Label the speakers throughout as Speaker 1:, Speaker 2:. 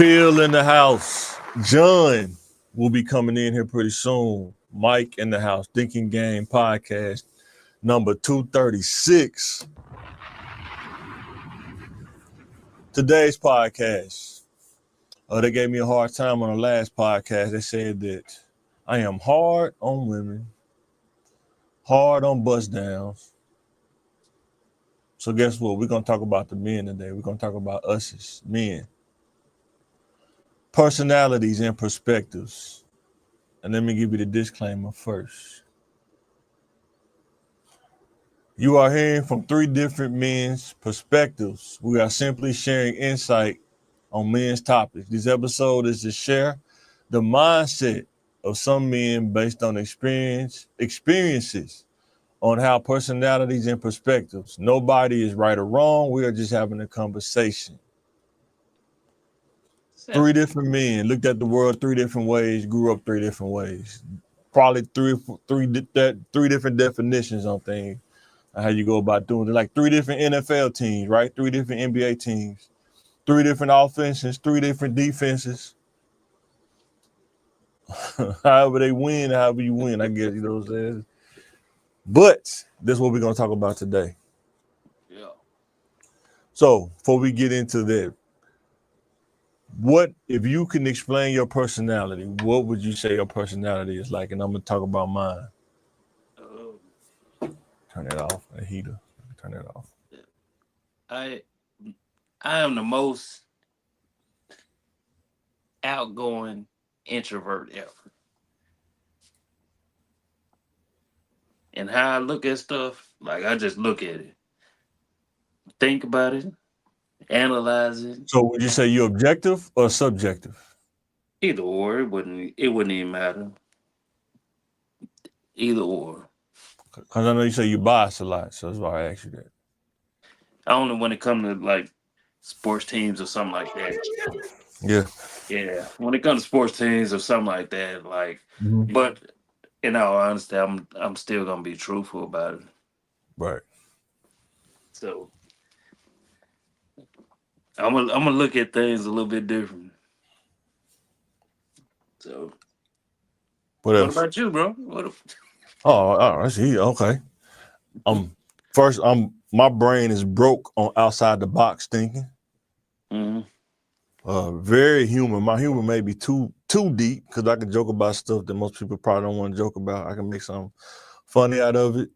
Speaker 1: Pill in the house. John will be coming in here pretty soon. Mike in the house. Thinking Game Podcast number 236. Today's podcast. They gave me a hard time on the last podcast. They said that I am hard on women, hard on bust downs. So guess what? We're going to talk about the men today. We're going to talk about us as men. Personalities and perspectives. And let me give you the disclaimer first. You are hearing from three different men's perspectives. We are simply sharing insight on men's topics. This episode is to share the mindset of some men based on experiences on how personalities and perspectives. Nobody is right or wrong. We are just having a conversation. Three different men looked at the world three different ways, grew up three different ways. Probably three different definitions on things. How you go about doing it. Like three different NFL teams, right? Three different NBA teams. Three different offenses, three different defenses. However they win, however you win, I guess, you know what I'm saying? But this is what we're going to talk about today.
Speaker 2: Yeah.
Speaker 1: So before we get into that, what if you can explain your personality, what would you say your personality is like? And I'm going to talk about mine. Turn it off, the heater. Turn it off.
Speaker 2: I am the most outgoing introvert ever. And how I look at stuff, like I just look at it, think about it, analyze it.
Speaker 1: So would you say you're objective or subjective?
Speaker 2: Either or, it wouldn't even matter. Either or.
Speaker 1: Because I know you say you bias a lot, so that's why I asked you that.
Speaker 2: Only when it comes to like sports teams or something like that.
Speaker 1: Yeah.
Speaker 2: Yeah. When it comes to sports teams or something like that, like but in all honesty, I'm still gonna be truthful about it.
Speaker 1: Right.
Speaker 2: So I'm gonna look at things a little bit different. So
Speaker 1: What else?
Speaker 2: What about you, bro?
Speaker 1: I see. Okay. First, my brain is broke on outside the box thinking. Very human. My humor may be too deep because I can joke about stuff that most people probably don't want to joke about. I can make something funny out of it.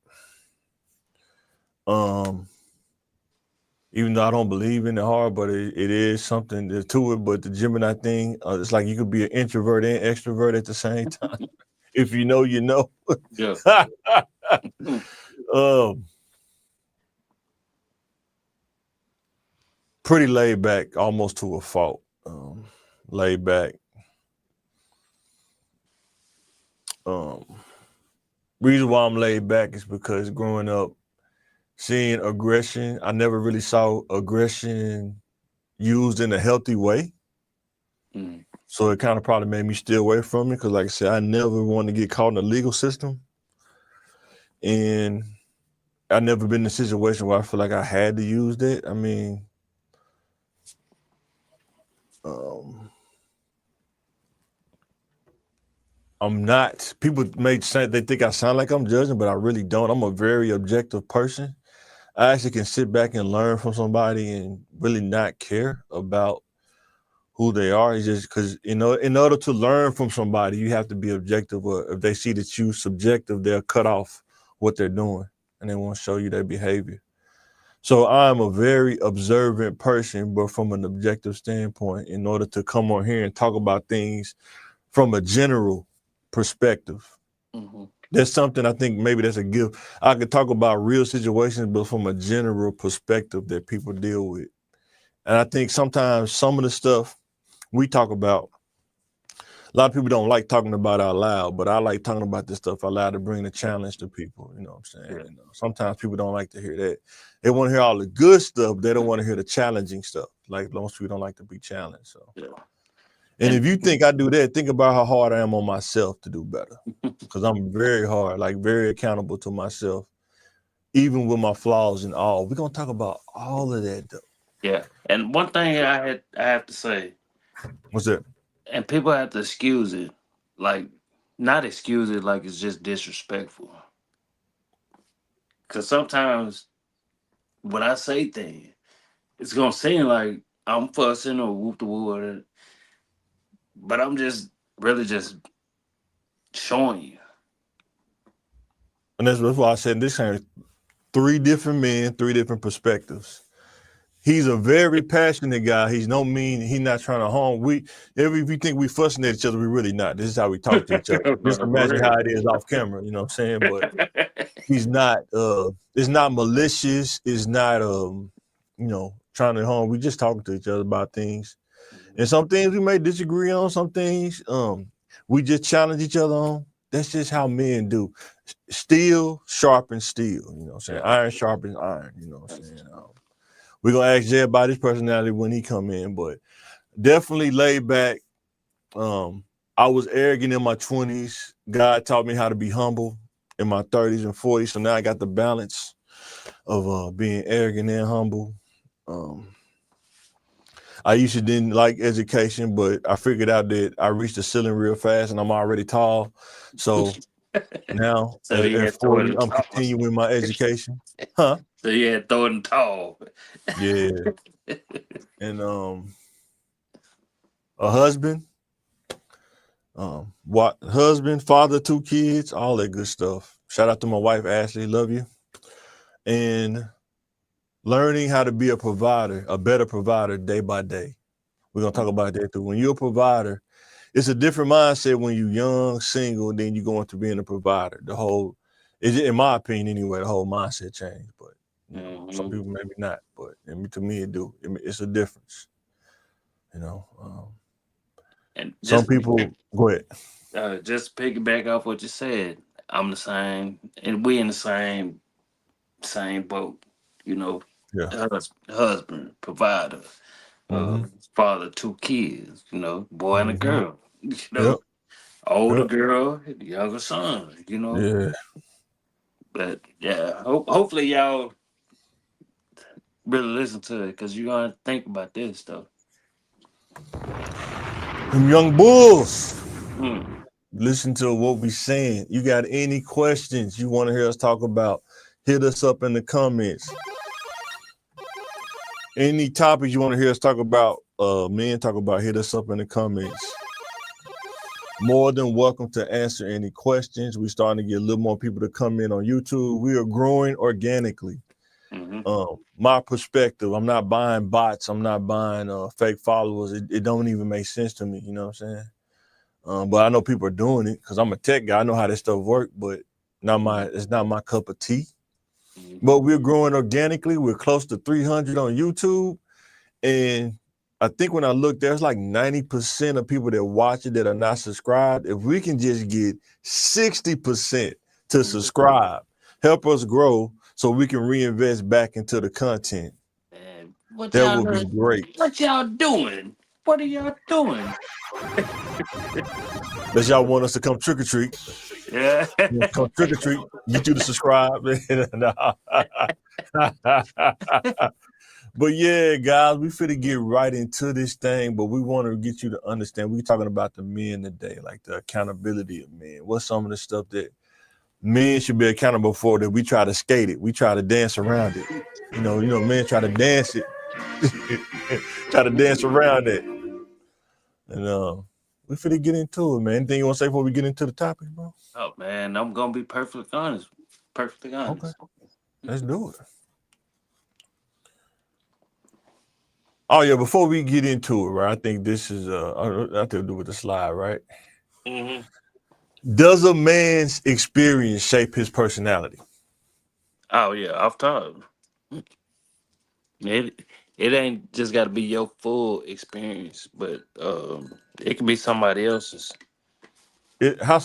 Speaker 1: Even though I don't believe in it hard, but it is something to it. But the Gemini thing, it's like you could be an introvert and extrovert at the same time. If you know, you know.
Speaker 2: Yeah.
Speaker 1: Pretty laid back, almost to a fault. Laid back. Reason why I'm laid back is because growing up, seeing aggression, I never really saw aggression used in a healthy way. So it kind of probably made me stay away from it because, like I said, I never wanted to get caught in the legal system. And I've never been in a situation where I feel like I had to use that. I mean, I'm not. People may say they think I sound like I'm judging, but I really don't. I'm a very objective person. I actually can sit back and learn from somebody and really not care about who they are. It's just because, in order to learn from somebody, you have to be objective. Or if they see that you subjective, they'll cut off what they're doing and they won't show you their behavior. So I'm a very observant person, but from an objective standpoint, in order to come on here and talk about things from a general perspective. That's something I think maybe that's a gift. I could talk about real situations, but from a general perspective that people deal with. And I think sometimes some of the stuff we talk about, a lot of people don't like talking about out loud, but I like talking about this stuff out loud to bring the challenge to people. You know what I'm saying?
Speaker 2: Yeah.
Speaker 1: Sometimes people don't like to hear that. They want to hear all the good stuff. They don't want to hear the challenging stuff. Like most people don't like to be challenged. So.
Speaker 2: Yeah.
Speaker 1: And if you think I do that, think about how hard I am on myself to do better. Because I'm very hard, like very accountable to myself, even with my flaws and all. We're going to talk about all of that, though.
Speaker 2: Yeah. And one thing I have to say,
Speaker 1: What's that?
Speaker 2: And people have to excuse it, like not excuse it like it's just disrespectful. Cause sometimes when I say things, it's gonna seem like I'm fussing or whoop the wood, but I'm just really just showing you.
Speaker 1: And that's why I said this ain't three different men, three different perspectives. He's a very passionate guy. He's no mean. He's not trying to harm. If we think we fussing at each other, we really not. This is how we talk to each other. Just imagine how it is off camera. You know what I'm saying? But he's not. It's not malicious. It's not. Trying to harm. We just talking to each other about things, and some things we may disagree on. Some things, we just challenge each other on. That's just how men do. Steel sharpens steel. You know what I'm saying?
Speaker 2: Yeah.
Speaker 1: Iron sharpens iron. You know what I'm saying? We're gonna ask Jay about his personality when he come in, but definitely laid back. I was arrogant in my 20s. God taught me how to be humble in my 30s and 40s. So now I got the balance of being arrogant and humble. I used to didn't like education, but I figured out that I reached the ceiling real fast and I'm already tall. So now
Speaker 2: So
Speaker 1: at
Speaker 2: yeah, throw
Speaker 1: 40,
Speaker 2: it
Speaker 1: I'm
Speaker 2: tall.
Speaker 1: continuing my education. Huh?
Speaker 2: So yeah, throw it tall.
Speaker 1: Yeah. And a husband, what husband, father, 2 kids, all that good stuff. Shout out to my wife, Ashley, love you. And learning how to be a provider, a better provider day by day. We're gonna talk about that too. When you're a provider, it's a different mindset when you're young, single, and then you go into being a provider. In my opinion anyway, the whole mindset change. But some people maybe not. But to me, it do. It's a difference.
Speaker 2: And
Speaker 1: Some people go ahead.
Speaker 2: just piggyback off what you said. I'm the same, and we in the same boat. You know,
Speaker 1: Yeah.
Speaker 2: husband, provider,
Speaker 1: Mm-hmm.
Speaker 2: father, 2 kids. You know, boy and a
Speaker 1: Mm-hmm.
Speaker 2: girl. You
Speaker 1: Yep.
Speaker 2: know, older
Speaker 1: Yep.
Speaker 2: girl, younger son. You know,
Speaker 1: Yeah.
Speaker 2: but yeah, hopefully y'all really listen to it because you're gonna think about this stuff.
Speaker 1: Them young bulls.
Speaker 2: Hmm.
Speaker 1: Listen to what we saying. You got any questions you want to hear us talk about? Hit us up in the comments. Any topics you want to hear us talk about, men talk about, hit us up in the comments. More than welcome to answer any questions. We're starting to get a little more people to come in on YouTube. We are growing organically. My perspective, I'm not buying bots. I'm not buying fake followers. It don't even make sense to me. You know what I'm saying? But I know people are doing it because I'm a tech guy. I know how this stuff works, but it's not my cup of tea. But we're growing organically. We're close to 300 on YouTube. And I think when I look, there's like 90% of people that watch it that are not subscribed. If we can just get 60% to subscribe, help us grow so we can reinvest back into the content.
Speaker 2: Man, what
Speaker 1: That
Speaker 2: y'all
Speaker 1: would be great.
Speaker 2: what y'all doing? What are y'all doing?
Speaker 1: Unless y'all want us to come trick or treat.
Speaker 2: Yeah.
Speaker 1: Come trick or treat, get you to subscribe. But yeah, guys, we finna get right into this thing, but we want to get you to understand. We're talking about the men today, like the accountability of men. What's some of the stuff that men should be accountable for that we try to skate it, we try to dance around it. Men try to dance it, try to dance around it. And we finna get into it, man. Anything you want to say before we get into the topic, bro?
Speaker 2: Oh man, I'm gonna be perfectly honest. Perfectly
Speaker 1: Okay,
Speaker 2: honest.
Speaker 1: let's do it. Oh yeah, before we get into it, right? I think this is I to do with the slide, right? Does a man's experience shape his personality?
Speaker 2: Oh yeah, off top. It it ain't just got to be your full experience, but it can be somebody else's.
Speaker 1: How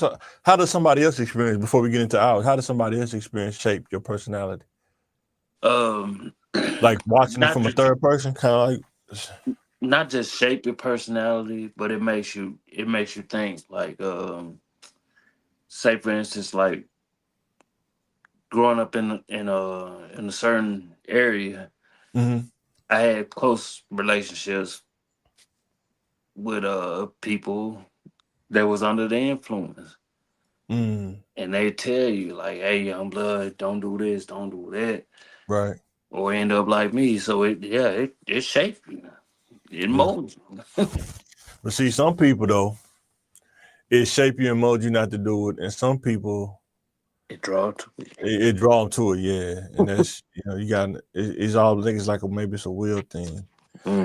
Speaker 1: does somebody else's experience, before we get into ours, how does somebody else's experience shape your personality?
Speaker 2: Um,
Speaker 1: Like watching it
Speaker 2: not
Speaker 1: from a
Speaker 2: just
Speaker 1: third person, kind of like.
Speaker 2: not just shape your personality, but it makes you think. Like say for instance, like growing up in a certain area,
Speaker 1: Mm-hmm.
Speaker 2: I had close relationships with people that was under the influence.
Speaker 1: Mm,
Speaker 2: And they tell you like, hey, young blood, don't do this, don't do that.
Speaker 1: right.
Speaker 2: Or end up like me. So it shaped you. It
Speaker 1: Yeah.
Speaker 2: molds you.
Speaker 1: But see, some people though, it shape you and mold you not to do it, and some people
Speaker 2: It draw to you.
Speaker 1: it draw them to it. Yeah, and that's you got it's all I think it's like maybe it's a will thing.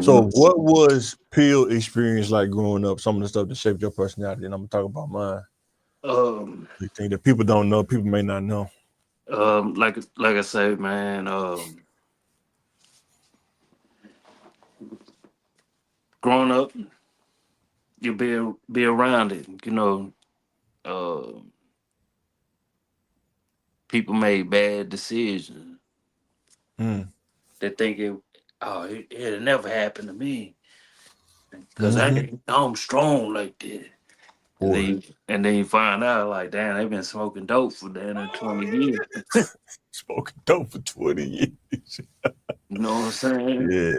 Speaker 1: So,
Speaker 2: Hmm.
Speaker 1: what was pill experience like growing up? Some of the stuff that shaped your personality, and I'm gonna talk about mine.
Speaker 2: Um,
Speaker 1: The thing that people don't know, people may not know.
Speaker 2: like I said, man, growing up, you be around it. Uh, people made bad decisions.
Speaker 1: Mm.
Speaker 2: They think it'll never happen to me because
Speaker 1: Mm-hmm.
Speaker 2: I'm strong like that. And
Speaker 1: Boy,
Speaker 2: then you find out like, damn, they've been smoking dope for damn near 20 years.
Speaker 1: smoking dope for 20 years.
Speaker 2: You know what I'm saying?
Speaker 1: Yeah,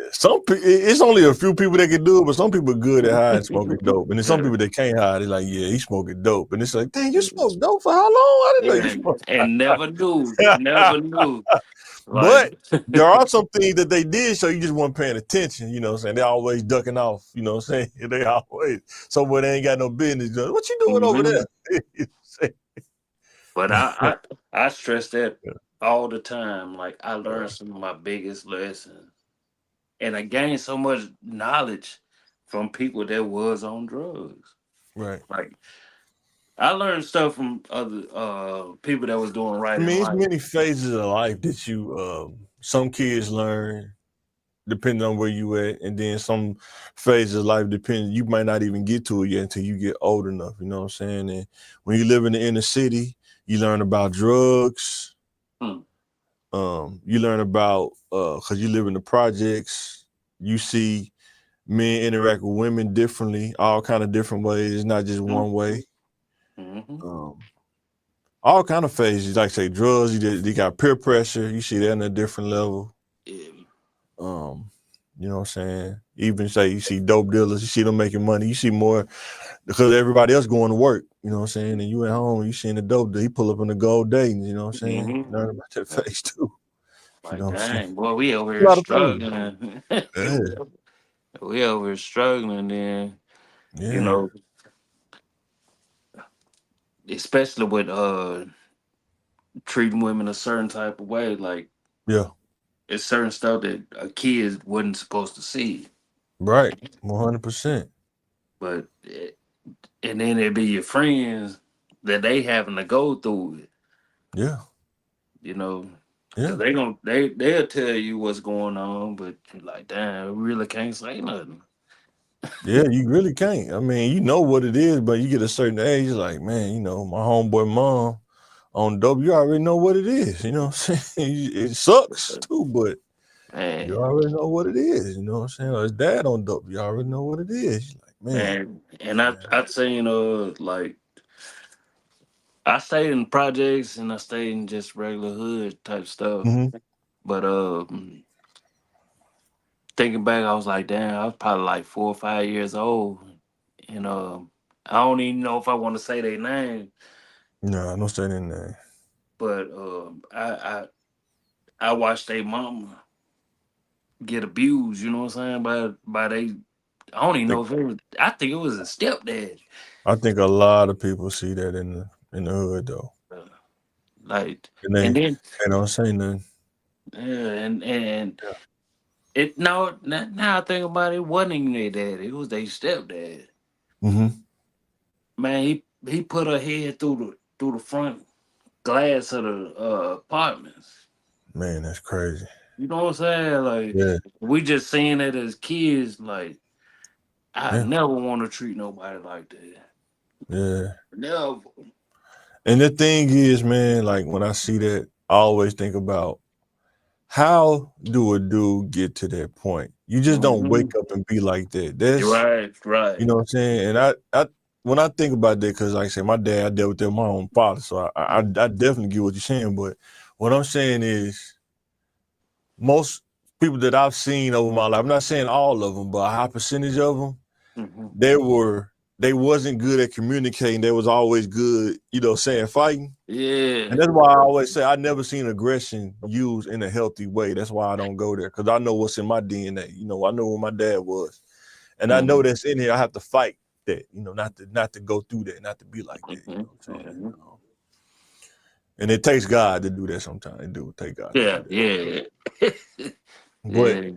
Speaker 1: it's only a few people that can do it, but some people are good at hiding smoking dope, and then some people that can't hide. They're like, yeah, he's smoking dope, and it's like, dang, you smoked dope for how long? I didn't know you
Speaker 2: Yeah,
Speaker 1: smoked.
Speaker 2: and never knew. Like,
Speaker 1: But there are some things that they did, so you just weren't paying attention. You know what I'm saying? They're always ducking off. You know what I'm saying? They always somewhere they ain't got no business. What you doing over
Speaker 2: mhm.
Speaker 1: there? You say,
Speaker 2: But I stress that all the time. Like I learned some of my biggest lessons, and I gained so much knowledge from people that was on drugs.
Speaker 1: right.
Speaker 2: Like I learned stuff from other people that was doing
Speaker 1: I
Speaker 2: right in
Speaker 1: mean, it's
Speaker 2: life.
Speaker 1: many phases of life that you some kids learn depending on where you at, and then some phases of life depending you might not even get to it yet until you get old enough. You know what I'm saying? And when you live in the inner city, you learn about drugs.
Speaker 2: Hmm.
Speaker 1: You learn about because you live in the projects. You see men interact with women differently, all kind of different ways. It's not just one way.
Speaker 2: Mm-hmm.
Speaker 1: Um, all kind of phases, like say drugs. You got peer pressure. You see that in a different level.
Speaker 2: Yeah.
Speaker 1: Um, you know what I'm saying? Even say you see dope dealers, you see them making money. You see more because everybody else going to work. You know what I'm saying? And you at home, you seeing the dope deal. He pull up in the gold dating. You know what I'm saying?
Speaker 2: Mm-hmm.
Speaker 1: Learn about that phase too. You know
Speaker 2: Like,
Speaker 1: what I'm saying?
Speaker 2: dang, boy, we over
Speaker 1: A
Speaker 2: here
Speaker 1: lot of phases.
Speaker 2: struggling.
Speaker 1: Yeah,
Speaker 2: We over here struggling, then you
Speaker 1: yeah,
Speaker 2: know, especially with treating women a certain type of way. Like
Speaker 1: yeah.
Speaker 2: it's certain stuff that a kid wasn't supposed to see.
Speaker 1: Right. 100%.
Speaker 2: But and then it'd be your friends that they having to go through it,
Speaker 1: Yeah,
Speaker 2: you know. Cause
Speaker 1: yeah.
Speaker 2: they'll tell you what's going on, but you're like, damn, we really can't say nothing.
Speaker 1: Yeah, you really can't. I mean, you know what it is, but you get a certain age, like, man, my homeboy mom on dope, you already know what it is. You know what I'm saying? It sucks too, but you
Speaker 2: Man,
Speaker 1: already know what it is. You know what I'm saying? Or his dad on dope, you already know what it is. You're like, man,
Speaker 2: and I've seen like I stayed in projects and I stayed in just regular hood type stuff.
Speaker 1: hmm
Speaker 2: But thinking back, I was like, damn, I was probably like 4 or 5 years old. And I don't even know if I want to say their name,
Speaker 1: nah, no saying in there.
Speaker 2: but I watched their mama get abused, you know what I'm saying? By they I don't even
Speaker 1: Think
Speaker 2: know if it was I think it was a stepdad.
Speaker 1: I think a lot of people see that in the hood though.
Speaker 2: Uh, like
Speaker 1: And
Speaker 2: and then
Speaker 1: they don't say nothing.
Speaker 2: yeah, and
Speaker 1: Yeah.
Speaker 2: it now I think about it, it wasn't even their dad, it was their stepdad.
Speaker 1: hmm
Speaker 2: Man, he put her head through the front glass of the apartments.
Speaker 1: Man, that's crazy.
Speaker 2: You know what I'm saying? Like
Speaker 1: Yeah,
Speaker 2: we just seeing it as kids. Like I
Speaker 1: yeah,
Speaker 2: never want to treat nobody like that.
Speaker 1: yeah.
Speaker 2: Never.
Speaker 1: And the thing is, man, like when I see that, I always think about how do a dude get to that point? You just don't
Speaker 2: Hmm.
Speaker 1: wake up and be like that.
Speaker 2: You're
Speaker 1: That's
Speaker 2: right,
Speaker 1: you
Speaker 2: right.
Speaker 1: know what I'm saying. And I when I think about that, because like I said, my dad, I dealt with that with my own father, so I definitely get what you're saying. But what I'm saying is, most people that I've seen over my life, I'm not saying all of them, but a high percentage of them, they wasn't good at communicating. They was always good, saying fighting.
Speaker 2: Yeah.
Speaker 1: And that's why I always say I never seen aggression used in a healthy way. That's why I don't go there, because I know what's in my DNA. I know where my dad was, and I know that's in here. I have to fight that, not to go through that, not to be like that. You know what I'm saying? And it takes God to do that sometimes. It do take God.
Speaker 2: Yeah.
Speaker 1: But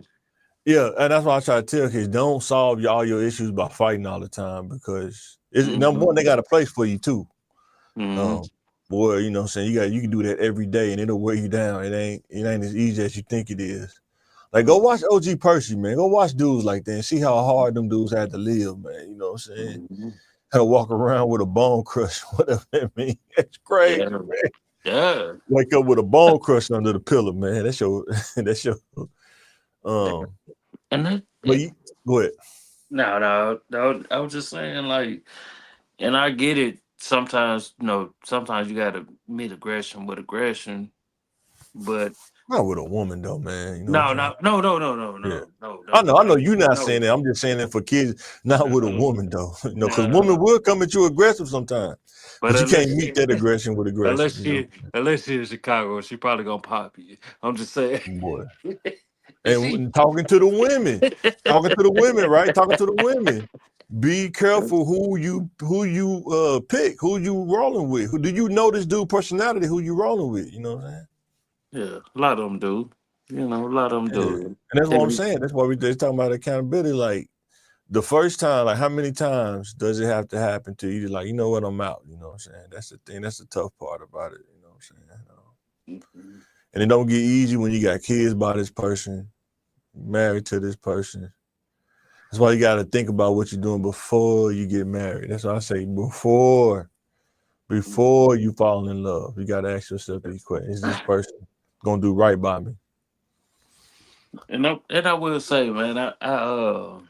Speaker 1: yeah, and that's why I try to tell kids, don't solve all your issues by fighting all the time, because number one, they got a place for you too. Boy, you know what I'm saying? You can do that every day and it'll wear you down. It ain't as easy as you think it is. Like, go watch OG Percy, man. Go watch dudes like that and see how hard them dudes had to live, man. You know what I'm saying? How to walk around with a bone crush, whatever that means. It's crazy, man.
Speaker 2: Yeah.
Speaker 1: Wake up with a bone crush under the pillow, man. That's your
Speaker 2: and that,
Speaker 1: but go ahead.
Speaker 2: No, I was just saying, like, and I get it. Sometimes, sometimes you got to meet aggression with aggression, but
Speaker 1: not with a woman though, man.
Speaker 2: No.
Speaker 1: Yeah. I know you're not saying that. I'm just saying that for kids, not with a woman though. Because women will come at you aggressive sometimes, but you can't meet that aggression with aggression.
Speaker 2: Unless she's in Chicago, she probably gonna pop you. I'm just saying,
Speaker 1: boy. And talking to the women, right? Talking to the women. Be careful who you pick, who you rolling with. Who do you know this dude personality? Who you rolling with? You know what I'm saying?
Speaker 2: Yeah, a lot of them do. A lot of them do.
Speaker 1: And that's what I'm saying. That's why we're talking about accountability. Like, the first time, like, how many times does it have to happen to you? Like, you know what, I'm out. You know what I'm saying? That's the thing. That's the tough part about it. You know what I'm saying? And it don't get easy when you got kids by this person, married to this person. That's why you got to think about what you're doing before you get married. That's why I say before you fall in love, you got to ask yourself these questions. Is this person gonna do right by me?
Speaker 2: And I will say, man, I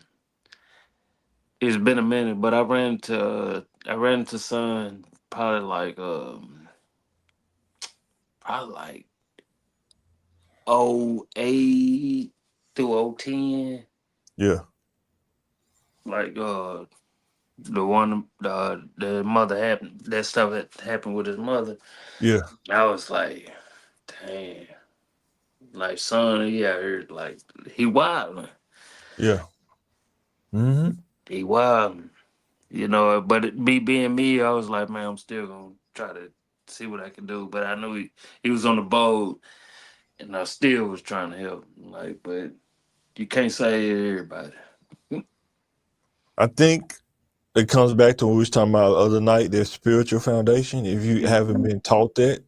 Speaker 2: it's been a minute, but I ran into son probably like 08 through 010.
Speaker 1: Yeah.
Speaker 2: Like the one the mother happened, that stuff that happened with his mother.
Speaker 1: Yeah.
Speaker 2: I was like, damn, like, son, yeah, I heard, like, he wilding.
Speaker 1: Yeah.
Speaker 2: He wilding. But me being me, I was like, man, I'm still gonna try to see what I can do. But I knew he was on the boat, and I still was trying to help. Like, but you can't say everybody.
Speaker 1: I think it comes back to what we was talking about the other night, their spiritual foundation. If you haven't been taught that,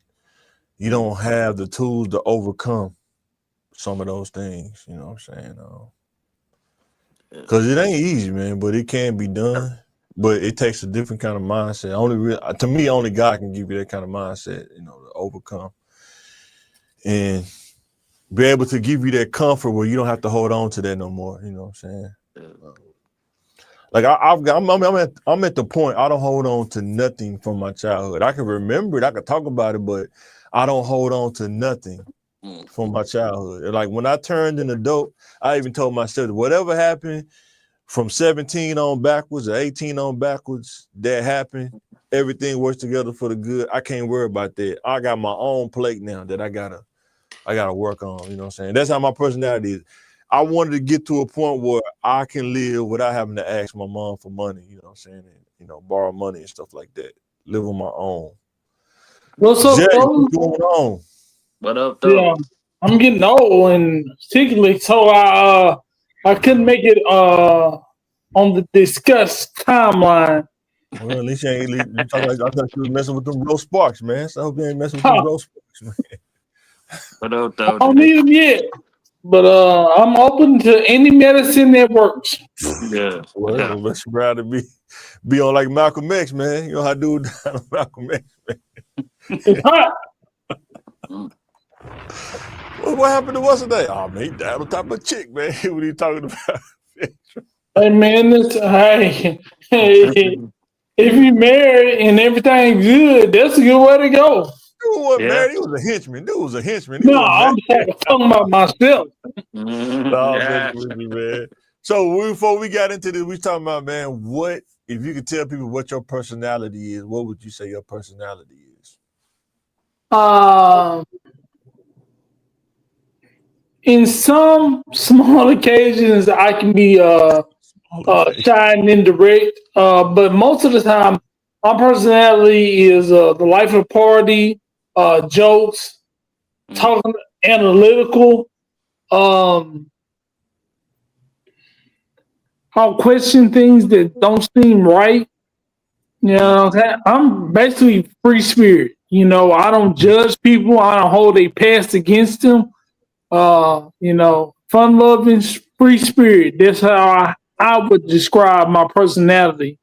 Speaker 1: you don't have the tools to overcome some of those things. You know what I'm saying? Because it ain't easy, man, but it can be done. But it takes a different kind of mindset. To me, only God can give you that kind of mindset, to overcome and be able to give you that comfort where you don't have to hold on to that no more. You know what I'm saying? Like, I'm at the point I don't hold on to nothing from my childhood. I can remember it, I can talk about it, but I don't hold on to nothing from my childhood. And like, when I turned an adult, I even told myself that whatever happened from 17 on backwards or 18 on backwards, that happened, everything works together for the good. I can't worry about that. I got my own plate now that I gotta work on. You know what I'm saying? That's how my personality is. I wanted to get to a point where I can live without having to ask my mom for money, you know what I'm saying? And, borrow money and stuff like that. Live on my own.
Speaker 3: What's up,
Speaker 1: Jay,
Speaker 3: brother?
Speaker 1: what's going on?
Speaker 2: What up, though?
Speaker 3: Yeah, I'm getting old and sickly, so I couldn't make it on the discussed timeline.
Speaker 1: Well, at least you ain't. You talking like I thought you was messing with them Rose Sparks, man. So I hope you ain't messing with them Rose Sparks, man.
Speaker 2: What up, though?
Speaker 3: I don't need them yet, but I'm open to any medicine that works.
Speaker 2: Yeah.
Speaker 1: Well, let's rather be on like Malcolm X, man. You know how dude down on Malcolm X, man.
Speaker 3: It's hot.
Speaker 1: What happened to what's the name? Oh, man, he died on top of a chick, man. What are you talking about?
Speaker 3: Hey, man, hey, if you married and everything's good, that's a good way to go.
Speaker 1: Dude wasn't married. He was a henchman. Dude was a henchman.
Speaker 3: No, I'm talking about myself.
Speaker 1: No, I'm messing with you, man. So before we got into this, we talking about, man, what if you could tell people what your personality is? What would you say your personality is?
Speaker 3: In some small occasions, I can be shy and indirect, but most of the time, my personality is the life of the party, jokes, talking analytical. I'll question things that don't seem right. You know, what I'm saying? I'm basically free spirit. You know, I don't judge people. I don't hold a past against them. You know, fun loving, free spirit. That's how I would describe my personality.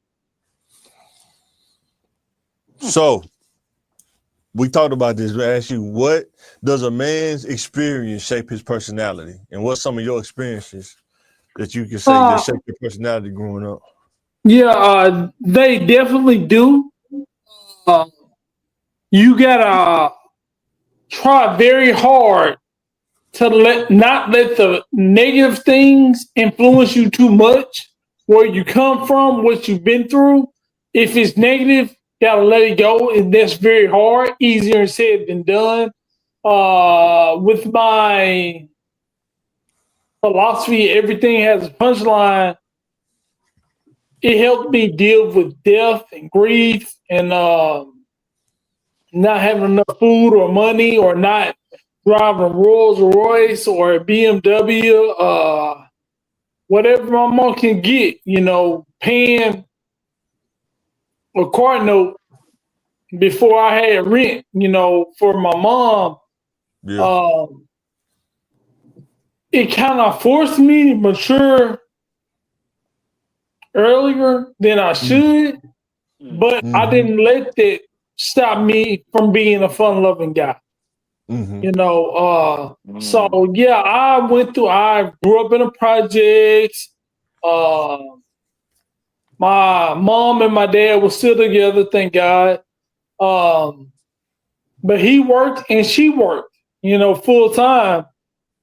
Speaker 1: So we talked about this. I asked you, what does a man's experience shape his personality? And what's some of your experiences that you can say that shaped your personality growing up?
Speaker 3: Yeah, they definitely do. You gotta try very hard to not let the negative things influence you too much. Where you come from, what you've been through. If it's negative, gotta let it go, and that's very hard. Easier said than done. With my philosophy, everything has a punchline. It helped me deal with death and grief and not having enough food or money or not driving a Rolls Royce or a BMW, whatever my mom can get, you know, paying a car note before I had rent, you know, for my mom.
Speaker 1: Yeah.
Speaker 3: It kind of forced me to mature earlier than I should, but I didn't let that stop me from being a fun-loving guy. You know, so yeah, I grew up in a projects. My mom and my dad were still together, thank God. But he worked and she worked, you know, full time.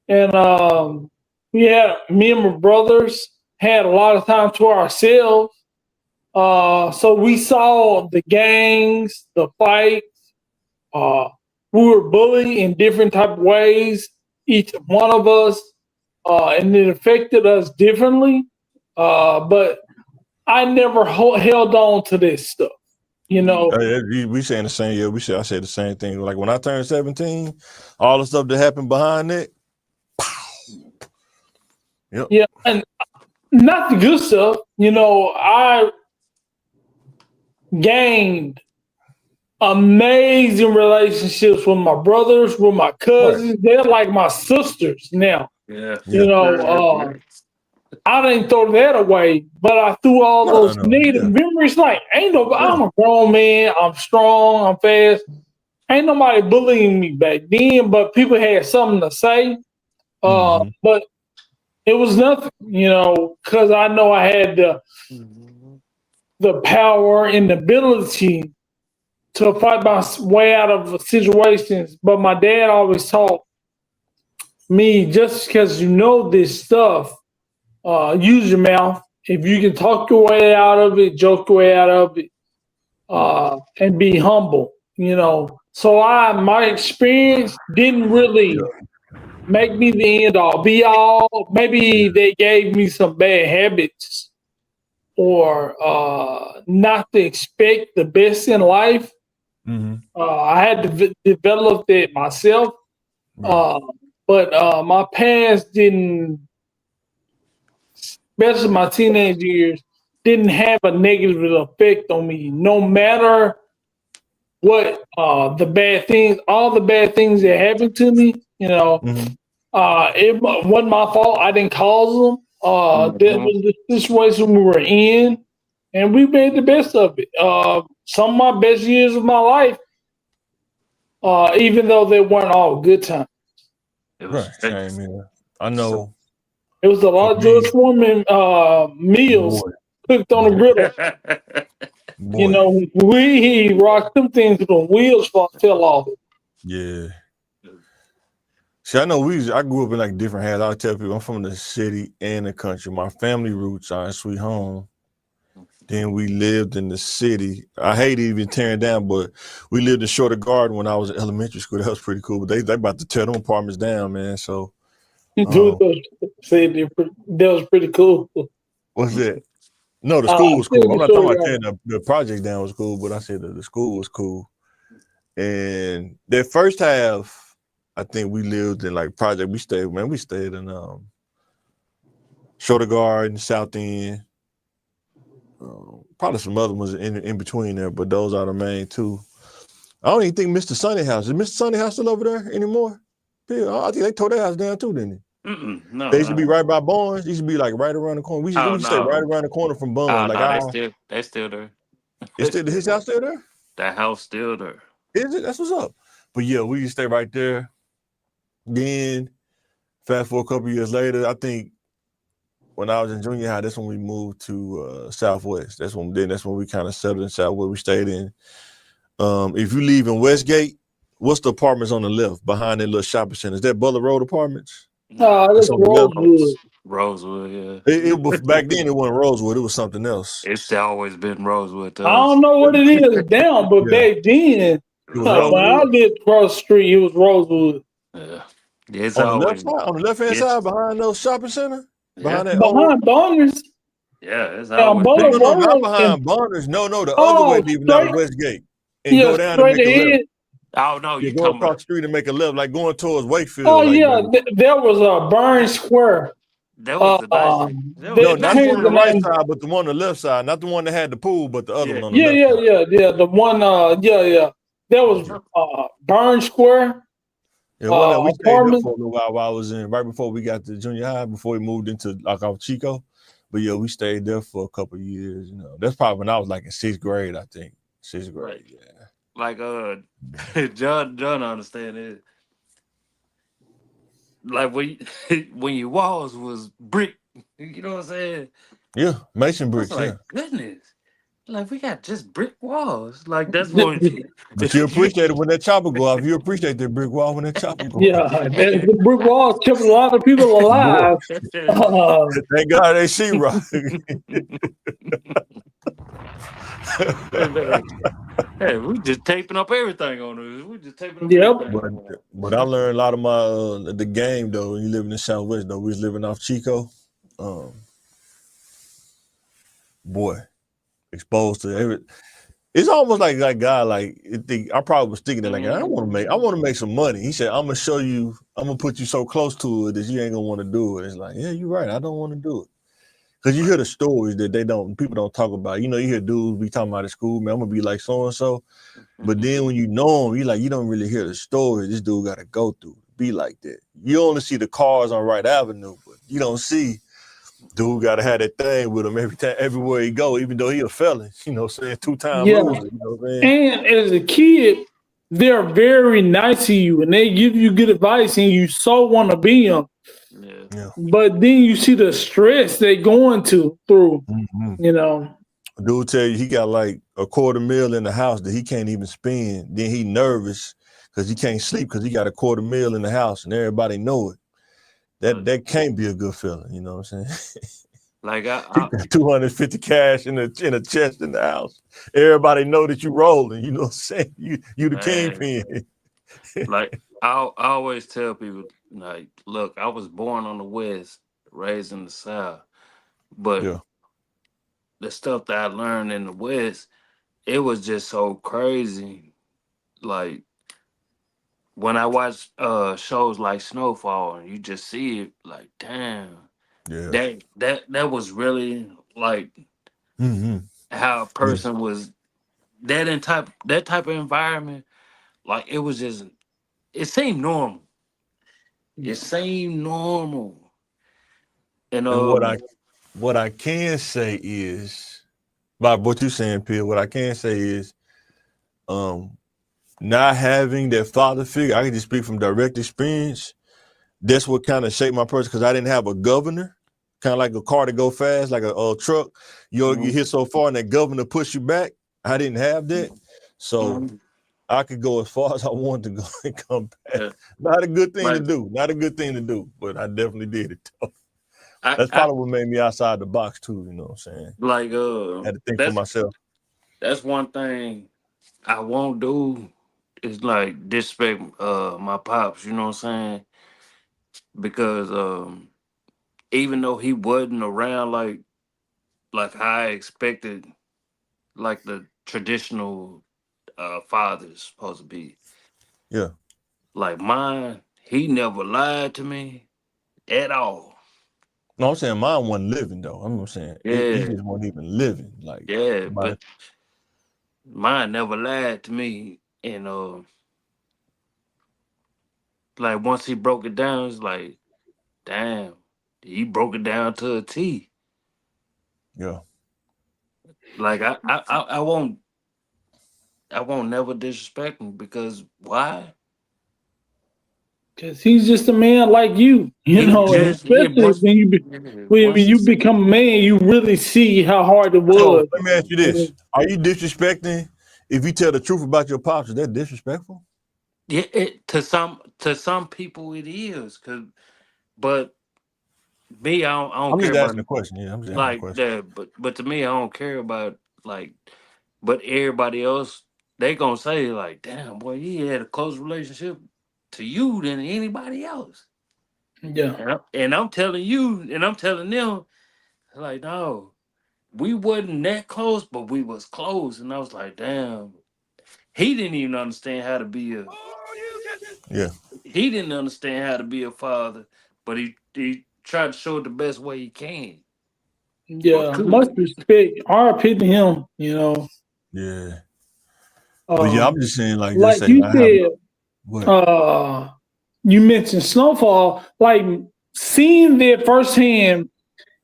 Speaker 3: And me and my brothers had a lot of time to ourselves. So we saw the gangs, the fights. We were bullied in different type of ways, each one of us, and it affected us differently. But I never held on to this stuff, you know.
Speaker 1: We saying the same. Yeah, I said the same thing. Like when I turned 17, all the stuff that happened behind it. Yep.
Speaker 3: Yeah, and not the good stuff. You know, I gained amazing relationships with my brothers, with my cousins. Right. They're like my sisters now.
Speaker 2: Yeah.
Speaker 3: You know, I didn't throw that away, but I threw all those negative memories. Like, I'm a grown man. I'm strong. I'm fast. Ain't nobody bullying me back then, but people had something to say. But it was nothing, you know, because I know I had the power and the ability to fight my way out of situations. But my dad always taught me, just because you know this stuff, use your mouth. If you can talk your way out of it, joke your way out of it, and be humble, you know. So my experience didn't really make me the end all be all. Maybe they gave me some bad habits or not to expect the best in life. I had to develop it myself. But my past didn't, especially my teenage years, didn't have a negative effect on me. No matter what all the bad things that happened to me, you know, it wasn't my fault. I didn't cause them. That was the situation we were in, and we made the best of it. Some of my best years of my life, even though they weren't all good times.
Speaker 1: Right. Same here. I know.
Speaker 3: It was a lot of George Foreman meals cooked on the griddle. You know, we rocked them things till the wheels fell off.
Speaker 1: Yeah. See, I grew up in like different halves. I tell people I'm from the city and the country. My family roots are in Sweet Home. Then we lived in the city. I hate even tearing down, but we lived in Shorter Garden when I was in elementary school. That was pretty cool. But they about to tear them apartments down, man. So
Speaker 3: Said that was pretty cool.
Speaker 1: what's that? No, the school was cool. I'm not talking about tearing the project down was cool, but I said that the school was cool. And that first half, I think we lived in like project. We stayed in Shorter Garden, South End. Probably some other ones in between there, but those are the main two. I don't even think Mr. Sunny House. Is Mr. Sunny House still over there anymore? I think they tore their house down too, didn't they?
Speaker 2: No,
Speaker 1: they used to be right by Barnes. They used to be like right around the corner. We used to stay right around the corner from Barnes.
Speaker 2: They still there.
Speaker 1: Is his house still there?
Speaker 2: That house still there.
Speaker 1: Is it? That's what's up. But yeah, we used to stay right there. Then fast forward a couple years later, I think when I was in junior high, that's when we moved to Southwest. That's when we kind of settled in Southwest. We stayed in. If you leave in Westgate, what's the apartments on the left behind that little shopping center? Is that Butler Road Apartments?
Speaker 3: No, that's Rosewood.
Speaker 2: Rosewood, yeah.
Speaker 1: It was back then. It wasn't Rosewood. It was something else.
Speaker 2: It's always been Rosewood.
Speaker 3: I don't know what it is now, but back then, when I lived across the street, it was Rosewood.
Speaker 2: Yeah, it's
Speaker 1: on the left hand side behind those shopping center. Behind
Speaker 3: Bonners.
Speaker 2: Yeah, it's
Speaker 1: always not behind Bonners. No, the other way, leaving out of Westgate and go down and make a left.
Speaker 2: Oh no,
Speaker 1: you go across the street and make a left, like going towards Wakefield.
Speaker 3: Oh yeah, there was a Burn Square.
Speaker 2: That was the nice.
Speaker 1: No, not the one on the right side, but the one on the left side. Not the one that had the pool, but the other one on the left side.
Speaker 3: Yeah. The one, That was Burn Square.
Speaker 1: Yeah, we stayed there for a little while I was in, right before we got to junior high, before we moved into like off Chico. But yeah, we stayed there for a couple of years. You know, that's probably when I was like in 6th grade, I think. 6th grade, yeah.
Speaker 2: Like John understand it. Like when your walls was brick, you know what I'm saying?
Speaker 1: Yeah, mason bricks.
Speaker 2: Goodness. Like we got just brick walls. Like that's what.
Speaker 1: But you appreciate it when that chopper go off. You appreciate that brick wall when that chopper go off.
Speaker 3: Yeah, the brick walls kept a lot of people alive.
Speaker 1: Thank God they see right.
Speaker 2: Hey, we just taping up everything on it. We just taping up.
Speaker 1: Yep. But I learned a lot of my the game though. When you live in the Southwest though, we was living off Chico. Boy. Exposed to every, it's almost like God, like I probably was thinking that like I want to make some money. He said, I'm gonna show you, I'm gonna put you so close to it that you ain't gonna want to do it. It's like, yeah, you're right, I don't want to do it. Because you hear the stories that people don't talk about. You know, you hear dudes be talking about at school, man, I'm gonna be like so and so. But then when you know him, you don't really hear the story this dude gotta go through, be like that. You only see the cars on Wright Avenue, but you don't see dude gotta have that thing with him everywhere he go, even though he a felon, you know what I'm saying, 2-time loser, you know what I'm saying?
Speaker 3: And as a kid, they're very nice to you and they give you good advice and you so want to be them.
Speaker 1: Yeah.
Speaker 3: But then you see the stress they're going through, you know.
Speaker 1: Dude tell you he got like $250,000 in the house that he can't even spend. Then he nervous because he can't sleep because he got $250,000 in the house and everybody know it. That can't be a good feeling, you know what I'm saying?
Speaker 2: Like I
Speaker 1: 250 cash in a chest in the house. Everybody know that you rolling, you know what I'm saying? You the kingpin.
Speaker 2: Like I always tell people, like, look, I was born on the West, raised in the South, but the stuff that I learned in the West, it was just so crazy. Like when I watch shows like Snowfall and you just see it, like, damn, that was really like how a person was that type of environment. Like it was just, it seemed normal. It seemed normal. And
Speaker 1: what I can say is, Bob, what you saying, Phil, what I can say is, not having that father figure, I can just speak from direct experience. That's what kind of shaped my person because I didn't have a governor, kind of like a car to go fast, like a truck. You'll get hit so far and that governor push you back. I didn't have that. So I could go as far as I wanted to go and come back.
Speaker 2: Yeah.
Speaker 1: Not a good thing to
Speaker 2: Like,
Speaker 1: do. Not a good thing to do, but I definitely did it.
Speaker 2: I
Speaker 1: That's probably what made me outside the box too. You know what I'm saying?
Speaker 2: like
Speaker 1: I had to think for myself.
Speaker 2: that's one thing I won't do is like disrespect my pops, you know what I'm saying? Because even though he wasn't around like how I expected like the traditional fathers supposed to be.
Speaker 1: Yeah.
Speaker 2: Like mine, he never lied to me at all.
Speaker 1: No, I'm saying mine wasn't living though. I'm saying he
Speaker 2: Yeah,
Speaker 1: just wasn't even living. Like,
Speaker 2: yeah,
Speaker 1: but
Speaker 2: but mine never lied to me. And like once he broke it down, it's like, damn, he broke it down to a T.
Speaker 1: yeah.
Speaker 2: Like I won't never disrespect him because why?
Speaker 3: Because he's just a man like you,
Speaker 2: He
Speaker 3: know. And
Speaker 2: just yeah,
Speaker 3: especially when
Speaker 2: once
Speaker 3: you become a man, you really see how hard it
Speaker 1: So
Speaker 3: was.
Speaker 1: let me ask you this: are you disrespecting if you tell the truth about your pops? Is that disrespectful?
Speaker 2: yeah, to some people it is, but me, I don't
Speaker 1: I'm
Speaker 2: care
Speaker 1: just
Speaker 2: about
Speaker 1: asking a question. Yeah, I'm just asking a
Speaker 2: like
Speaker 1: question.
Speaker 2: that. But to me, I don't care about like. But everybody else, they gonna say like, "Damn, boy, he had a close relationship to you than anybody else."
Speaker 3: Yeah.
Speaker 2: And I'm telling you, and I'm telling them, like, no, we wasn't that close, but we was close. And I was like, damn, he didn't even understand how to be a.
Speaker 1: Yeah.
Speaker 2: He didn't understand how to be a father, but he tried to show it the best way he can. Or
Speaker 3: Yeah. Much
Speaker 2: could.
Speaker 3: respect. RP to him,
Speaker 1: Yeah. But yeah, I'm just saying, like, just
Speaker 3: Like
Speaker 1: saying,
Speaker 3: you
Speaker 1: I have
Speaker 3: said,
Speaker 1: what?
Speaker 3: you mentioned Snowfall, like seeing that firsthand,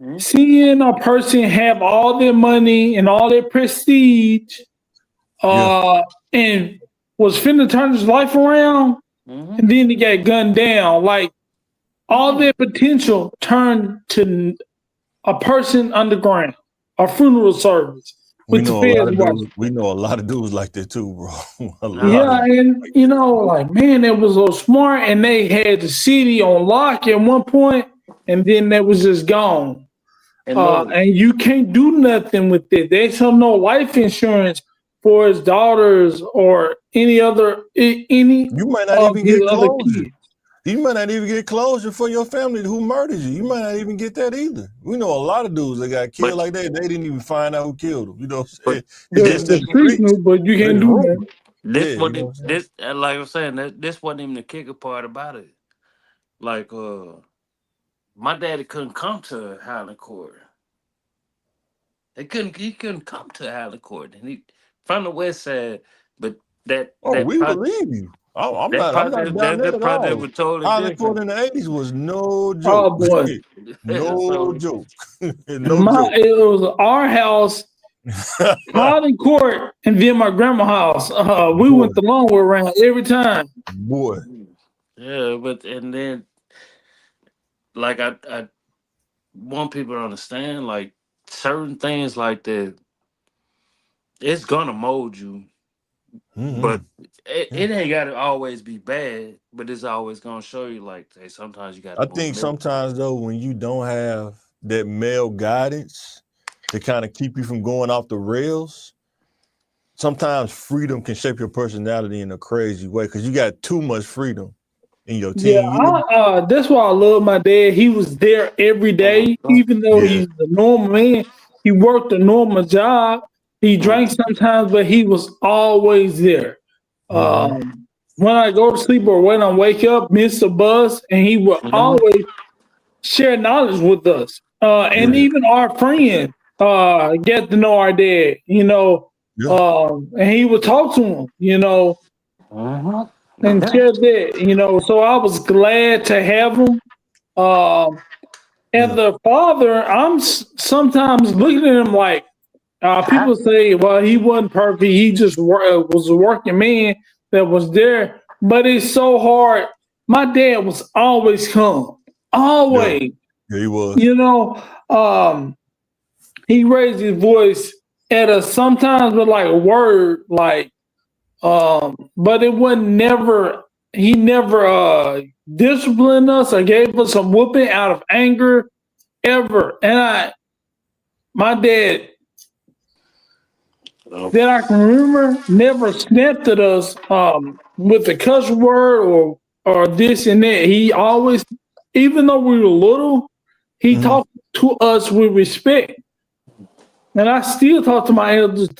Speaker 2: Mhm.
Speaker 3: seeing a person have all their money and all their prestige,
Speaker 1: Yeah.
Speaker 3: and was finna turn his life around,
Speaker 2: Mhm.
Speaker 3: and then he got gunned down. Like all their potential turned to a person underground, a funeral service
Speaker 1: We
Speaker 3: with the
Speaker 1: know a lot
Speaker 3: feds
Speaker 1: of
Speaker 3: watching.
Speaker 1: dudes. We know a lot of dudes like that too, bro. A lot
Speaker 3: Yeah,
Speaker 1: of
Speaker 3: and like man, it was so smart, and they had the city on lock at one point, and then that was just gone.
Speaker 2: And look,
Speaker 3: And you can't do nothing with it. There's no life insurance for his daughters or any
Speaker 1: you might not
Speaker 3: of
Speaker 1: even
Speaker 3: his
Speaker 1: get
Speaker 3: other
Speaker 1: closure.
Speaker 3: kids.
Speaker 1: You might not even get closure for your family who murdered you. You might not even get that either. We know a lot of dudes that got killed
Speaker 2: but
Speaker 1: like that. They didn't even find out who killed them. You know what I'm
Speaker 2: but
Speaker 1: saying? It's
Speaker 2: this
Speaker 1: just in
Speaker 3: The
Speaker 1: the
Speaker 3: streets
Speaker 1: streets.
Speaker 3: knew, but you
Speaker 1: But
Speaker 3: can't
Speaker 1: it's
Speaker 3: do
Speaker 1: rumors.
Speaker 3: nothing.
Speaker 1: Yeah,
Speaker 2: this
Speaker 1: you
Speaker 2: what
Speaker 1: know what
Speaker 2: it,
Speaker 1: I'm saying?
Speaker 2: this like I'm saying that this wasn't even the kicker part about it. Like my daddy couldn't come to Highland Court. He couldn't come to Highland Court, and he from the West Side. But that
Speaker 1: Oh,
Speaker 2: that
Speaker 1: we
Speaker 2: pro,
Speaker 1: believe you.
Speaker 2: that
Speaker 1: I'm not
Speaker 2: project
Speaker 1: down
Speaker 2: that
Speaker 1: there
Speaker 2: the
Speaker 1: at
Speaker 2: project
Speaker 1: all.
Speaker 2: was totally
Speaker 1: Island Court
Speaker 2: different.
Speaker 1: in the 80s was no
Speaker 3: Oh
Speaker 1: joke.
Speaker 3: boy,
Speaker 1: No
Speaker 2: So
Speaker 1: joke. No joke.
Speaker 3: it was our house, Highland Court, and then my grandma's house. We
Speaker 1: Boy,
Speaker 3: went the long way around every time.
Speaker 1: boy.
Speaker 2: yeah, but and then like I want people to understand like certain things like that. It's gonna mold you,
Speaker 1: Hmm.
Speaker 2: but it ain't gotta always be bad. But it's always gonna show you like, hey, sometimes you gotta
Speaker 1: I
Speaker 2: move
Speaker 1: think
Speaker 2: middle.
Speaker 1: sometimes though, when you don't have that male guidance to kind of keep you from going off the rails, sometimes freedom can shape your personality in a crazy way because you got too much freedom in your
Speaker 3: Yeah,
Speaker 1: teen years.
Speaker 3: that's why I love my dad. He was there every day, even though
Speaker 1: Yeah.
Speaker 3: he's a normal man. He worked a normal job. He drank
Speaker 2: Mhm.
Speaker 3: sometimes, but he was always there.
Speaker 1: Hmm.
Speaker 3: When I go to sleep or when I wake up, miss the bus, and he will
Speaker 2: Mhm.
Speaker 3: always share knowledge with us. And
Speaker 1: Yeah.
Speaker 3: even our friends get to know our dad,
Speaker 1: Yeah.
Speaker 3: and he would talk to him,
Speaker 2: Mhm.
Speaker 3: and
Speaker 2: Yeah.
Speaker 3: share that, So I was glad to have him. As
Speaker 1: Yeah.
Speaker 3: a father, I'm sometimes looking at him like people say, well, he wasn't perfect. He just was a working man that was there. But it's so hard. My dad was always calm,
Speaker 1: Yeah.
Speaker 3: always.
Speaker 1: Yeah, he was.
Speaker 3: You know, he raised his voice at us sometimes with like a word, like But it wasn't never. He never disciplined us or gave us a whooping out of anger ever. And my dad, that I can remember, never snapped at us with a cuss word or this and that. He always, even though we were little, he talked to us with respect. And I still talk to my elders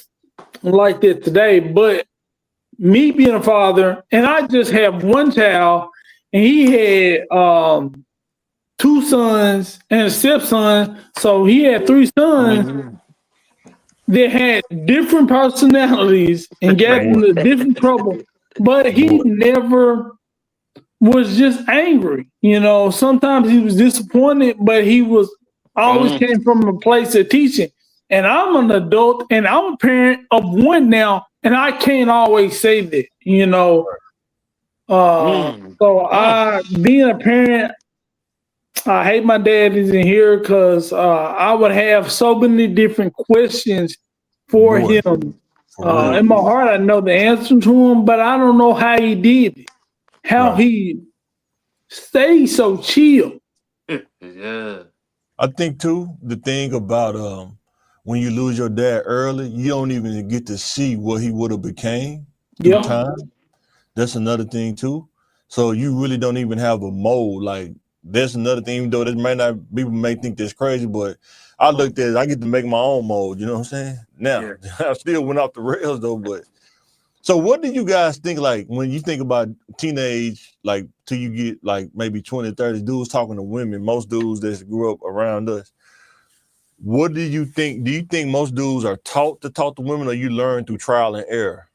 Speaker 3: like that today. But me being a father, and I just have one child, and he had 2 sons and a stepson, so he had 3 sons that had different personalities and got into different trouble. But he never was just angry. You know, sometimes he was disappointed, but he was always came from a place of teaching. And I'm an adult and I'm a parent of one now, and I can't always say that, you know. So being a parent, I hate my dad isn't here because I would have so many different questions for him. In my heart, I know the answer to him, but I don't know how he did it. How he stayed so chill.
Speaker 2: Yeah.
Speaker 1: I think too, the thing about when you lose your dad early, you don't even get to see what he would have became through time. That's another thing too. So you really don't even have a mold. Like that's another thing, even though this might not, people may think that's crazy, but I looked at it, I get to make my own mold, you know what I'm saying? Now, I still went off the rails though, but so what do you guys think, like when you think about teenage, like till you get like maybe 20, 30 dudes talking to women, most dudes that grew up around us, what do you think? Do you think most dudes are taught to talk to women, or you learn through trial and error?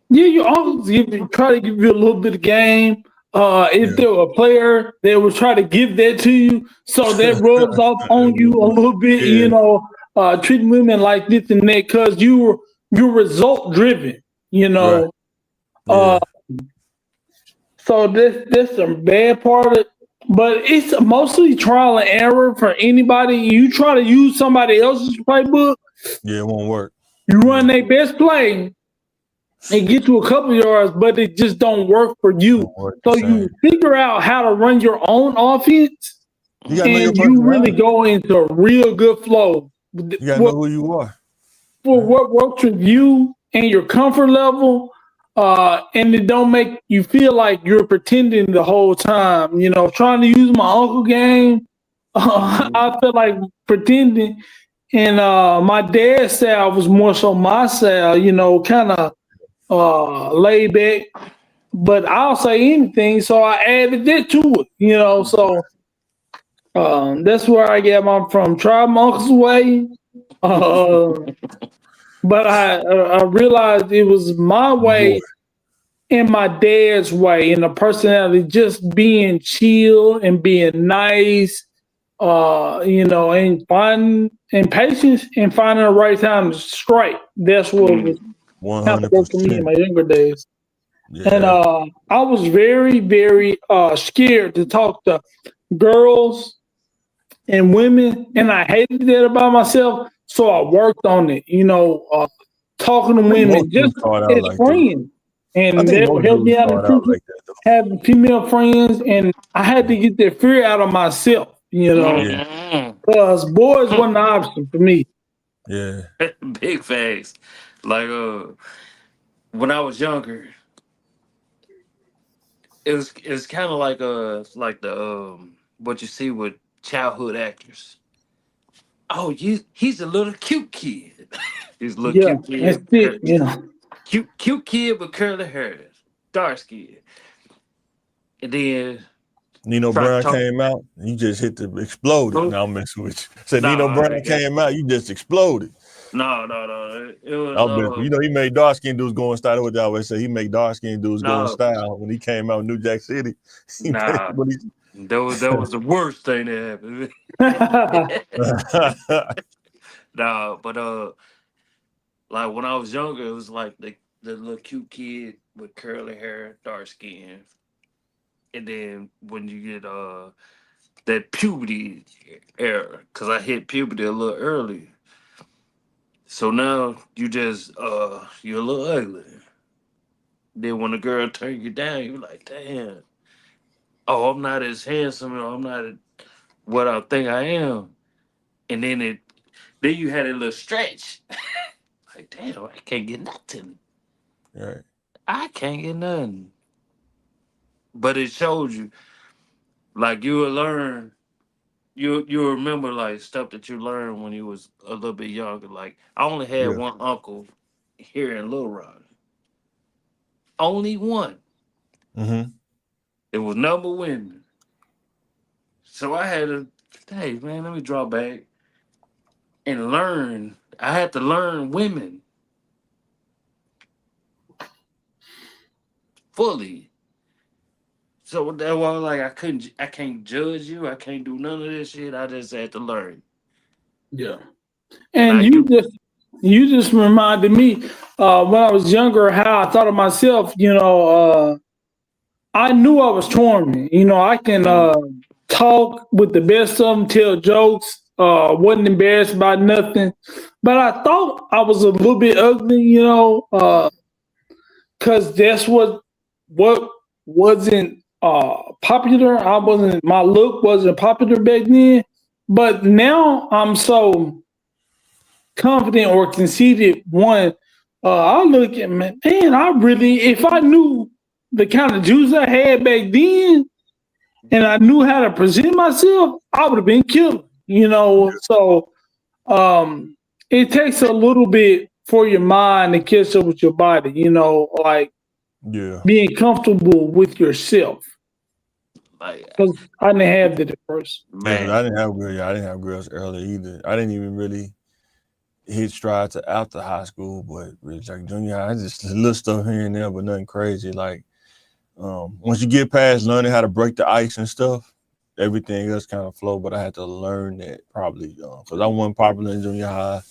Speaker 3: Yeah, you always try to give you a little bit of game. If there were a player, they would try to give that to you, so that rubs off on you a little bit. You know, treating women like this and that because you're result driven. You know, so that's a bad part of it. But it's mostly trial and error for anybody. You try to use somebody else's playbook.
Speaker 1: Yeah, it won't work.
Speaker 3: You run their best play. It gets you a couple yards, but it just don't work for you. So you figure out how to run your own offense, and you really go into a real good flow.
Speaker 1: You gotta know who you are.
Speaker 3: For what works with you and your comfort level, and it don't make you feel like you're pretending the whole time. You know, trying to use my uncle game, I feel like pretending. And my dad's style was more so my style. You know, kind of laid back, but I'll say anything, so I added that to it, you know. So that's where I get my from. Try my uncle's way, but I realized it was my way and my dad's way, and the personality just being chill and being nice, you know, and finding and patience and finding the right time to strike. That's what was
Speaker 1: 100%
Speaker 3: for me in my younger days. And I was very, very scared to talk to girls and women, and I hated that about myself. So I worked on it, you know, talking to women just as friends, and that would help me out in the future. Having female friends, and I had to get that fear out of myself, you know, because boys wasn't an option for me.
Speaker 1: Yeah,
Speaker 2: big facts. Like when I was younger, it was kind of like the what you see with childhood actors. Oh, he's a little cute kid. He's a little cute kid.
Speaker 3: That's it, you know.
Speaker 2: Cute kid with curly hair, dark skin. And then
Speaker 1: Nino Brown came out, you just hit the exploded. Now I'm messing with you. Said Nino Brown came out, you just exploded.
Speaker 2: No. It was
Speaker 1: you know, he made dark skinned dudes go in style. What I always say, he made dark skinned dudes go in style when he came out in New Jack City.
Speaker 2: That was the worst thing that happened. No, but like when I was younger, it was like the little cute kid with curly hair, dark skin. And then when you get that puberty era, because I hit puberty a little early. So now you just you're a little ugly. Then when a girl turn you down, you're like, damn. Oh, I'm not as handsome, or I'm not what I think I am. And then you had a little stretch. Like, damn, I can't get nothing.
Speaker 1: Right.
Speaker 2: I can't get nothing. But it shows you, like you will learn, you remember like stuff that you learned when you was a little bit younger. Like I only had
Speaker 1: Yeah.
Speaker 2: one uncle here in Little Rock. Only one.
Speaker 1: Mm-hmm.
Speaker 2: It was number women. So I had to, hey man, let me draw back and learn. I had to learn women fully. So that was like I can't judge you. I can't do none of this shit. I just had to learn.
Speaker 3: Yeah.
Speaker 2: And
Speaker 3: And
Speaker 2: I
Speaker 3: you
Speaker 2: do.
Speaker 3: just reminded me when I was younger how I thought of myself. I knew I was charming. I can talk with the best of them, tell jokes. Wasn't embarrassed by nothing, but I thought I was a little bit ugly. Because that's what wasn't popular. My look wasn't popular back then, but now I'm so confident or conceited. One, I look at man, I really, if I knew the kind of juice I had back then, and I knew how to present myself, I would have been killer. So it takes a little bit for your mind to catch up with your body. Like
Speaker 1: Yeah.
Speaker 3: being comfortable with yourself.
Speaker 2: Like
Speaker 3: Because I didn't have that at first.
Speaker 1: Yeah, 'cause
Speaker 2: man,
Speaker 1: I didn't have girls early either. I didn't even really hit stride to after high school, but it's like junior high, just little stuff here and there, but nothing crazy. Like once you get past learning how to break the ice and stuff, everything else kind of flow. But I had to learn that probably because I wasn't popular in junior high.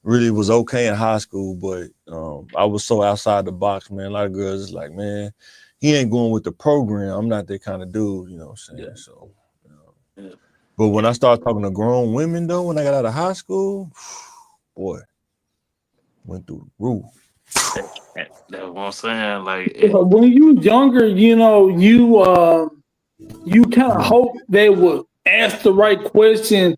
Speaker 1: Really was okay in high school, but I was so outside the box, man. A lot of girls is like, man, he ain't going with the program. I'm not that kind of dude, you know what I'm saying?
Speaker 2: Yeah.
Speaker 1: So,
Speaker 2: Yeah.
Speaker 1: but when I started talking to grown women, though, when I got out of high school, boy, went through the roof.
Speaker 2: That's what I'm saying. Like
Speaker 3: When you younger, you kind of hope they would ask the right question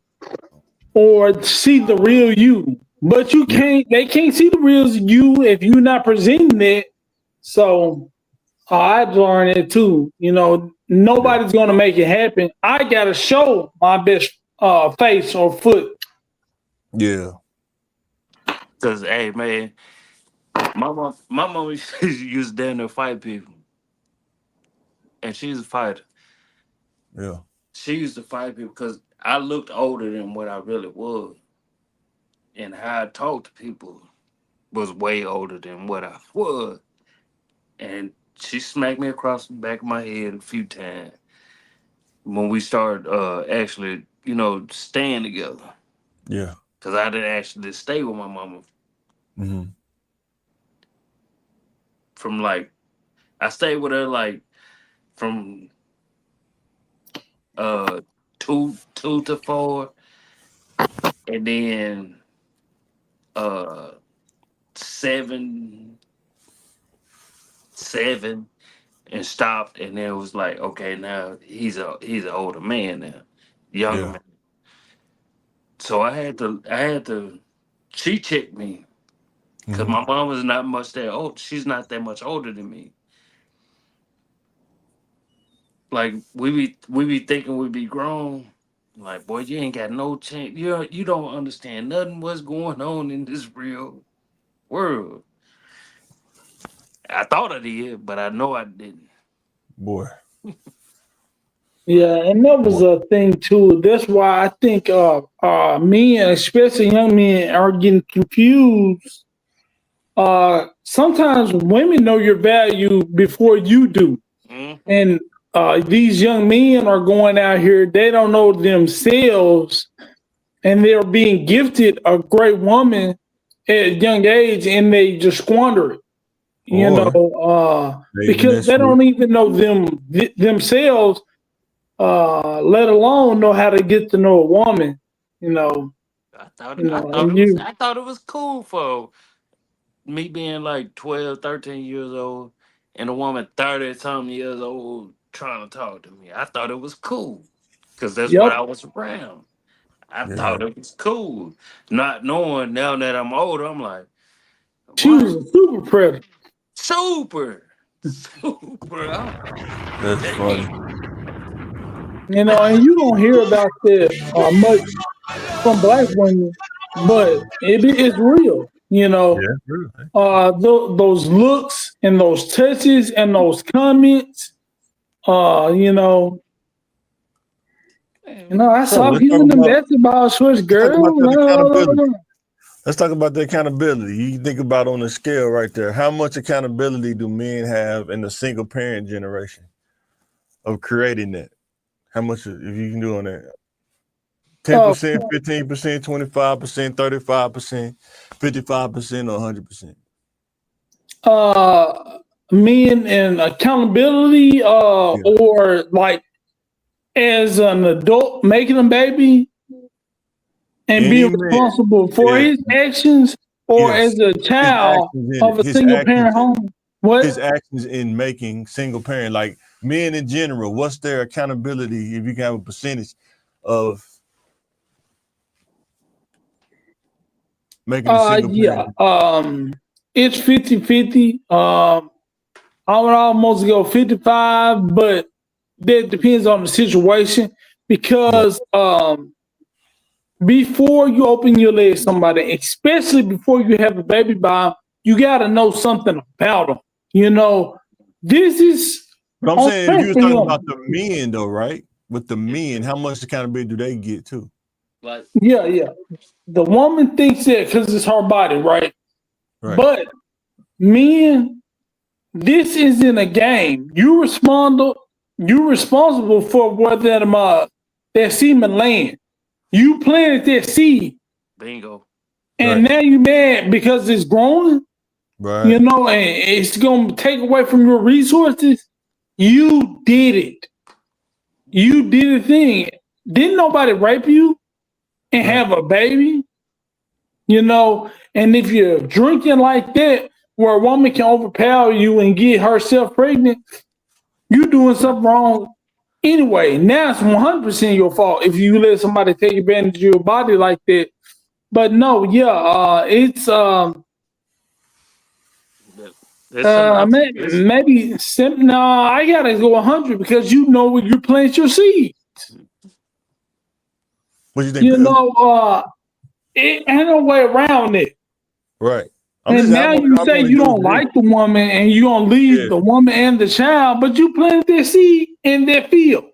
Speaker 3: or see the real you. But they can't see the real you if you're not presenting it. So I've learned it too. Nobody's going to make it happen. I got to show my best face or foot.
Speaker 1: Yeah.
Speaker 2: because hey man, my mom used down there fight people. And she's a fighter.
Speaker 1: Yeah.
Speaker 2: She used to fight people because I looked older than what I really was. And how I talked to people was way older than what I was. And she smacked me across the back of my head a few times when we started actually, staying together.
Speaker 1: Yeah.
Speaker 2: Because I didn't actually stay with my mama
Speaker 1: Mm-hmm.
Speaker 2: from like, I stayed with her like from 2 to 4, and then 7, and stopped, and then it was like, okay, now he's an older man now, younger
Speaker 1: Yeah.
Speaker 2: man. So I had to. She checked me because
Speaker 1: Mhm.
Speaker 2: my mom was not much that old. She's not that much older than me. Like we be thinking we be grown. Like boy, you ain't got no chance. You don't understand nothing what's going on in this real world. I thought I did, but I know I didn't.
Speaker 1: Boy.
Speaker 3: Yeah, and that was a thing too. That's why I think men, especially young men, are getting confused. Sometimes women know your value before you do.
Speaker 2: Mhm.
Speaker 3: And these young men are going out here, they don't know themselves, and they're being gifted a great woman at a young age, and they just squander it.
Speaker 1: They
Speaker 3: Because
Speaker 1: miss
Speaker 3: they
Speaker 1: with
Speaker 3: don't even know themselves, let alone know how to get to know a woman.
Speaker 2: I thought
Speaker 3: You
Speaker 2: I
Speaker 3: know,
Speaker 2: thought
Speaker 3: and
Speaker 2: it was
Speaker 3: you,
Speaker 2: I thought it was cool for me being like 12, 13 years old and a woman 30 something years old trying to talk to me. I thought it was cool because that's what
Speaker 3: yep,
Speaker 2: I was around. I
Speaker 1: Yeah.
Speaker 2: thought it was cool. Not knowing now that I'm older, I'm like,
Speaker 3: she was
Speaker 2: what?
Speaker 3: a super predator.
Speaker 2: Super. Super.
Speaker 1: That's funny.
Speaker 2: Damn.
Speaker 3: You know, and you don't hear about that much from black women, but it's real. You know,
Speaker 1: Yeah. Really.
Speaker 3: those looks and those touches and those comments. You know, I
Speaker 1: So
Speaker 3: saw
Speaker 1: let's
Speaker 3: you
Speaker 1: talk
Speaker 3: in the
Speaker 1: about
Speaker 3: basketball shorts,
Speaker 1: let's talk about
Speaker 3: girl.
Speaker 1: that accountability. Let's talk about the accountability. You think about on the scale right there. How much accountability do men have in the single parent generation of creating that? How much, if you can do on that?
Speaker 3: Uh,
Speaker 1: 10%, 15%, 25%, 35%, 55%, or 100%?
Speaker 3: Men and accountability,
Speaker 1: Yeah.
Speaker 3: or like as an adult making a baby and
Speaker 1: Any
Speaker 3: being
Speaker 1: man,
Speaker 3: responsible for
Speaker 1: yeah,
Speaker 3: his actions, or
Speaker 1: yes,
Speaker 3: as a
Speaker 1: his
Speaker 3: child
Speaker 1: actions in
Speaker 3: of
Speaker 1: it,
Speaker 3: a single parent home.
Speaker 1: his
Speaker 3: What?
Speaker 1: actions in making single parent, like men in general, what's their accountability if you can have a percentage of making a single
Speaker 3: Yeah.
Speaker 1: parent?
Speaker 3: It's 50-50. I would almost go 55, but that depends on the situation
Speaker 1: Yeah,
Speaker 3: because before you open your leg to somebody, especially before you have a baby by 'em, you got to know something about them. You know, this is
Speaker 1: but I'm
Speaker 3: on
Speaker 1: saying if you
Speaker 3: purpose
Speaker 1: were
Speaker 3: for
Speaker 1: talking about
Speaker 3: him.
Speaker 1: the men though, right? With the men, how much accountability do they get too?
Speaker 2: Like,
Speaker 3: Yeah, yeah. The woman thinks that because it's her body, right?
Speaker 1: Right.
Speaker 3: But men, this isn't a game. You're responsible for where that semen land. You planted that seed,
Speaker 2: bingo.
Speaker 3: and
Speaker 1: Right.
Speaker 3: now you mad because it's growing.
Speaker 1: Right.
Speaker 3: And it's gonna take away from your resources. You did it. You did a thing. Didn't nobody rape you and
Speaker 1: Right.
Speaker 3: have a baby? And if you're drinking like that, where a woman can overpower you and get herself pregnant, you're doing something wrong anyway. Now it's 100% your fault if you let somebody take advantage of your body like that. But no, yeah, it's
Speaker 2: There's some
Speaker 3: maybe no, I gotta go 100 because you know where you plant your seed.
Speaker 1: What do you think?
Speaker 3: You know, it ain't no way around it.
Speaker 1: Right.
Speaker 3: And now you
Speaker 1: I
Speaker 3: say
Speaker 1: really
Speaker 3: you
Speaker 1: do
Speaker 3: don't
Speaker 1: agree.
Speaker 3: like the woman and you gonna leave
Speaker 1: Yeah.
Speaker 3: the woman and the child, but you planted that seed in that field.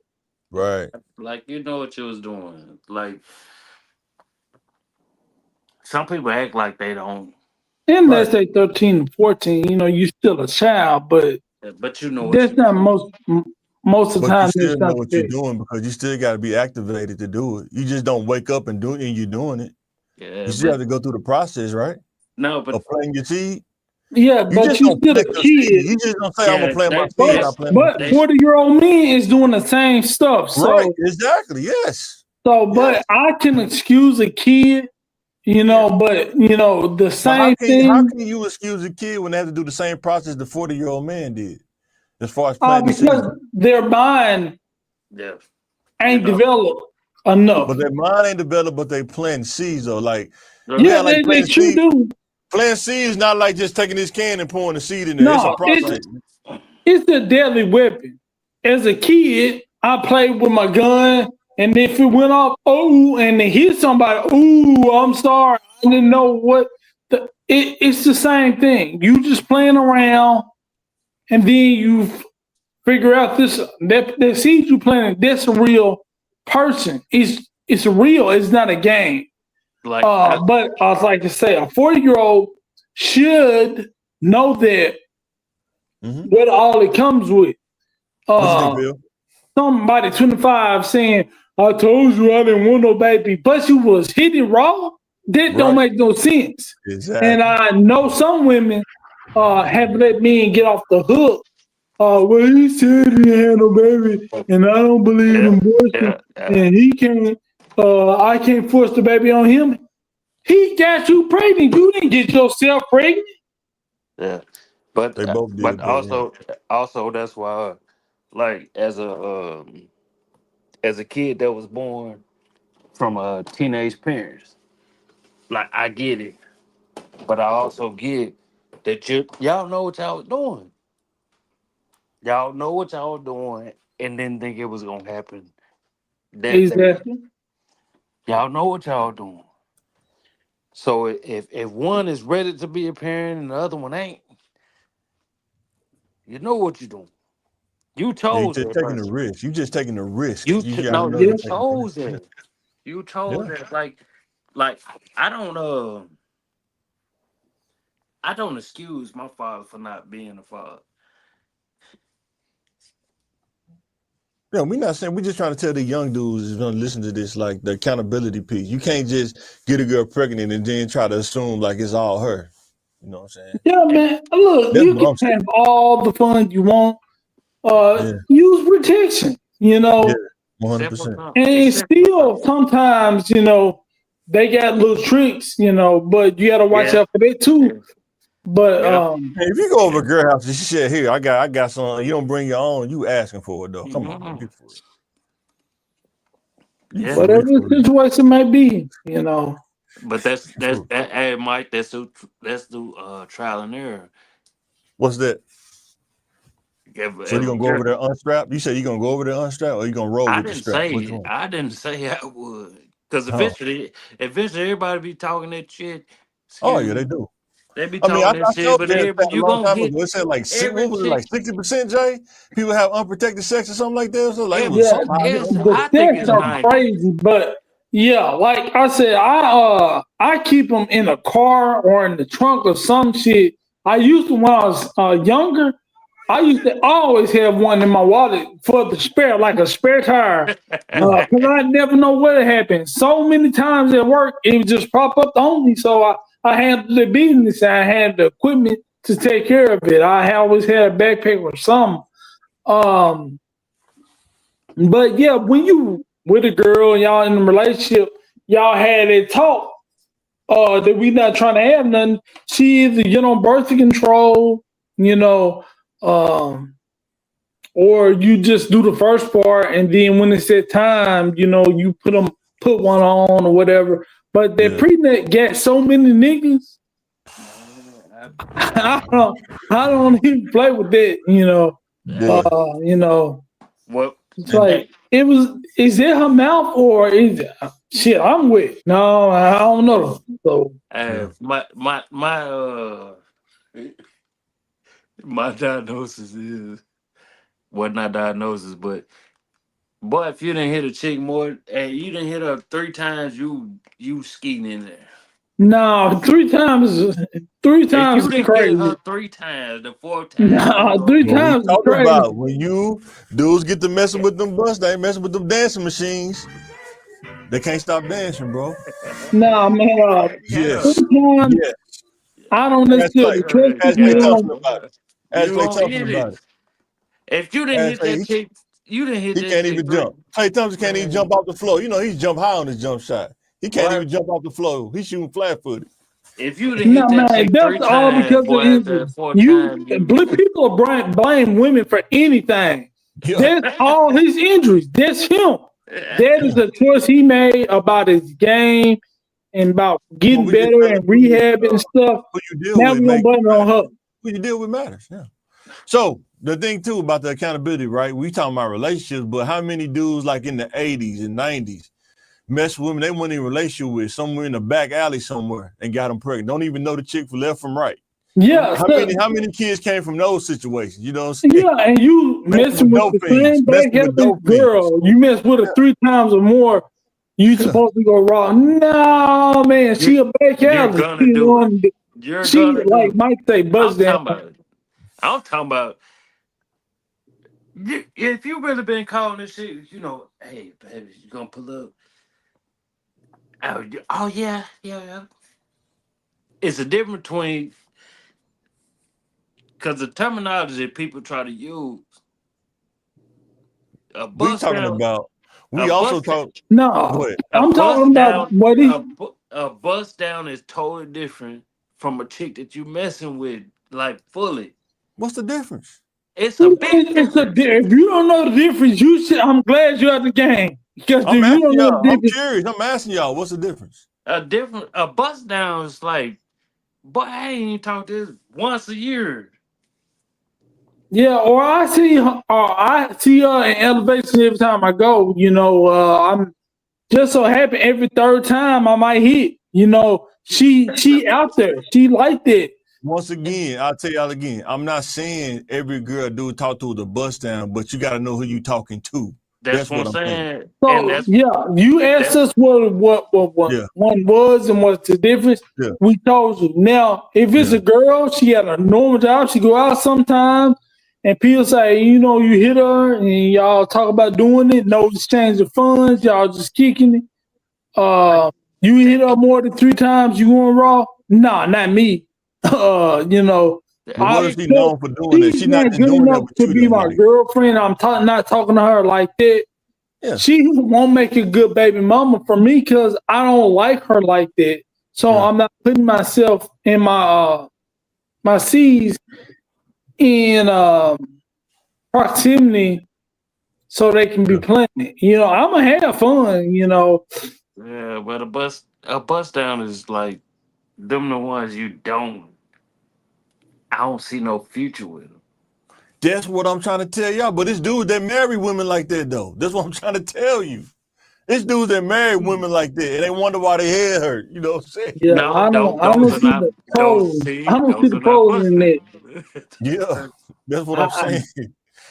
Speaker 1: Right.
Speaker 2: like you know what you was doing. Like some people act like they don't,
Speaker 3: Unless
Speaker 1: Right.
Speaker 3: they 13 or 14, you still a child, but
Speaker 2: but you know what
Speaker 3: that's
Speaker 2: you're
Speaker 3: not
Speaker 2: doing.
Speaker 3: most of the
Speaker 1: But you
Speaker 3: time
Speaker 1: still
Speaker 3: that's
Speaker 1: know
Speaker 3: not
Speaker 1: what
Speaker 3: the
Speaker 1: you're
Speaker 3: case.
Speaker 1: doing because you still got to be activated to do it. You just don't wake up and do it and you're doing it.
Speaker 2: Yeah,
Speaker 1: You still
Speaker 2: but
Speaker 1: have to go through the process, right?
Speaker 2: no, but
Speaker 1: Of planting your seed.
Speaker 3: Yeah,
Speaker 1: You
Speaker 3: but
Speaker 1: just
Speaker 3: you
Speaker 1: don't
Speaker 3: still
Speaker 1: plant
Speaker 3: a
Speaker 1: your seed.
Speaker 3: kid.
Speaker 1: You just don't say, I'm going to
Speaker 2: yeah,
Speaker 1: plant my
Speaker 2: they
Speaker 1: seed.
Speaker 3: But
Speaker 1: I
Speaker 2: that's
Speaker 1: plant my
Speaker 3: but
Speaker 2: they
Speaker 1: seed.
Speaker 3: 40-year-old men is doing the same stuff.
Speaker 1: Right.
Speaker 3: So
Speaker 1: Exactly. Yes.
Speaker 3: but
Speaker 1: Yes.
Speaker 3: I can excuse a kid,
Speaker 2: yeah.
Speaker 3: but the
Speaker 1: But
Speaker 3: same
Speaker 1: how
Speaker 3: thing.
Speaker 1: can you excuse a kid when they have to do the same process the 40-year-old man did as far as planting the seed?
Speaker 3: Because their mind
Speaker 2: Yeah. You
Speaker 3: ain't
Speaker 2: know.
Speaker 3: developed
Speaker 1: But
Speaker 3: enough.
Speaker 1: their mind ain't developed, but they plant seeds though. Like
Speaker 2: Look,
Speaker 1: you
Speaker 3: Yeah,
Speaker 1: got like
Speaker 3: they
Speaker 1: planting
Speaker 3: sure
Speaker 1: seed.
Speaker 3: do.
Speaker 1: Planting seed is not like just taking this can and pouring the seed in there. It's a
Speaker 3: No,
Speaker 1: process.
Speaker 3: it's a deadly weapon. As a kid, I played with my gun, and if it went off, and it hit somebody, I'm sorry, I didn't know what. It's the same thing. You just playing around, and then you figure out that seed you planted. That's a real person. It's real. It's not a game.
Speaker 2: like
Speaker 3: But I was like to say, a 40-year-old should know that
Speaker 1: Mm-hmm.
Speaker 3: what all it comes with.
Speaker 1: What you think,
Speaker 3: Uh,
Speaker 1: Bill?
Speaker 3: Somebody 25 saying, I told you I didn't want no baby, but you was hitting raw. That don't
Speaker 1: Right.
Speaker 3: make no sense. And
Speaker 1: Exactly.
Speaker 3: I know some women have let men get off the hook. Well, he said he had no baby, and I don't believe in
Speaker 2: yeah,
Speaker 3: abortion,
Speaker 2: yeah, yeah.
Speaker 3: and he can't. I can't force the baby on him. He got you pregnant. You didn't get yourself pregnant.
Speaker 2: Yeah, but
Speaker 1: They both
Speaker 2: but
Speaker 1: did, but yeah.
Speaker 2: also that's why, like as a kid that was born from teenage parents, like I get it, but I also get that y'all know what y'all was doing. Y'all know what y'all doing, and didn't think it was gonna happen that day.
Speaker 3: Exactly.
Speaker 2: Y'all know what y'all doing. So if one is ready to be a parent and the other one ain't, you know what you're doing. You
Speaker 1: Yeah, you
Speaker 2: chose
Speaker 1: just
Speaker 2: that
Speaker 1: taking the
Speaker 2: person.
Speaker 1: risk. You just taking the risk. You gotta
Speaker 2: No,
Speaker 1: know
Speaker 2: you
Speaker 1: to
Speaker 3: Yeah.
Speaker 1: take the
Speaker 2: chose
Speaker 1: risk.
Speaker 2: that. You
Speaker 1: Yeah.
Speaker 2: chose that. Like I don't excuse my father for not being a father.
Speaker 1: Yeah, we're not saying, we're just trying to tell the young dudes who's gonna listen to this, like the accountability piece. You can't just get a girl pregnant and then try to assume like it's all her. You know what I'm saying?
Speaker 3: Yeah, man. Look,
Speaker 1: That's
Speaker 3: you
Speaker 1: what
Speaker 3: can
Speaker 1: I'm saying.
Speaker 3: have all the fun you want.
Speaker 1: Yeah,
Speaker 3: Use protection,
Speaker 1: yeah,
Speaker 2: Except for
Speaker 1: 100%.
Speaker 3: and
Speaker 2: except for
Speaker 3: still sometimes, they got little tricks, but you got to watch
Speaker 2: yeah.
Speaker 3: out for that too. But
Speaker 2: Yeah.
Speaker 1: Hey, if you go over a girl house and she said, "Here, I got some," you don't bring your own. You asking for it though. Come on, man,
Speaker 2: Mhm.
Speaker 1: get for it. You
Speaker 2: Yeah.
Speaker 1: for
Speaker 3: whatever
Speaker 1: real,
Speaker 3: the
Speaker 1: for real.
Speaker 3: situation may be,
Speaker 2: But hey Mike, that's the trial and error.
Speaker 1: What's that? So
Speaker 2: If
Speaker 1: you
Speaker 2: a
Speaker 1: gonna go over
Speaker 2: girl,
Speaker 1: there unstrapped? You say you gonna go over there unstrapped, or you gonna roll with the strap? Which one?
Speaker 2: I didn't say I would. Because
Speaker 1: Oh,
Speaker 2: eventually everybody be talking that shit.
Speaker 1: oh
Speaker 2: Excuse
Speaker 1: yeah, they
Speaker 2: me.
Speaker 1: do.
Speaker 2: They be
Speaker 1: I mean,
Speaker 2: talking
Speaker 1: I
Speaker 2: that shit,
Speaker 1: showed
Speaker 2: but
Speaker 1: you that stat a
Speaker 2: you
Speaker 1: long
Speaker 2: gonna
Speaker 1: time
Speaker 2: hit
Speaker 1: ago. It said like
Speaker 2: every
Speaker 1: what was it, like
Speaker 2: chick.
Speaker 1: 60%, Jay? People have unprotected sex or something like that. So like it was
Speaker 3: yeah,
Speaker 1: something high.
Speaker 3: the
Speaker 2: I think
Speaker 3: stats
Speaker 2: it's
Speaker 3: are
Speaker 2: 90.
Speaker 3: crazy. But yeah, like I said, I keep them in a car or in the trunk or some shit. I used to when I was younger. I used to always have one in my wallet for the spare, like a spare tire.
Speaker 1: Yeah,
Speaker 3: Because I never know what happened. So many times at work, it would just pop up on me. So I had the business and I had the equipment to take care of it. I always had a backpack or something. Um, but yeah, when you with a girl and y'all in a relationship, y'all had a talk that we not trying to have nothing. She either get on birth control, you know, um, or you just do the first part and then when it's that time, you put one on or whatever. But that
Speaker 1: yeah,
Speaker 3: prenup got so many niggas. I don't even play with that.
Speaker 1: boy.
Speaker 3: You know,
Speaker 2: Well,
Speaker 3: it's
Speaker 1: And
Speaker 3: like it was. Is it her mouth or is shit? I'm with. No, I don't know. So
Speaker 1: yeah,
Speaker 2: my diagnosis is well, not diagnosis, but boy, if you didn't hit a chick more, and you didn't hit her 3 times, you skeeting in there.
Speaker 3: no, three
Speaker 2: If
Speaker 3: times
Speaker 2: you
Speaker 3: is
Speaker 2: didn't hit
Speaker 3: crazy.
Speaker 2: her 3 times, the fourth time you
Speaker 3: No,
Speaker 2: gonna
Speaker 3: three
Speaker 1: what we
Speaker 3: times is
Speaker 1: talking
Speaker 3: crazy.
Speaker 1: about when you dudes get to messing with them bus, they ain't messing with them dancing machines. They can't stop dancing, bro.
Speaker 3: No, man.
Speaker 2: yeah.
Speaker 1: Yes,
Speaker 3: Three times.
Speaker 1: yes.
Speaker 3: I don't
Speaker 1: Ask Clay.
Speaker 3: necessarily trust
Speaker 1: Ask
Speaker 3: you.
Speaker 1: Clay
Speaker 2: Yeah,
Speaker 1: Thompson about it. Ask
Speaker 2: you
Speaker 1: Clay
Speaker 2: gonna
Speaker 1: Thompson
Speaker 2: hit
Speaker 1: about
Speaker 2: it.
Speaker 1: it.
Speaker 2: If you didn't
Speaker 1: Ask
Speaker 2: hit
Speaker 1: Clay.
Speaker 2: that chick, you didn't hit
Speaker 1: He
Speaker 2: that
Speaker 1: can't
Speaker 2: chick
Speaker 1: even
Speaker 2: three.
Speaker 1: jump. Clay Thompson can't even
Speaker 2: Man,
Speaker 1: jump off the floor. You know, he's jump high on his jump shot. He can't
Speaker 2: boy,
Speaker 1: even jump off the floor. He's shooting flat footed.
Speaker 2: if you didn't
Speaker 3: No,
Speaker 2: hit that
Speaker 3: man,
Speaker 2: chick
Speaker 3: that's
Speaker 2: three
Speaker 3: all
Speaker 2: times,
Speaker 3: because of
Speaker 2: boy, after
Speaker 3: injury.
Speaker 2: that fourth time, you.
Speaker 3: People blame women for anything.
Speaker 1: Yeah.
Speaker 3: That's all his injuries. That's him. That is a choice he made about his game and about
Speaker 1: Well,
Speaker 3: getting
Speaker 1: we just
Speaker 3: better
Speaker 1: trying to
Speaker 3: and
Speaker 1: see
Speaker 3: rehab and stuff.
Speaker 1: who you deal
Speaker 3: Now
Speaker 1: with
Speaker 3: we're gonna
Speaker 1: makes
Speaker 3: blame it on her.
Speaker 1: who you deal with matters. Yeah. So the thing too about the accountability, right? We talking about relationships, but how many dudes like in the 80s and 90s mess with women they weren't in a relationship with somewhere in the back alley somewhere and got them pregnant? Don't even know the chick from left from right.
Speaker 3: Yeah, so,
Speaker 1: How many kids came from those situations? You know what I'm saying?
Speaker 3: yeah, and you
Speaker 1: Messing
Speaker 3: messing
Speaker 1: with
Speaker 3: with
Speaker 1: dope
Speaker 3: the
Speaker 1: fiends,
Speaker 3: same back
Speaker 1: messing with
Speaker 3: healthy
Speaker 1: dope fiends.
Speaker 3: girl. You mess with her 3 times or more. You
Speaker 1: Yeah.
Speaker 3: supposed to go wrong. No, man,
Speaker 2: you
Speaker 3: she a back
Speaker 2: you're
Speaker 3: healthy.
Speaker 2: gonna do it. You're
Speaker 3: She
Speaker 2: gonna do
Speaker 3: like
Speaker 2: it.
Speaker 3: Mike say,
Speaker 2: I'm
Speaker 3: buzz down.
Speaker 2: talking about. I'm talking about. If you really been calling this shit, hey baby, you gonna pull up? Oh yeah, yeah. It's a difference between because the terminology that people try to use a
Speaker 1: We
Speaker 2: bust
Speaker 1: talking
Speaker 2: down,
Speaker 1: about
Speaker 2: a
Speaker 1: we also
Speaker 2: bust,
Speaker 1: talk go
Speaker 3: No,
Speaker 1: ahead.
Speaker 2: a
Speaker 3: I'm talking
Speaker 2: bust
Speaker 3: about
Speaker 2: down,
Speaker 3: what he.
Speaker 2: a bust down is totally different from a chick that you messing with, like fully.
Speaker 1: What's the difference?
Speaker 2: It's a big
Speaker 3: If you don't know the difference, you should. I'm glad you're at the game because if
Speaker 1: I'm
Speaker 3: you
Speaker 1: asking
Speaker 3: don't know
Speaker 1: y'all.
Speaker 3: the
Speaker 1: I'm
Speaker 3: difference,
Speaker 1: curious. I'm asking y'all. What's the difference?
Speaker 2: a bust down is like, boy, I ain't even talk this once a year.
Speaker 3: yeah. Or I see her in elevation every time I go. I'm just so happy every third time I might hit. She out there. She like that.
Speaker 1: Once again, I'll tell y'all again. I'm not saying every girl dude talk to the bust down, but you got to know who you talking to.
Speaker 2: That's what I'm
Speaker 1: what I'm saying.
Speaker 2: saying. And
Speaker 3: So
Speaker 2: that's
Speaker 3: yeah, you asked us what
Speaker 1: Yeah.
Speaker 3: one was and what's the difference.
Speaker 1: Yeah.
Speaker 3: We told you. Now, if it's
Speaker 1: Yeah.
Speaker 3: a girl, she had a normal job. She go out sometimes, and people say, you hit her, and y'all talk about doing it. No exchange of funds. Y'all just kicking it. You hit her more than 3 times. You going raw? Nah, not me.
Speaker 1: But what is she known for doing that?
Speaker 3: She's
Speaker 1: She's not
Speaker 3: not
Speaker 1: just
Speaker 3: good
Speaker 1: doing that
Speaker 3: enough
Speaker 1: with
Speaker 3: to
Speaker 1: you
Speaker 3: be
Speaker 1: though.
Speaker 3: my
Speaker 1: Like,
Speaker 3: girlfriend. I'm not talking to her like that.
Speaker 1: Yeah.
Speaker 3: She won't make a good baby mama for me because I don't like her like that. So
Speaker 1: Yeah.
Speaker 3: I'm not putting myself in my C's in proximity so they can be planted. I'm gonna have fun.
Speaker 2: yeah, but a bust down is like them the ones I don't see no future with them.
Speaker 1: That's what I'm trying to tell y'all. But it's dudes that marry women like that though. That's what I'm trying to tell you. It's dudes that marry women like that, and they wonder why they head hurt. You know what I'm saying?
Speaker 3: Yeah,
Speaker 2: No,
Speaker 3: I don't
Speaker 2: those are
Speaker 3: see
Speaker 2: not
Speaker 3: the pros. I don't see
Speaker 2: those
Speaker 3: the
Speaker 2: are not
Speaker 3: pros in that.
Speaker 2: busting.
Speaker 1: Yeah, that's what
Speaker 3: I,
Speaker 1: I'm
Speaker 3: I,
Speaker 1: saying.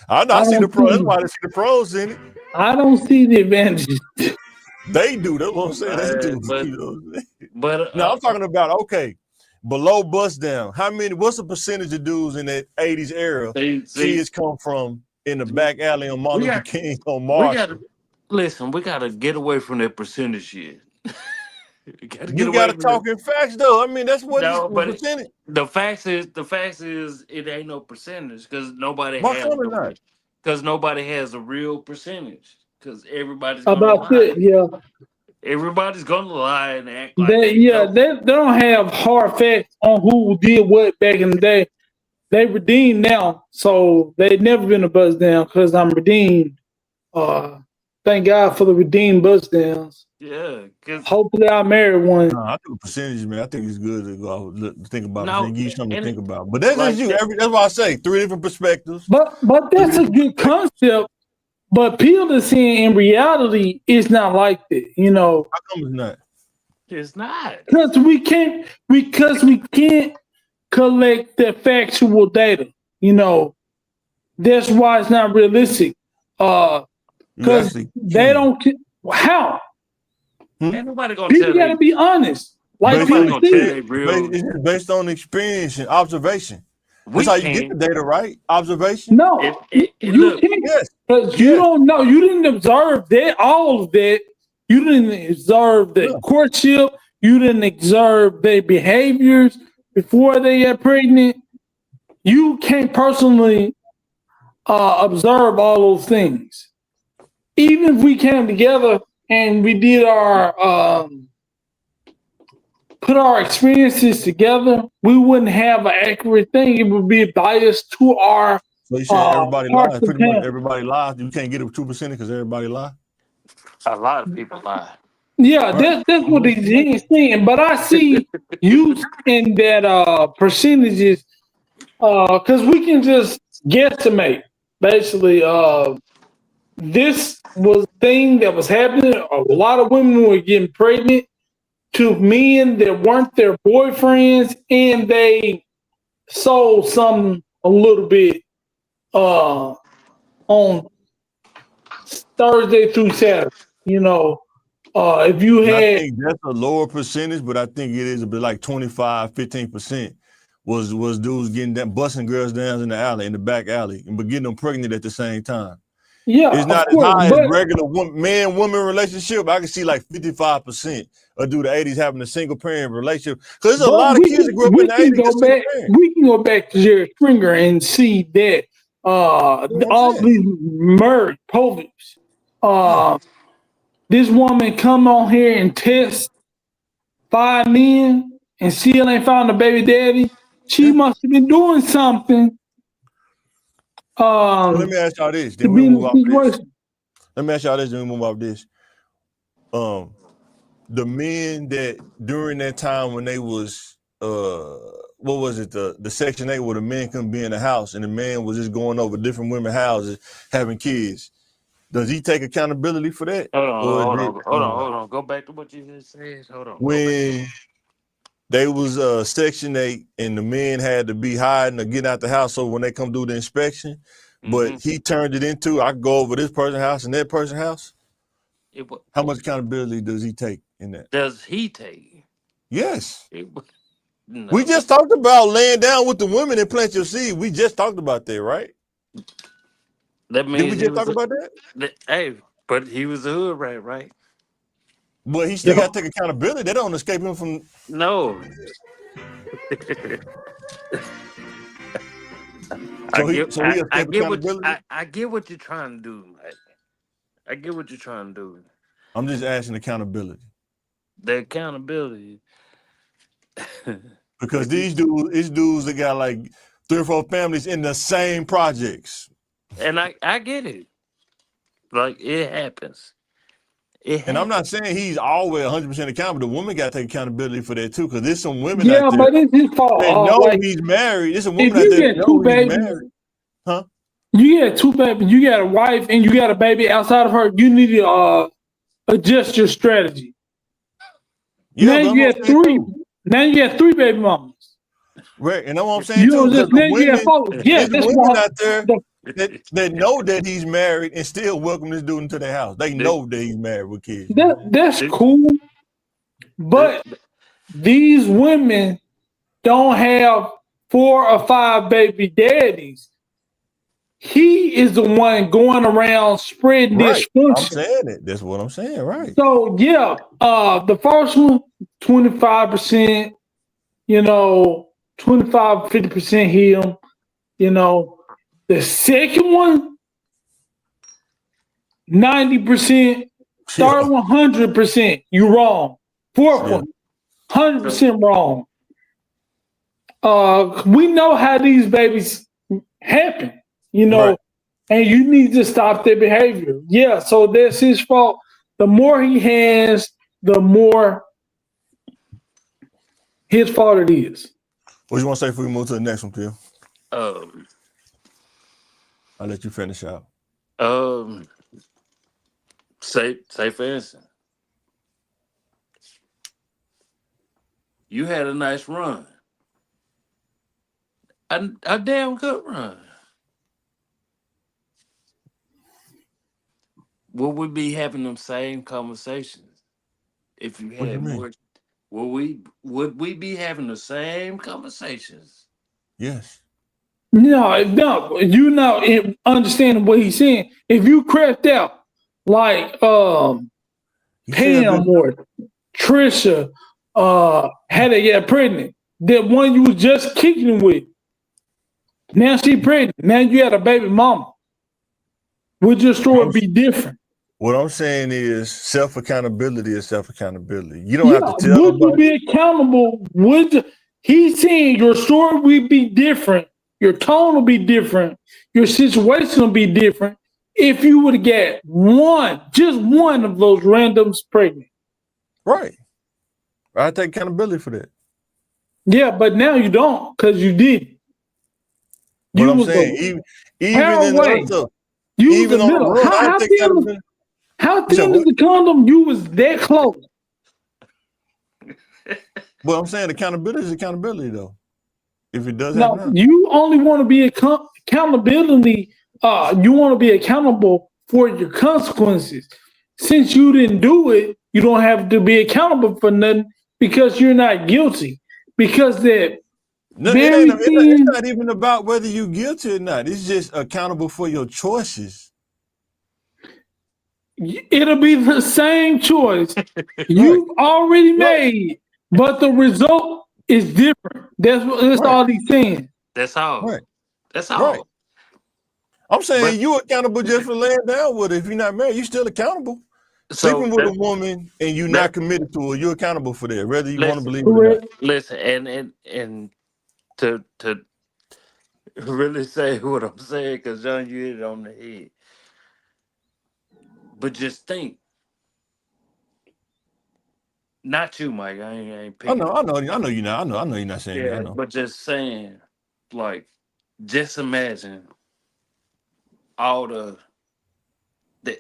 Speaker 1: I see the
Speaker 3: don't
Speaker 1: pros. That's
Speaker 3: see.
Speaker 1: why they see the pros in it.
Speaker 3: I don't see the advantages.
Speaker 1: They do. That's what I'm saying. They do.
Speaker 2: but
Speaker 1: You know what I'm saying?
Speaker 2: but
Speaker 1: Now I'm talking about below bust down. What's the percentage of dudes in that 80s era
Speaker 2: see,
Speaker 1: kids come from in the back alley on Martin
Speaker 2: we
Speaker 1: Luther
Speaker 2: got
Speaker 1: King on
Speaker 2: we got to
Speaker 1: Marshall?
Speaker 2: listen. We got to get away from that percentage shit. We got to get
Speaker 1: You
Speaker 2: away
Speaker 1: gotta
Speaker 2: from that.
Speaker 1: talk in facts though. I mean, that's what it's
Speaker 2: No,
Speaker 1: the
Speaker 2: but
Speaker 1: percentage.
Speaker 2: the facts is it ain't no percentage because
Speaker 1: Why come it not?
Speaker 2: nobody has a real percentage because everybody's gonna
Speaker 3: About
Speaker 2: lie.
Speaker 3: that, yeah.
Speaker 2: Everybody's gonna lie and act like
Speaker 3: They
Speaker 2: they
Speaker 3: yeah,
Speaker 2: know.
Speaker 3: they don't have hard facts on who did what back in the day. They redeemed now, so they never been a buzz down because I'm redeemed. Thank God for the redeemed buzz downs.
Speaker 2: Yeah, because
Speaker 3: Hopefully, I marry one.
Speaker 1: No, I think percentage, man. I think it's good to go out, think about it.
Speaker 2: no,
Speaker 1: Give you something to
Speaker 2: and
Speaker 1: think about. But that's just
Speaker 2: like
Speaker 1: you.
Speaker 2: that,
Speaker 1: That's why I say 3 different perspectives.
Speaker 3: But
Speaker 1: 3
Speaker 3: that's a
Speaker 1: different
Speaker 3: good
Speaker 1: perspectives.
Speaker 3: concept. But people are saying in reality, it's not like that.
Speaker 1: How come it's not?
Speaker 2: it's not.
Speaker 3: Because we can't collect the factual data. That's why it's not realistic.
Speaker 1: You
Speaker 3: Because
Speaker 1: actually
Speaker 3: they
Speaker 1: can.
Speaker 3: don't. How?
Speaker 2: Ain't nobody gonna
Speaker 3: People
Speaker 2: tell
Speaker 3: got to
Speaker 2: they.
Speaker 3: be honest. Like
Speaker 2: Ain't
Speaker 1: Based
Speaker 2: nobody
Speaker 1: on
Speaker 3: Pete
Speaker 2: gonna tell
Speaker 3: said.
Speaker 2: they
Speaker 1: experience,
Speaker 2: real.
Speaker 1: it's just based on experience and observation. That's
Speaker 2: We
Speaker 1: how you get the
Speaker 2: can.
Speaker 1: data, right? Observation.
Speaker 3: No, you
Speaker 2: Look,
Speaker 3: can't.
Speaker 1: Yes.
Speaker 3: Because you
Speaker 1: Yes.
Speaker 3: don't know. You didn't observe that. All of that. You didn't observe the
Speaker 1: Yeah.
Speaker 3: courtship. You didn't observe their behaviors before they get pregnant. You can't personally observe all those things. Even if we came together and we did put our experiences together, we wouldn't have an accurate thing. It would be biased to our
Speaker 1: So you saying everybody
Speaker 3: parts
Speaker 1: lies?
Speaker 3: of
Speaker 1: Pretty much
Speaker 3: town.
Speaker 1: everybody lies. You can't get a 2% because everybody lie.
Speaker 2: a lot of people lie.
Speaker 3: Yeah,
Speaker 1: Right.
Speaker 3: that's what he's saying. But I see you in that percentages because we can just guesstimate. Basically, this was a thing that was happening. A lot of women were getting pregnant to men that weren't their boyfriends, and they sold some a little bit on Thursday through Saturday. If you
Speaker 1: And I
Speaker 3: had
Speaker 1: think that's a lower percentage, but I think it is a bit like 25, 15% was dudes getting that busting girls down in the alley, in the back alley, but getting them pregnant at the same time.
Speaker 3: yeah,
Speaker 1: It's
Speaker 3: of
Speaker 1: not as
Speaker 3: course,
Speaker 1: high as
Speaker 3: but
Speaker 1: regular man-woman relationship. I can see like 55% of the 80s having a single parent relationship. Because there's a
Speaker 3: but
Speaker 1: lot of kids that grew up in the 80s that single parent.
Speaker 3: we can go back to Jerry Springer and see that
Speaker 1: You know what I'm
Speaker 3: all
Speaker 1: saying?
Speaker 3: these married police.
Speaker 1: Yeah.
Speaker 3: This woman come on here and test 5 men and still ain't found a baby daddy, she must have been doing something.
Speaker 1: So let me ask y'all this. Then we move off this. Let me ask y'all this. Then we move off this. The men that during that time when they was what was it, the Section 8 where the men couldn't be in the house and the man was just going over different women's houses having kids. Does he take accountability for that?
Speaker 2: Hold on. Go back to what you just said. Hold on.
Speaker 1: When they was Section 8 and the men had to be hiding or getting out the house so when they come do the inspection, but he turned it into, I go over this person's house and that person's house. How much accountability does he take in that?
Speaker 2: Does he take?
Speaker 1: Yes.
Speaker 2: No.
Speaker 1: We just talked about laying down with the women and plant your seed. We just talked about that, right?
Speaker 2: That means
Speaker 1: did we just talk about that?
Speaker 2: Hey, but he was a hood rat, right?
Speaker 1: But he still got to take accountability. They don't escape him from.
Speaker 2: No. I get what you're trying to do. I get what you're trying to do.
Speaker 1: I'm just asking accountability.
Speaker 2: The accountability.
Speaker 1: Because these dudes that got like 3 or 4 families in the same projects.
Speaker 2: And I get it. Like, it happens.
Speaker 1: And I'm not saying he's always 100% accountable. The woman got to take accountability for that too, because there's some women out there.
Speaker 3: But it's his fault.
Speaker 1: They know he's married. There's a woman out there that know he's married. Huh?
Speaker 3: You get 2 babies, you got a wife, and you got a baby outside of her. You need to adjust your strategy.
Speaker 1: Yeah,
Speaker 3: now you get 3. Now you got 3 baby mamas.
Speaker 1: Right, and that's what I'm saying too. There's women out there that know that he's married and still welcome this dude into their house. They know that he's married with kids.
Speaker 3: That's cool. But these women don't have 4 or 5 baby daddies. He is the one going around spreading dysfunction.
Speaker 1: I'm saying it. That's what I'm saying, right?
Speaker 3: So yeah, the first one, 25%, 25-50% him, The second one, 90%. Third one, 100%. You wrong. Fourth one, 100% wrong. We know how these babies happen, and you need to stop their behavior. Yeah, so that's his fault. The more he has, the more his fault it is.
Speaker 1: What do you want to say before we move to the next one, Phil? I'll let you finish out.
Speaker 2: Say for instance, you had a nice run. A damn good run. Will we be having them same conversations if you had more? Would we be having the same conversations?
Speaker 1: Yes.
Speaker 3: No, understanding what he's saying. If you crashed out like Pam or Trisha had to get pregnant, that one you was just kicking with, now she pregnant. Now you had a baby mama. Would your story be different?
Speaker 1: What I'm saying is self-accountability is self-accountability. You don't have to tell
Speaker 3: would you be accountable? He's saying your story will be different. Your tone will be different. Your situation will be different if you would get just one of those randoms pregnant.
Speaker 1: Right. I take accountability for that.
Speaker 3: Yeah, but now you don't because you did.
Speaker 1: What I'm saying, even in the middle,
Speaker 3: how thin is the condom? You was that close.
Speaker 1: Well, I'm saying accountability is accountability, though. If it does
Speaker 3: no,
Speaker 1: happen,
Speaker 3: you only want to be accountability. You want to be accountable for your consequences. Since you didn't do it, you don't have to be accountable for nothing because you're not guilty. Because it's
Speaker 1: not even about whether you're guilty or not. It's just accountable for your choices.
Speaker 3: It'll be the same choice you've already made, but the result is different. That's all he's saying.
Speaker 2: That's all.
Speaker 1: Right.
Speaker 2: That's all.
Speaker 1: Right. I'm saying you're accountable just for laying down with it. If you're not married, you're still accountable. sleeping with a woman and you're not committed to her, you're accountable for that, whether you want to believe it or not.
Speaker 2: Listen, and to really say what I'm saying, because John, you hit it on the head. But just think. Not you, Mike. I ain't picking.
Speaker 1: I know you're not. I know you're not saying that. I know.
Speaker 2: But just saying, like, just imagine all the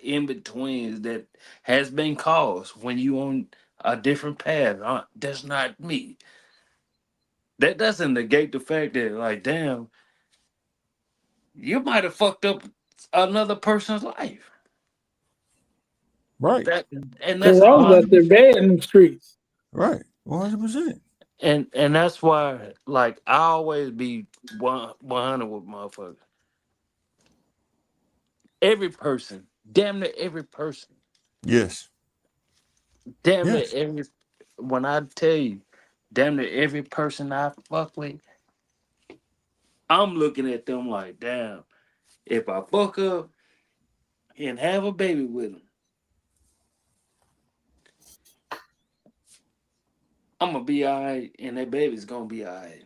Speaker 2: in-betweens that has been caused when you on a different path. That's not me. That doesn't negate the fact that, like, damn, you might have fucked up another person's life.
Speaker 1: Right.
Speaker 2: And that's
Speaker 3: I was out there bad in the streets.
Speaker 1: Right. 100%.
Speaker 2: And that's why, like, I always be 100 with motherfuckers. Every person, damn near every person.
Speaker 1: Yes.
Speaker 2: Damn near every. When I tell you, damn near every person I fuck with, I'm looking at them like, damn, if I fuck up and have a baby with them, I'm gonna be all right, and that baby's gonna be all right.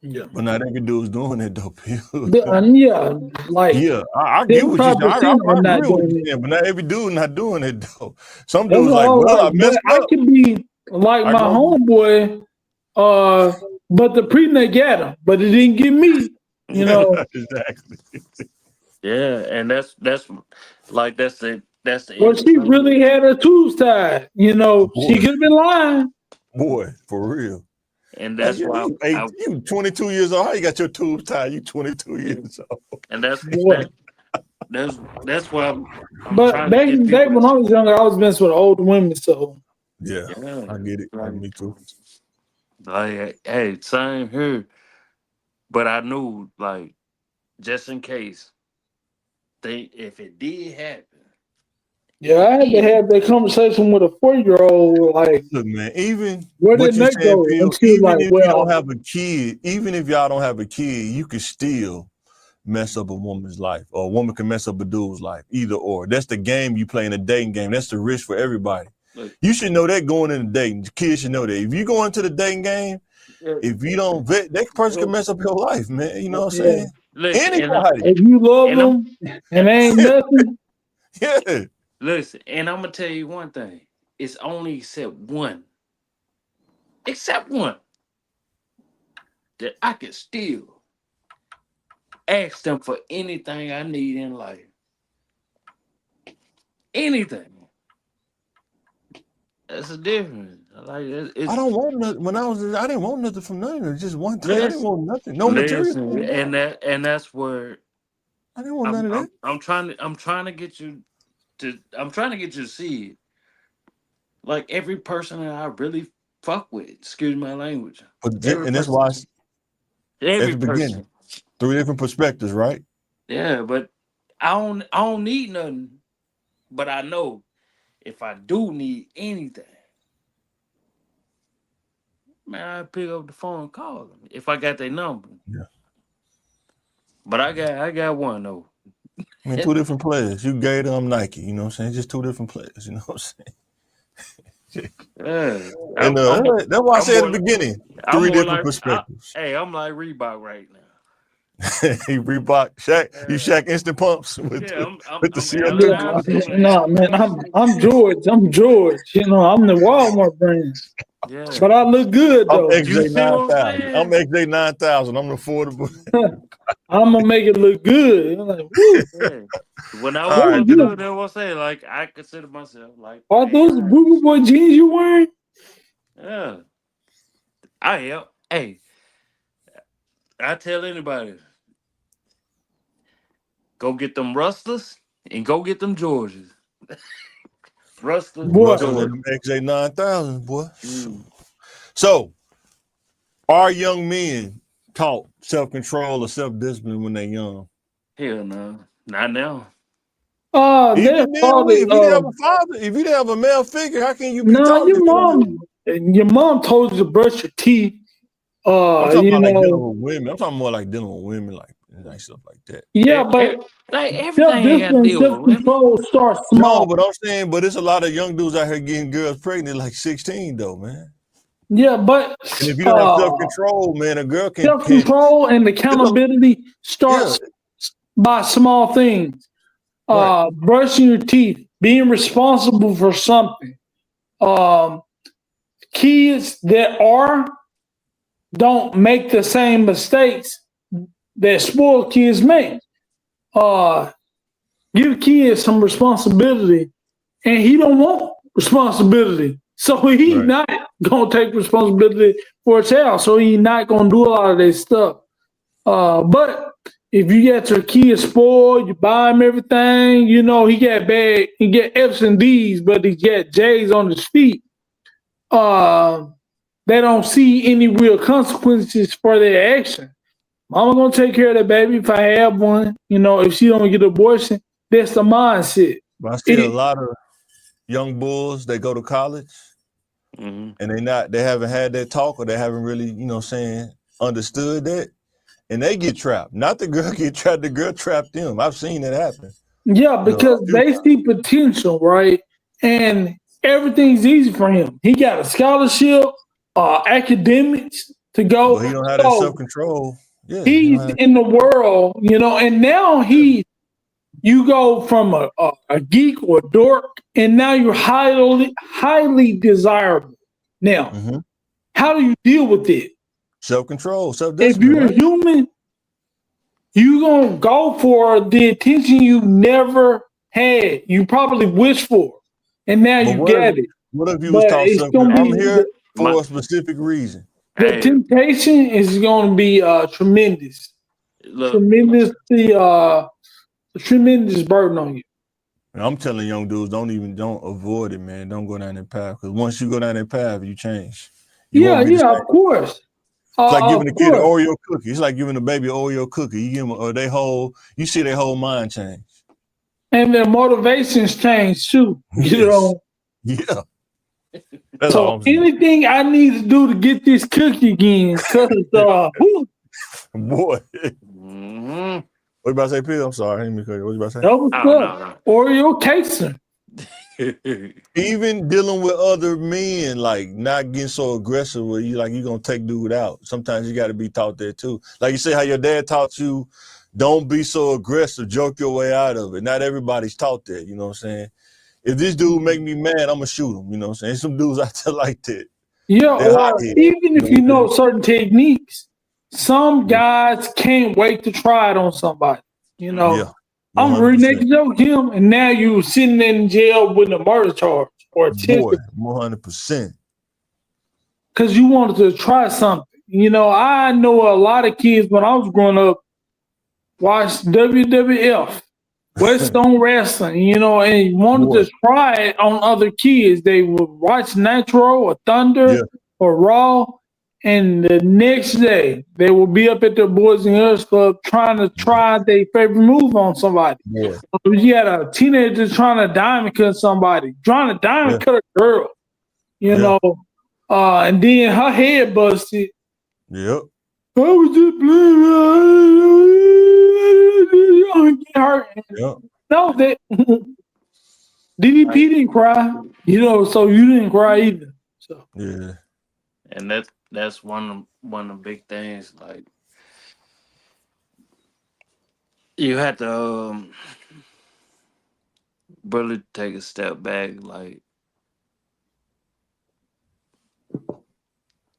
Speaker 1: Yeah, but not every dude's doing it though.
Speaker 3: Yeah, like
Speaker 1: I get what you're saying. I agree with you, but not every dude not doing it though. Some dudes like, well, I messed up.
Speaker 3: I could be like my homeboy, but the prenup got him, but it didn't get me. You know
Speaker 1: exactly.
Speaker 2: Yeah, and that's like that's the.
Speaker 3: Well, she really had her tubes tied. You know, she could have been lying.
Speaker 1: Boy, for real.
Speaker 2: And that's why
Speaker 1: you 22 years old. How you got your tubes tied? You 22 years old.
Speaker 2: And that's why I'm
Speaker 3: but back in the day when I was younger, I was messing with older women. So
Speaker 1: yeah. I get it. Me too.
Speaker 2: Like, hey, same here. But I knew, like, just in case, if it did happen.
Speaker 3: Yeah, I had to have that conversation with a 4-year-old. Like,
Speaker 1: look, man, even
Speaker 3: where did that go?
Speaker 1: Even if you don't have a kid, even if y'all don't have a kid, you can still mess up a woman's life, or a woman can mess up a dude's life. Either or. That's the game you play in a dating game. That's the risk for everybody. Look, you should know that going into dating. Kids should know that. If you go into the dating game, if you don't vet, that person can mess up your life, man. You know what I'm saying?
Speaker 2: Look,
Speaker 3: anybody. If you love them and ain't nothing.
Speaker 1: Yeah.
Speaker 2: Listen, and I'm gonna tell you one thing. It's only except one that I can still ask them for anything I need in life. Anything. That's a difference. Like
Speaker 1: I don't want nothing. When I didn't want nothing from none of them. Just one thing. I didn't want nothing. No material.
Speaker 2: And that's where
Speaker 1: I didn't want none of that.
Speaker 2: I'm trying to get you to see it. Like every person that I really fuck with, excuse my language.
Speaker 1: And that's why at the beginning, 3 different perspectives, right?
Speaker 2: Yeah, but I don't need nothing. But I know if I do need anything, man, I pick up the phone and call them if I got their number.
Speaker 1: Yeah.
Speaker 2: But I got one though.
Speaker 1: I mean, 2 different players. You Gator, I'm Nike. You know what I'm saying? Just 2 different players. You know what I'm saying?
Speaker 2: Yeah.
Speaker 1: And that's why I said at the beginning, 3 different perspectives.
Speaker 2: I'm like Reebok right now.
Speaker 1: Reebok, Shaq. You Shaq instant pumps with the
Speaker 3: CL. No, man, I'm George. I'm George. You know, I'm the Walmart brand. Yeah. But I look good though.
Speaker 1: I'm XJ9000. I'm XJ9000. I'm affordable.
Speaker 3: I'm gonna make it look good. I'm like,
Speaker 2: when I was good, I was saying, like, I consider myself like.
Speaker 3: Are those Boo Boy jeans you wearing?
Speaker 2: Yeah. I am. Hey, I tell anybody, go get them Rustlers and go get them Georges. Rustlers,
Speaker 1: XJ9000, boy. So, are young men taught self-control or self-discipline when they're young?
Speaker 2: Hell no, not now.
Speaker 1: If you didn't have a father, if you didn't have a male figure, how can you be taught?
Speaker 3: Your mom told you to brush your teeth.
Speaker 1: I'm talking about like dealing with women. I'm talking more like dealing with women, like and like stuff like that.
Speaker 3: Yeah, but
Speaker 2: like everything you got to deal with.
Speaker 3: self-control starts small.
Speaker 1: No, but I'm saying, but it's a lot of young dudes out here getting girls pregnant like 16 though, man.
Speaker 3: Yeah, but
Speaker 1: And if you don't have self-control, man, a girl can't.
Speaker 3: Self-control and accountability starts by small things. Brushing your teeth, being responsible for something. Kids that don't make the same mistakes that spoiled kids make. Give kids some responsibility, and he don't want responsibility. So he's not gonna take responsibility for a child. So he's not gonna do a lot of that stuff. But if you get your kid spoiled, you buy him everything. You know he got F's and D's, but he got J's on his feet. They don't see any real consequences for their action. Mama gonna take care of that baby if I have one. You know, if she don't get an abortion, that's the mindset.
Speaker 1: But I see a lot of young bulls that go to college and they haven't had that talk, or they haven't really, understood that. And they get trapped. Not the girl get trapped, the girl trapped them. I've seen that happen.
Speaker 3: Yeah, because they see potential, right? And everything's easy for him. He got a scholarship, academics to go.
Speaker 1: But he don't have that self-control. Yeah,
Speaker 3: he's in the world, and now you go from a geek or a dork, and now you're highly desirable. Now, how do you deal with it?
Speaker 1: Self-control, self-discipline.
Speaker 3: If you're a human, you're going to go for the attention you never had. You probably wished for, and now you get it.
Speaker 1: What if you was taught self-control? I'm here for a specific reason.
Speaker 3: The temptation is going to be tremendous. Tremendous burden on you.
Speaker 1: And I'm telling young dudes, don't avoid it, man. Don't go down that path, because once you go down that path, you change.
Speaker 3: Of course.
Speaker 1: It's like giving a kid an Oreo cookie. It's like giving a baby an Oreo cookie. You give them, you see their whole mind change,
Speaker 3: and their motivations change too.
Speaker 1: Yeah. That's
Speaker 3: so anything I need to do to get this cookie again, because
Speaker 1: boy. What you about to say, P? I'm sorry. What you about to say?
Speaker 3: That was good. Oreo cakes.
Speaker 1: Even dealing with other men, like not getting so aggressive where you're gonna take dude out. Sometimes you got to be taught that too. Like you say, how your dad taught you, don't be so aggressive, joke your way out of it. Not everybody's taught that. You know what I'm saying? If this dude make me mad, I'm gonna shoot him. You know what I'm saying? Some dudes out there like that.
Speaker 3: Yeah, or even if you know certain techniques, some guys can't wait to try it on somebody. I'm reneging him, and now you sitting in jail with a murder charge or attempted.
Speaker 1: 100%.
Speaker 3: Because you wanted to try something. I know a lot of kids when I was growing up watched WWF, Western Wrestling, and wanted to try it on other kids. They would watch Nitro or Thunder or Raw, and the next day they will be up at the Boys and Girls Club trying to try their favorite move on somebody.
Speaker 1: Yeah.
Speaker 3: You had a teenager trying to diamond cut somebody, trying to diamond cut a girl, and then her head busted.
Speaker 1: Yep.
Speaker 3: I was just playing. Get hurt.
Speaker 1: Yep.
Speaker 3: No, that DDP didn't cry, so you didn't cry either. So
Speaker 1: yeah,
Speaker 2: and that's one of the big things. Like you had to really take a step back. Like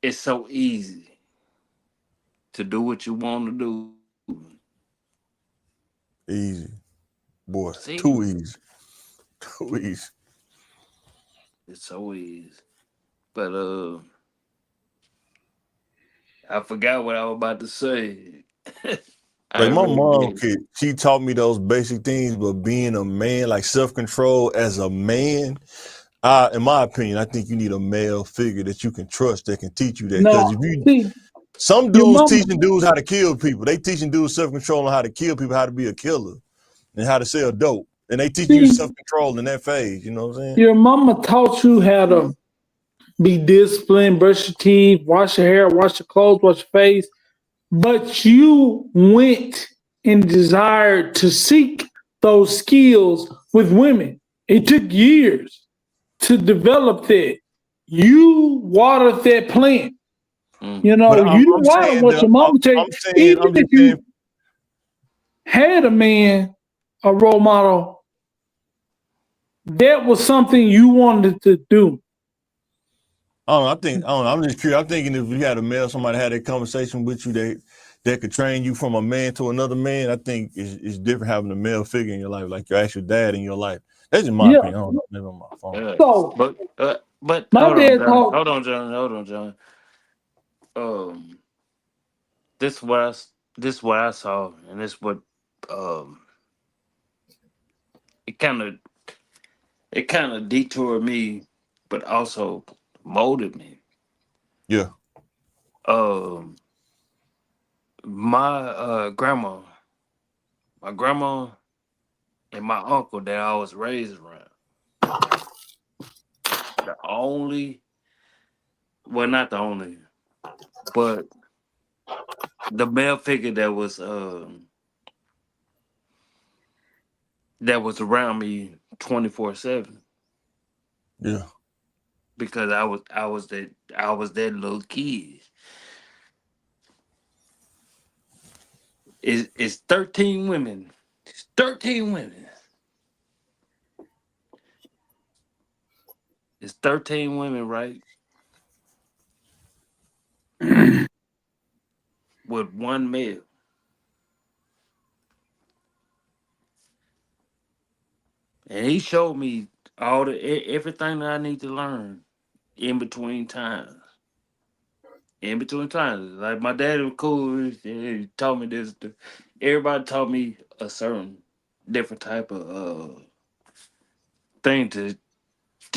Speaker 2: it's so easy to do what you want to do.
Speaker 1: Easy, boy. Too easy. Too easy.
Speaker 2: It's so easy, but I forgot what I was about to say.
Speaker 1: Like my mom, she taught me those basic things, but being a man, like self-control as a man, in my opinion, I think you need a male figure that you can trust that can teach you that. Because some dudes teaching dudes how to kill people. They teaching dudes self-control on how to kill people, how to be a killer, and how to sell dope. And they teach you self-control in that phase. You know what I'm saying?
Speaker 3: Your mama taught you how to be disciplined, brush your teeth, wash your hair, wash your clothes, wash your face. But you went and desire to seek those skills with women. It took years to develop that. You watered that plant. You know,
Speaker 1: But
Speaker 3: you didn't water what your mama tell you. Even if you had a man, a role model, that was something you wanted to do.
Speaker 1: I don't know. I'm just curious. I'm thinking if you had a male, somebody had a conversation with you that could train you from a man to another man. I think it's different having a male figure in your life, like your actual dad in your life. That's just my opinion. I don't know. Maybe on my phone.
Speaker 3: So,
Speaker 2: but
Speaker 3: my
Speaker 2: hold
Speaker 3: dad
Speaker 2: on,
Speaker 3: talked.
Speaker 2: Hold on, John. This what I saw, and this what it kind of detoured me, but also molded me.
Speaker 1: Yeah.
Speaker 2: My grandma and my uncle that I was raised around. The only, well, not the only, but the male figure that was around me 24/7.
Speaker 1: Yeah.
Speaker 2: Because I was that little kid. It's 13 women. It's 13 women. It's 13 women, right? With one male. And he showed me everything that I need to learn in between times. In between times. Like my dad was cool. He taught me this. Everybody taught me a certain different type of thing to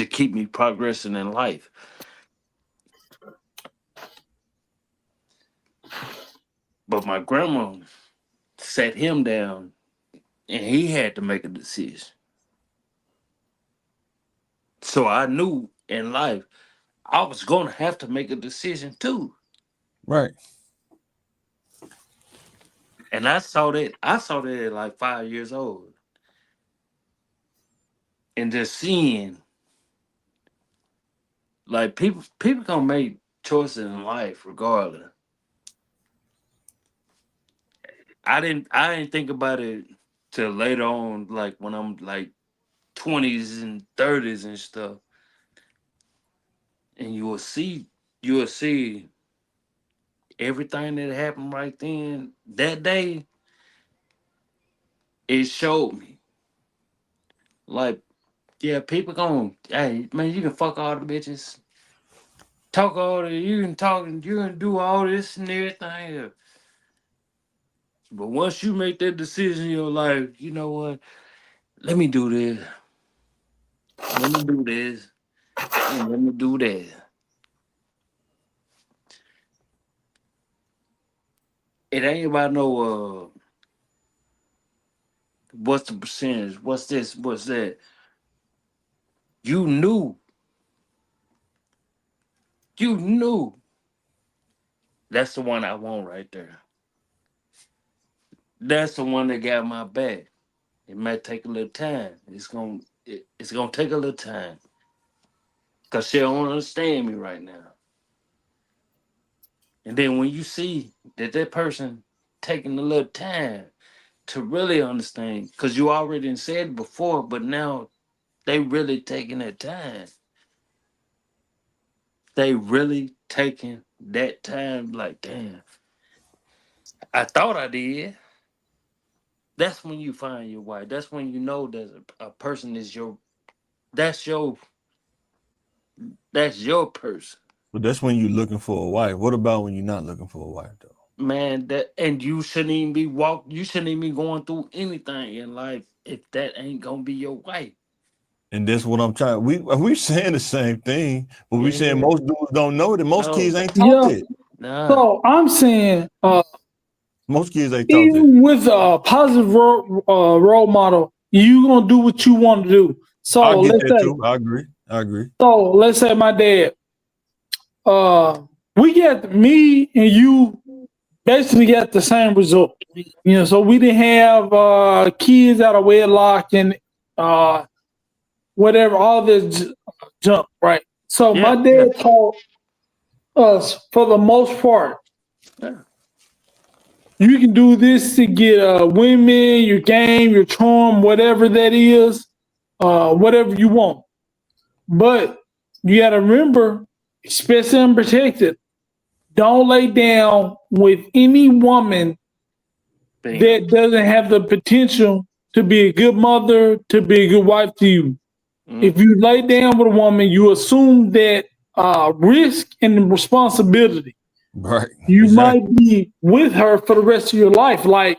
Speaker 2: keep me progressing in life. But my grandma sat him down and he had to make a decision. So I knew in life I was going to have to make a decision too.
Speaker 1: Right.
Speaker 2: And I saw that at like 5 years old. And just seeing like people gonna make choices in life regardless. I didn't think about it till later on, like when I'm like 20s and 30s and stuff. And you will see everything that happened right then, that day, it showed me. Like, yeah, people gonna, hey, man, you can fuck all the bitches. Talk all the, you can talk and you can do all this and everything. But once you make that decision in your life, you know what? Let me do this. Let me do this. And let me do that. It ain't about no what's the percentage? What's this? What's that? You knew. You knew. That's the one I want right there. That's the one that got my back. It might take a little time. It's gonna take a little time. Cause she don't understand me right now. And then when you see that person taking a little time to really understand, because you already said it before, but now they really taking that time. They really taking that time, like, damn, I thought I did. That's when you find your wife. That's when you know that a person is that's your person.
Speaker 1: But that's when you're looking for a wife. What about when you're not looking for a wife, though?
Speaker 2: Man, and you shouldn't even be you shouldn't even be going through anything in life if that ain't gonna be your wife.
Speaker 1: And that's what I'm trying. We saying the same thing, but we saying most dudes don't know that. Most kids ain't taught it.
Speaker 2: Nah.
Speaker 3: So I'm saying,
Speaker 1: most kids ain't taught it.
Speaker 3: even with a positive role model, you gonna do what you want to do. So
Speaker 1: I get
Speaker 3: let's
Speaker 1: that
Speaker 3: say,
Speaker 1: too. I agree.
Speaker 3: So let's say my dad, we got me and you basically got the same result. So we didn't have kids out of wedlock and whatever, all this junk, right? So my dad taught us, for the most part, you can do this to get women, your game, your charm, whatever that is, whatever you want. But you got to remember, especially unprotected, don't lay down with any woman that doesn't have the potential to be a good mother, to be a good wife to you. If you lay down with a woman, you assume that risk and responsibility.
Speaker 1: Right.
Speaker 3: You might be with her for the rest of your life. Like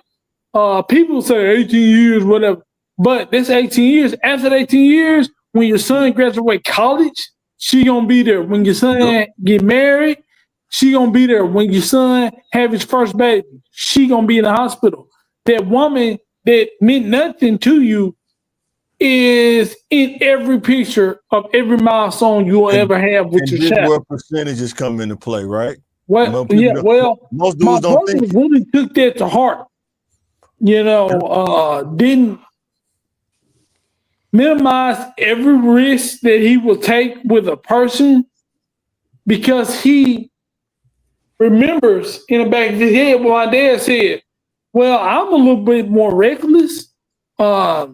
Speaker 3: people say 18 years, whatever. But this 18 years, after 18 years, when your son graduate college, she gonna be there. When your son get married, she gonna be there. When your son have his first baby, she gonna be in the hospital. That woman that meant nothing to you is in every picture of every milestone you will ever have with your child.
Speaker 1: Where percentages come into play, right?
Speaker 3: Well, most dudes don't think. Really took that to heart. Didn't minimize every risk that he will take with a person because he remembers in the back of his head what my dad said. Well, I'm a little bit more reckless. I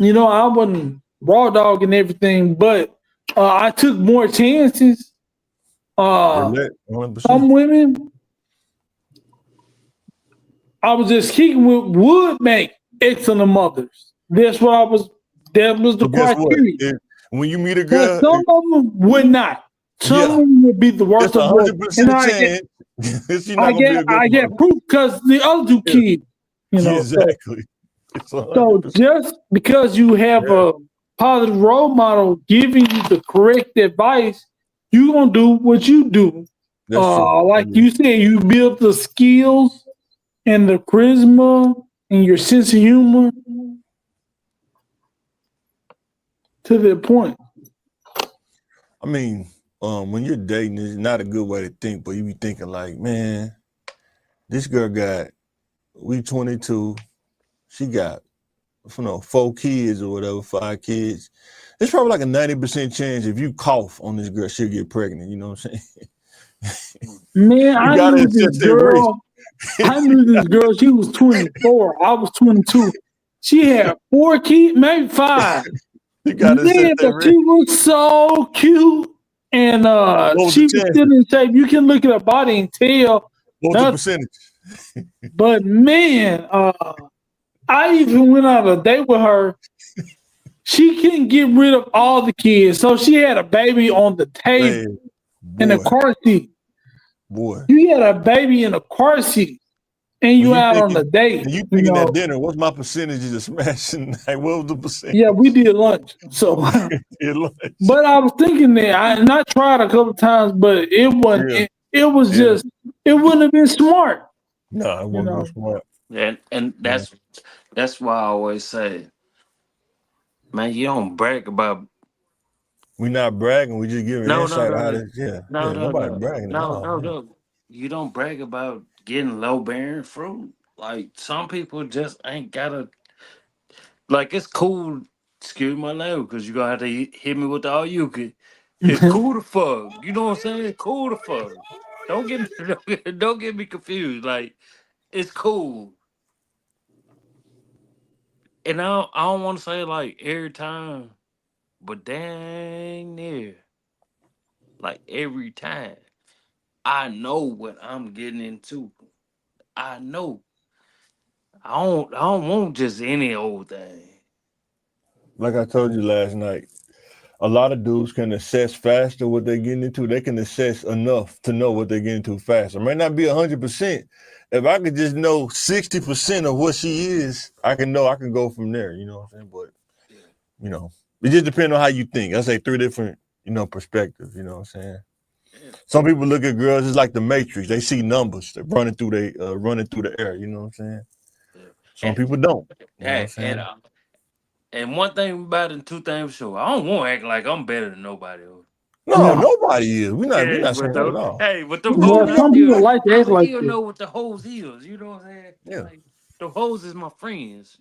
Speaker 3: wasn't raw dog and everything, but I took more chances. Some women I was just kicking with would make excellent mothers. That was the criteria.
Speaker 1: When you meet a girl,
Speaker 3: some of them would not. Some of them would be the worst of both. And I get proof because the other two kids,
Speaker 1: Exactly.
Speaker 3: So just because you have a positive role model giving you the correct advice, you're gonna do what you do. Like you said, you build the skills and the charisma and your sense of humor to that point.
Speaker 1: I mean, when you're dating, it's not a good way to think, but you be thinking like, man, this girl we 22, she got 4 kids or whatever, 5 kids. It's probably like a 90% chance if you cough on this girl, she'll get pregnant. You know what I'm saying?
Speaker 3: Man, I knew this girl. She was 24. I was 22. She had 4 kids, maybe 5. Man, but she was so cute. And she was still in shape. You can look at her body and tell.
Speaker 1: What's the percentage?
Speaker 3: But man, I even went on a date with her. She couldn't get rid of all the kids. So she had a baby on the table in a car seat.
Speaker 1: Boy.
Speaker 3: You had a baby in a car seat and you out on a date.
Speaker 1: And you thinking at dinner, what's my percentage of smashing? Like, what was the percentage?
Speaker 3: Yeah, we did lunch. So but I was thinking that I tried a couple times, but it wasn't it was just it wouldn't have been smart.
Speaker 1: No, it wouldn't be smart.
Speaker 2: And that's why I always say, man, you don't brag about.
Speaker 1: We're not bragging. We just giving insight out of nobody bragging.
Speaker 2: No. You don't brag about getting low bearing fruit. Like some people just ain't gotta. Like it's cool. Excuse my language, because you're gonna have to hit me with the all you can. It's cool to fuck. You know what I'm saying? It's cool to fuck. Don't get me confused. Like it's cool. And I don't want to say like every time, but dang near, like every time, I know what I'm getting into. I know. I don't want just any old thing.
Speaker 1: Like I told you last night, a lot of dudes can assess faster what they're getting into. They can assess enough to know what they're getting into faster. It may not be 100%. If I could just know 60% of what she is, I can go from there. You know what I'm saying? But, it just depends on how you think. I say 3 different, perspectives. You know what I'm saying? Yeah. Some people look at girls just like the Matrix. They see numbers. They're running through the air. You know what I'm saying? Yeah. Some people don't.
Speaker 2: And one thing about it, and 2 things for sure. I don't want to act like I'm better than nobody else.
Speaker 1: No,
Speaker 3: No.
Speaker 1: nobody is. We're not
Speaker 2: Hey,
Speaker 1: saying
Speaker 2: but
Speaker 1: that at all.
Speaker 2: the
Speaker 3: Well,
Speaker 2: hoes,
Speaker 3: some people like to
Speaker 2: I
Speaker 3: act like
Speaker 2: still
Speaker 3: that.
Speaker 2: know what the hoes is. You know what I'm saying?
Speaker 1: Yeah.
Speaker 2: Like the hoes is my friends.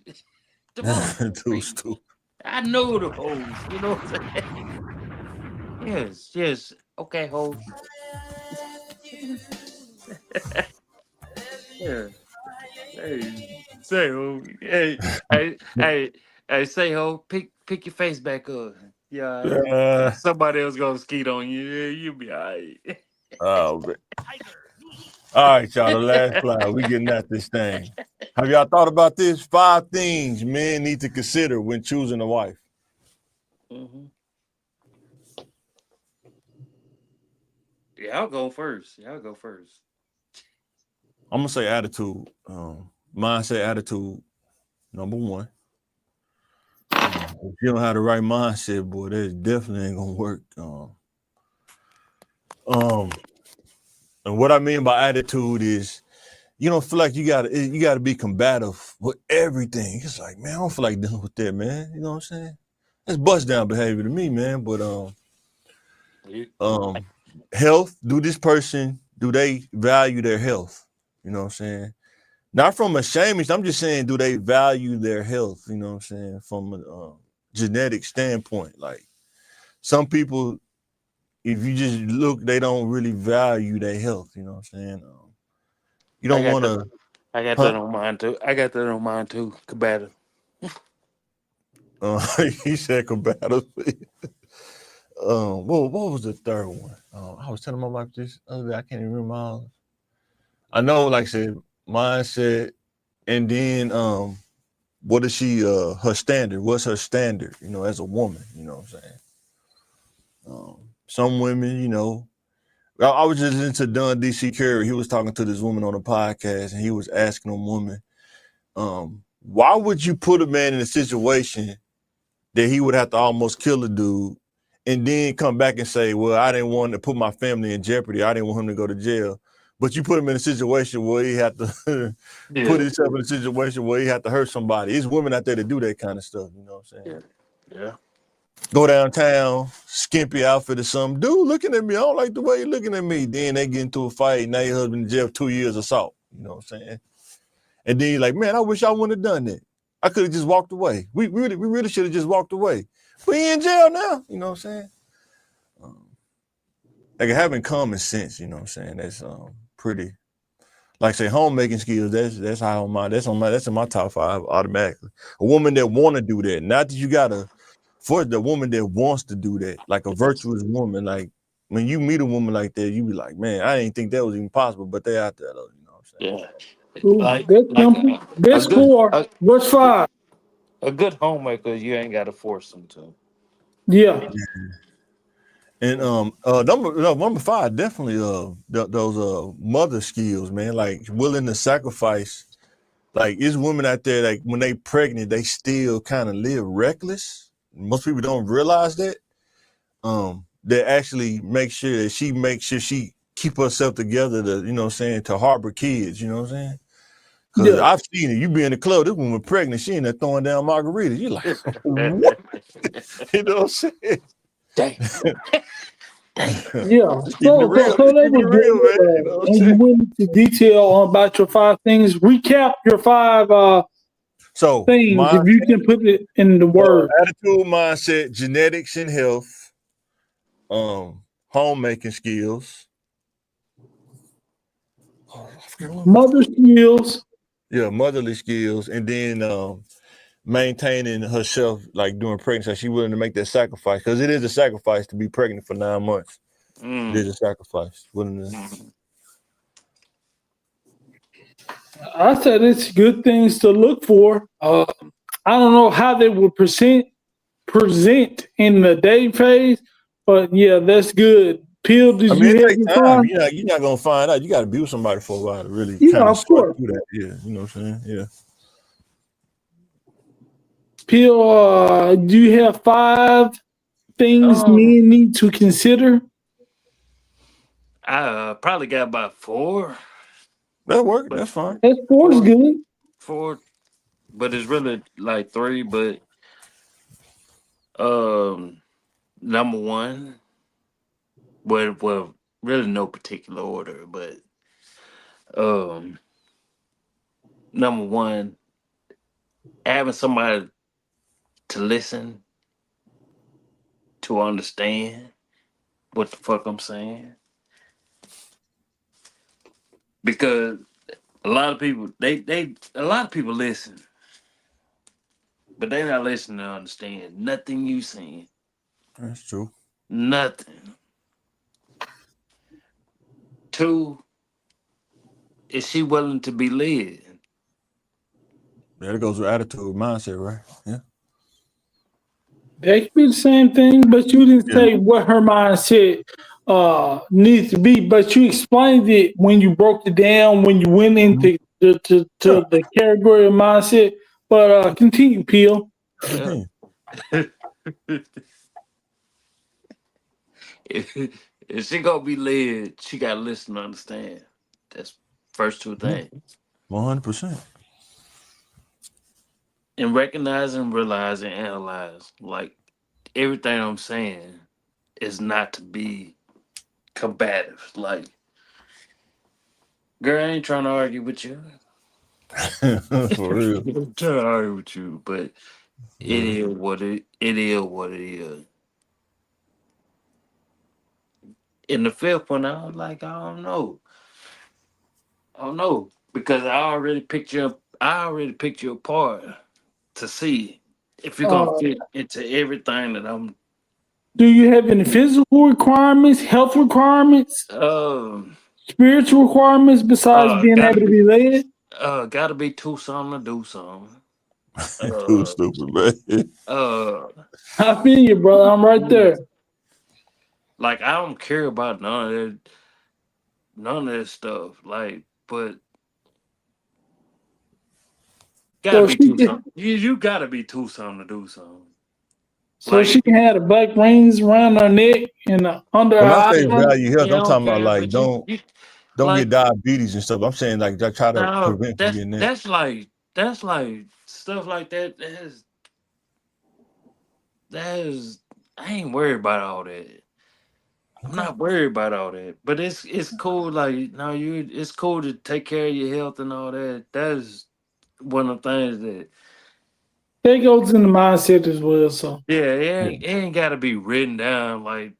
Speaker 2: The hoes is my
Speaker 1: Too
Speaker 2: friends.
Speaker 1: stupid.
Speaker 2: I know the hoes. You know what I'm saying? Yes. Okay, hoes. Yeah. Hey, say ho. Hey, say ho. Pick your face back up. Yeah.
Speaker 1: Uh,
Speaker 2: Somebody else gonna skeet on you. Yeah, you'll be alright.
Speaker 1: oh, man. All right, y'all. The last slide. We getting at this thing. Have y'all thought about this? 5 things men need to consider when choosing a wife.
Speaker 2: Mm-hmm. Yeah, I'll go first.
Speaker 1: I'm gonna say attitude. Mindset, attitude. Number 1. If you don't have the right mindset, boy, that definitely ain't gonna work. And what I mean by attitude is you don't feel like you gotta be combative with everything. It's like, man, I don't feel like dealing with that, man. You know what I'm saying? That's bust down behavior to me, man. But health, do they value their health? You know what I'm saying? Not from a shaming, I'm just saying, do they value their health? You know what I'm saying? From a genetic standpoint. Like some people, if you just look, they don't really value their health. You know what I'm saying? You don't want to.
Speaker 2: I got that on mine too. Combative.
Speaker 1: He said combative. What was the third one? I was telling my wife this other day. I can't even remember all. I know, like I said, mindset, and then what is she? Her standard. What's her standard? You know, as a woman. You know what I'm saying? Some women, you know. I was just listening to Don D.C. Curry. He was talking to this woman on a podcast, and he was asking a woman, why would you put a man in a situation that he would have to almost kill a dude and then come back and say, well, I didn't want to put my family in jeopardy. I didn't want him to go to jail. But you put him in a situation where he had to put himself in a situation where he had to hurt somebody. It's women out there that do that kind of stuff, you know what I'm saying?
Speaker 2: Yeah.
Speaker 1: Go downtown, skimpy outfit or something. Dude looking at me, I don't like the way you're looking at me. Then they get into a fight, now your husband in jail 2 years assault. You know what I'm saying? And then you're like, man, I wish I wouldn't have done that. I could have just walked away. We really should have just walked away. But he in jail now, you know what I'm saying? Like having common sense, you know what I'm saying? That's pretty. Like say homemaking skills, that's in my top 5 automatically. A woman that want to do that, not that you gotta force the woman that wants to do that, like a virtuous woman. Like when you meet a woman like that, you be like, man, I didn't think that was even possible, but they out there though, you know what I'm saying?
Speaker 2: Yeah.
Speaker 3: Ooh, that's simple. That's 4. What's 5?
Speaker 2: A good homemaker, you ain't got to force them to.
Speaker 3: Yeah.
Speaker 1: And number 5, definitely those mother skills, man. Like willing to sacrifice. Like it's women out there, like when they pregnant, they still kind of live reckless. Most people don't realize that. That actually make sure she keep herself together to, you know what I'm saying, to harbor kids, you know what I'm saying? Because I've seen it. You be in the club, this woman pregnant, she in there throwing down margaritas. You like, what? You know what I'm saying?
Speaker 2: Dang.
Speaker 3: Yeah. So
Speaker 1: real,
Speaker 3: that was
Speaker 1: real, man. You know what I'm
Speaker 3: and you
Speaker 1: saying?
Speaker 3: went into detail about your 5 things. Recap your 5
Speaker 1: So
Speaker 3: things if you can put it in the word.
Speaker 1: Attitude, mindset, genetics and health, homemaking skills.
Speaker 3: Mother skills.
Speaker 1: Yeah, motherly skills, and then maintaining herself, like during pregnancy. She willing to make that sacrifice because it is a sacrifice to be pregnant for 9 months. It is a sacrifice.
Speaker 3: I said it's good things to look for. I don't know how they would present in the day phase, but yeah, that's good. Pill, did you
Speaker 1: it
Speaker 3: have
Speaker 1: takes
Speaker 3: your
Speaker 1: time.
Speaker 3: 5?
Speaker 1: You're not gonna find out. You got to be with somebody for a while to really
Speaker 3: Yeah,
Speaker 1: kind of
Speaker 3: of
Speaker 1: sort
Speaker 3: course.
Speaker 1: through that. Yeah, you know what I'm saying? Yeah.
Speaker 3: Pill, do you have 5 things men need to consider?
Speaker 2: I probably got about 4.
Speaker 1: That work. That's fine.
Speaker 3: That's 4 is good.
Speaker 2: 4, but it's really like 3. But number 1, well, really no particular order, but number one, having somebody to listen, to understand what the fuck I'm saying, because a lot of people listen, but they not listening to understand nothing you saying.
Speaker 1: That's true.
Speaker 2: Nothing. Two, is she willing to be led?
Speaker 1: Yeah, it goes with attitude, mindset, right? Yeah.
Speaker 3: That could be the same thing, but you didn't
Speaker 1: Yeah.
Speaker 3: say what her mindset needs to be. But you explained it when you broke it down, when you went into the category of mindset. But continue, Peel.
Speaker 2: Yeah.
Speaker 1: Okay.
Speaker 2: if she gonna be led, she gotta listen and understand. That's first two things.
Speaker 1: 100%.
Speaker 2: And recognize and realize and analyze. Like everything I'm saying is not to be combative. Like, girl, I ain't trying to argue with you.
Speaker 1: For real.
Speaker 2: I'm trying to argue with you, but it is what it is. In the fifth one, I was like, I don't know. Because I already picked you apart to see if you're gonna fit into everything that I'm.
Speaker 3: Do you have any physical requirements, health requirements, spiritual requirements besides being able to be led?
Speaker 2: Gotta be too something to do something.
Speaker 1: Too stupid, man.
Speaker 3: I feel you, brother. I'm right there.
Speaker 2: Like I don't care about none of that stuff. Like, but gotta be too something. You gotta be too something to do something.
Speaker 3: So she can have the black rings around her neck and under her
Speaker 1: When I say
Speaker 3: eyes.
Speaker 1: value health, I'm talking about like don't
Speaker 2: like,
Speaker 1: get diabetes and stuff. I'm saying like try to
Speaker 2: no,
Speaker 1: prevent from getting that.
Speaker 2: that's like stuff like that. I ain't worried about all that. I'm not worried about all that, but it's cool. Like no, it's cool to take care of your health and all that. That's one of the things
Speaker 3: that goes in the mindset as well. So
Speaker 2: it ain't got to be written down. Like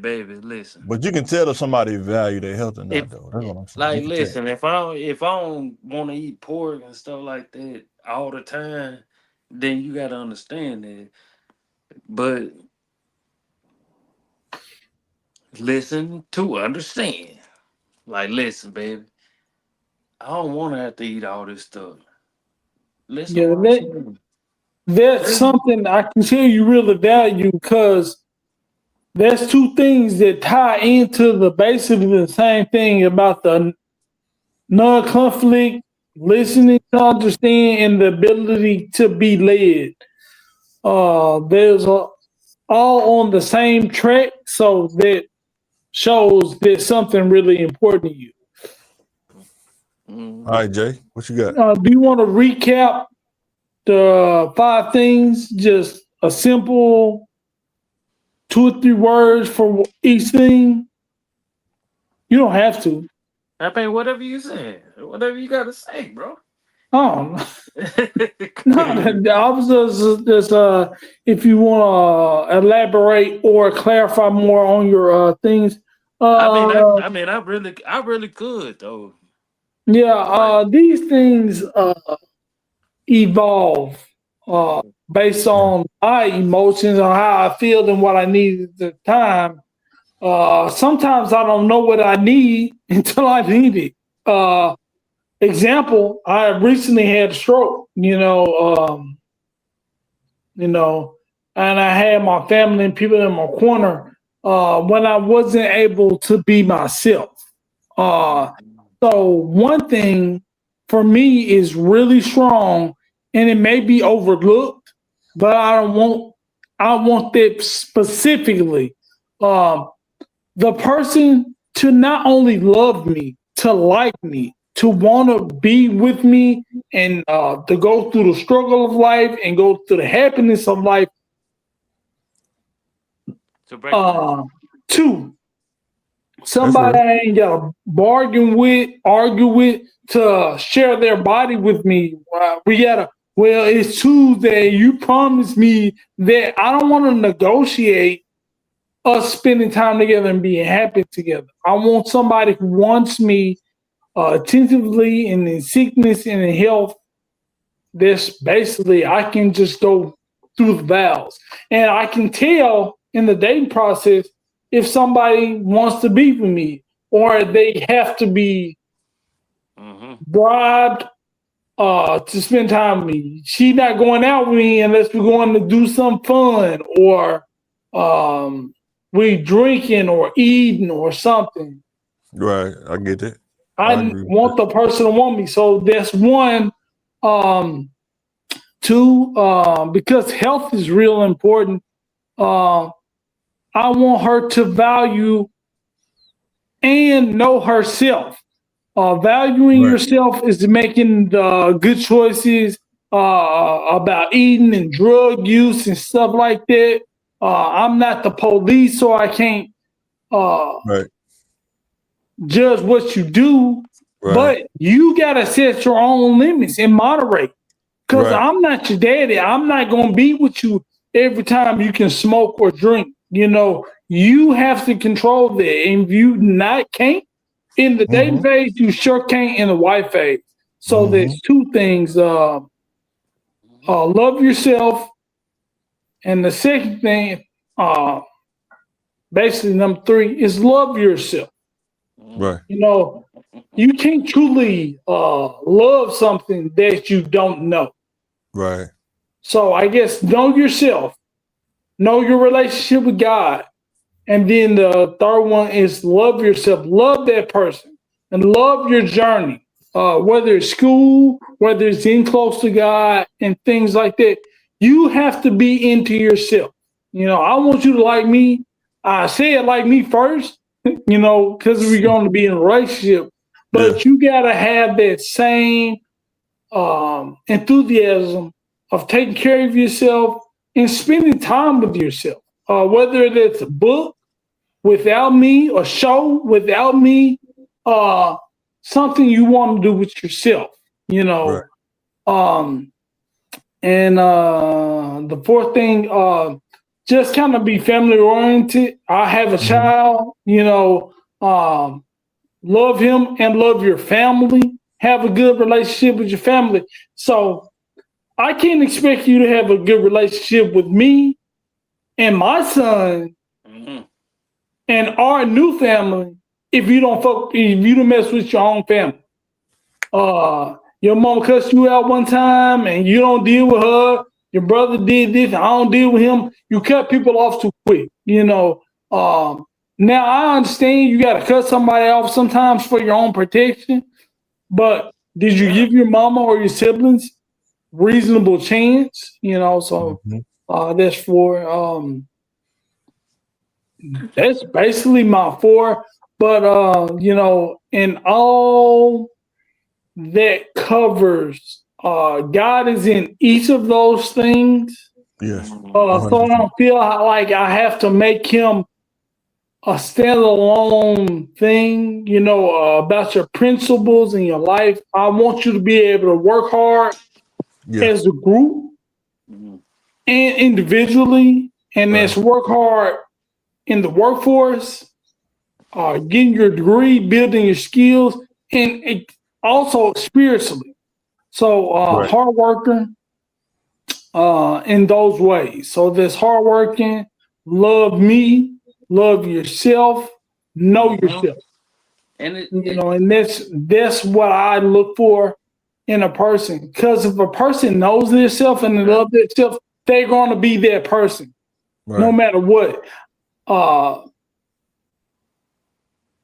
Speaker 2: baby, listen.
Speaker 1: But you can tell if somebody value their health or not, though. That's what I'm saying.
Speaker 2: Like listen, if I don't want to eat pork and stuff like that all the time, then you got to understand that. But listen to understand. Like, listen, baby, I don't want to have to eat all this stuff. Listen,
Speaker 3: yeah, that's something I can tell you really value because there's two things that tie into the basically the same thing about the non-conflict, listening to understand, and the ability to be led. There's all on the same track, so that shows that something really important to you.
Speaker 1: All right, Jay, what you got?
Speaker 3: Do you want to recap the 5 things? Just a simple 2 or 3 words for each thing. You don't have to.
Speaker 2: I mean, whatever you say, whatever you got to say, bro.
Speaker 3: Oh, no, I was just if you want to elaborate or clarify more on your things.
Speaker 2: I mean, I really could though.
Speaker 3: Yeah, these things evolve based on my emotions or how I feel and what I need at the time. Sometimes I don't know what I need until I need it. Example, I recently had a stroke, and I had my family and people in my corner when I wasn't able to be myself. So one thing for me is really strong, and it may be overlooked, but I want that specifically. The person to not only love me, to like me, to want to be with me, and to go through the struggle of life and go through the happiness of life. 2, somebody I ain't got to argue with to share their body with me. We gotta. Well, it's Tuesday. You promised me that I don't want to negotiate us spending time together and being happy together. I want somebody who wants me attentively and in sickness and in health. This basically, I can just go through the vows, and I can tell in the dating process if somebody wants to be with me or they have to be bribed to spend time with me. She not going out with me unless we're going to do something fun or we drinking or eating or something.
Speaker 1: Right, I get it.
Speaker 3: I want the person to want me. So that's one. Two, because health is real important. I want her to value and know herself. Valuing yourself is making the good choices about eating and drug use and stuff like that. I'm not the police, so I can't judge what you do. But you gotta set your own limits and moderate. Because I'm not your daddy. I'm not gonna be with you every time you can smoke or drink. You know, you have to control that. And if you can't in the dating phase, you sure can't in the wife phase. So there's two things. Love yourself. And the second thing, basically number 3, is love yourself.
Speaker 1: Right.
Speaker 3: You know, you can't truly love something that you don't know.
Speaker 1: Right.
Speaker 3: So I guess know yourself, know your relationship with God. And then the third one is love yourself, love that person, and love your journey, whether it's school, whether it's in close to God and things like that. You have to be into yourself. You know, I want you to like me. I say it like me first, you know, because we're going to be in a relationship. But you got to have that same enthusiasm of taking care of yourself and spending time with yourself. Whether it's a book without me, a show without me, something you want to do with yourself, you know. And the fourth thing, just kind of be family oriented. I have a child, you know, love him and love your family. Have a good relationship with your family. So I can't expect you to have a good relationship with me and my son and our new family if you don't mess with your own family. Your mom cussed you out one time and you don't deal with her. Your brother did this, I don't deal with him. You cut people off too quick, you know. Now I understand you got to cut somebody off sometimes for your own protection, but did you give your mama or your siblings reasonable chance? You know, so that's 4. That's basically my 4. But you know, in all that covers, God is in each of those things.
Speaker 1: Yes.
Speaker 3: So I don't feel like I have to make him a standalone thing, you know, about your principles in your life. I want you to be able to work hard as a group and individually, and let's work hard in the workforce, getting your degree, building your skills, and also spiritually. So hard worker in those ways. So there's hard working, love me, love yourself, know yourself. And and that's what I look for in a person. Because if a person knows themselves and they love themselves, they're going to be that person, no matter what.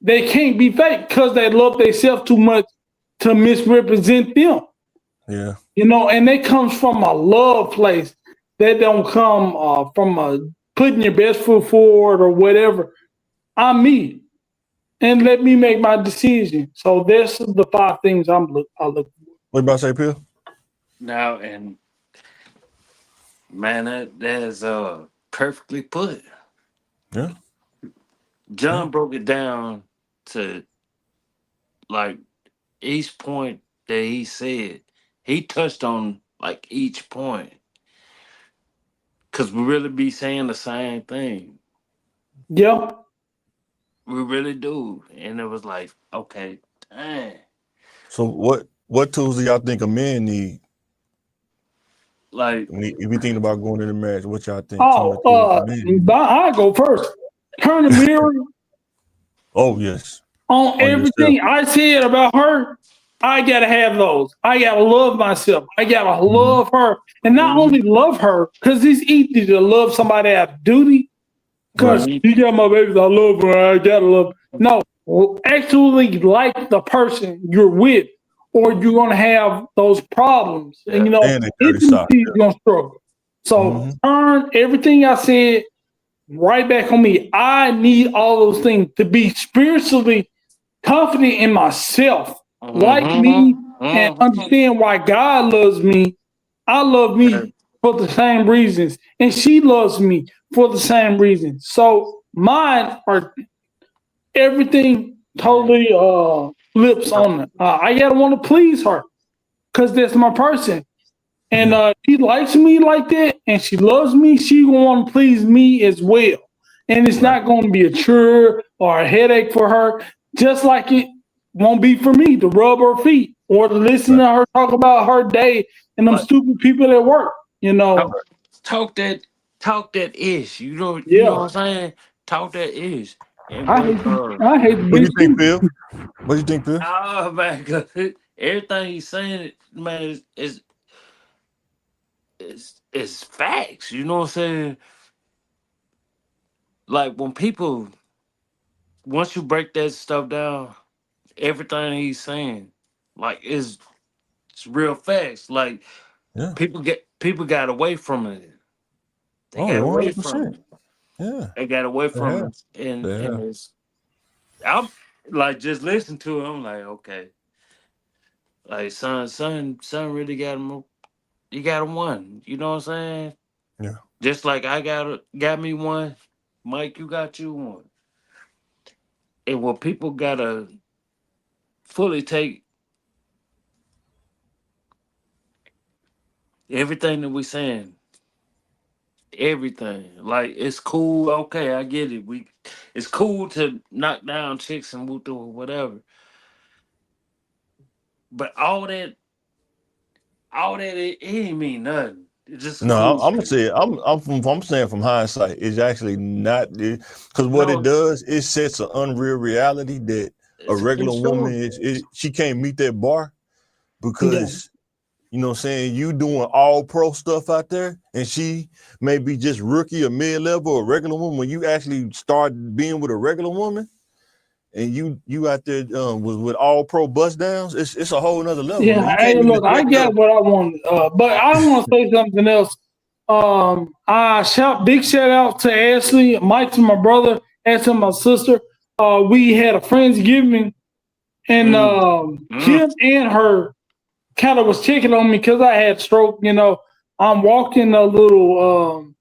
Speaker 3: They can't be fake because they love themselves too much to misrepresent them.
Speaker 1: Yeah.
Speaker 3: You know, and that comes from a love place. That don't come from putting your best foot forward or whatever. I'm me, and let me make my decision. So that's the 5 things I look for.
Speaker 1: What about say, Phil?
Speaker 2: Now, and man, that is perfectly put.
Speaker 1: Yeah.
Speaker 2: John broke it down to like each point that he said. He touched on like each point. Cause we really be saying the same thing.
Speaker 3: Yeah.
Speaker 2: We really do. And it was like, okay, dang.
Speaker 1: So what tools do y'all think a man need?
Speaker 2: Like,
Speaker 1: If we think about going into marriage, what y'all think?
Speaker 3: I go first. Turn the mirror
Speaker 1: Oh yes.
Speaker 3: on everything I said about her. I gotta have those. I gotta love myself. I gotta love her, and not only love her because it's easy to love somebody out of duty. Because you got my babies, I love her. I gotta love. No, actually like the person you're with, or you're gonna have those problems, and intimacy is gonna struggle. So turn everything I said right back on me. I need all those things to be spiritually confident in myself, like me, and understand why God loves me. I love me for the same reasons, and she loves me for the same reasons. So mine are everything totally flips on it. I gotta want to please her because that's my person. And she likes me like that, and she loves me. She gonna want to please me as well, and it's not going to be a chore or a headache for her. Just like it won't be for me to rub her feet or to listen to her talk about her day and them stupid people at work.
Speaker 2: Talk that ish. You know what I'm saying? Talk that ish. And
Speaker 3: I hate
Speaker 1: what do you think, Bill? What do you think, Bill?
Speaker 2: Oh man, everything he's saying, man, is facts. You know what I'm saying? Like when people, once you break that stuff down, everything he's saying, like it's real facts. Like people got away from it. They got away from it.
Speaker 1: Yeah,
Speaker 2: they got away from it, and it's. I'm like just listen to it. I'm like, okay, like son really got him. You got him one. You know what I'm saying?
Speaker 1: Yeah.
Speaker 2: Just like I got me one, Mike, you got you one. And what people gotta fully take everything that we saying, everything. Like it's cool, okay, I get it. It's cool to knock down chicks and woo or whatever. But all that it ain't mean nothing. It's just
Speaker 1: no, I'm gonna say I'm saying from hindsight, it's actually not because what it does, it sets an unreal reality that a regular woman she can't meet that bar because you know what I'm saying, you doing all pro stuff out there and she may be just rookie or mid-level or regular woman. When you actually start being with a regular woman and you out there with all pro bust downs, it's a whole nother level.
Speaker 3: Yeah, hey, look, I get what I want, but I want to say something else. Big shout out to Ashley, Mike to my brother, and to my sister. We had a Friendsgiving, and Kim and her kind of was checking on me because I had stroke. I'm walking a little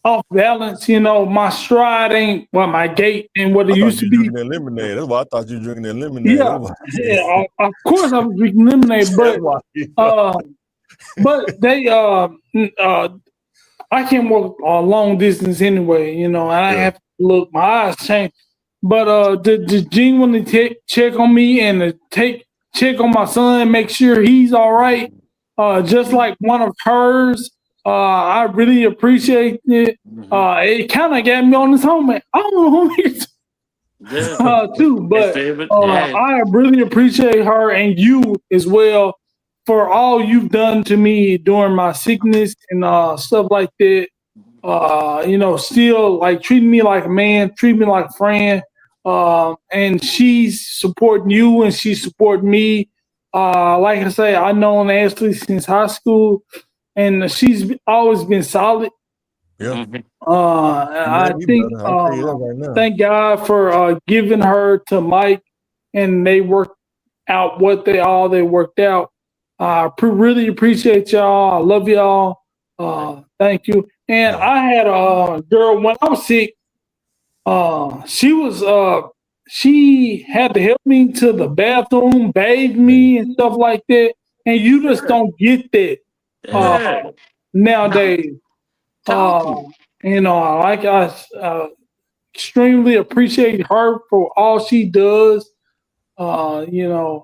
Speaker 3: off balance. My stride ain't my gait ain't what it used to be.
Speaker 1: Drinking that lemonade. That's why I thought you were drinking that lemonade.
Speaker 3: Yeah. Of course I was drinking lemonade, but they I can't walk a long distance anyway, and I have to look, my eyes change. But the genuinely check on me and check on my son, make sure he's all right. Just like one of hers. I really appreciate it. It kind of got me on this home. I don't know who he is too, but I really appreciate her and you as well for all you've done to me during my sickness and stuff like that. Still like treating me like a man, treating me like a friend. And she's supporting you and she's supporting me. Like I say, I've known Ashley since high school and she's always been solid.
Speaker 1: Yeah.
Speaker 3: I think thank God for giving her to Mike and they worked out what they worked out. I really appreciate y'all. I love y'all. Thank you. And I had a girl when I was sick. She was she had to help me to the bathroom, bathe me and stuff like that. And you just don't get that
Speaker 2: Yeah.
Speaker 3: nowadays.
Speaker 2: Talk to you.
Speaker 3: Like I extremely appreciate her for all she does.
Speaker 2: And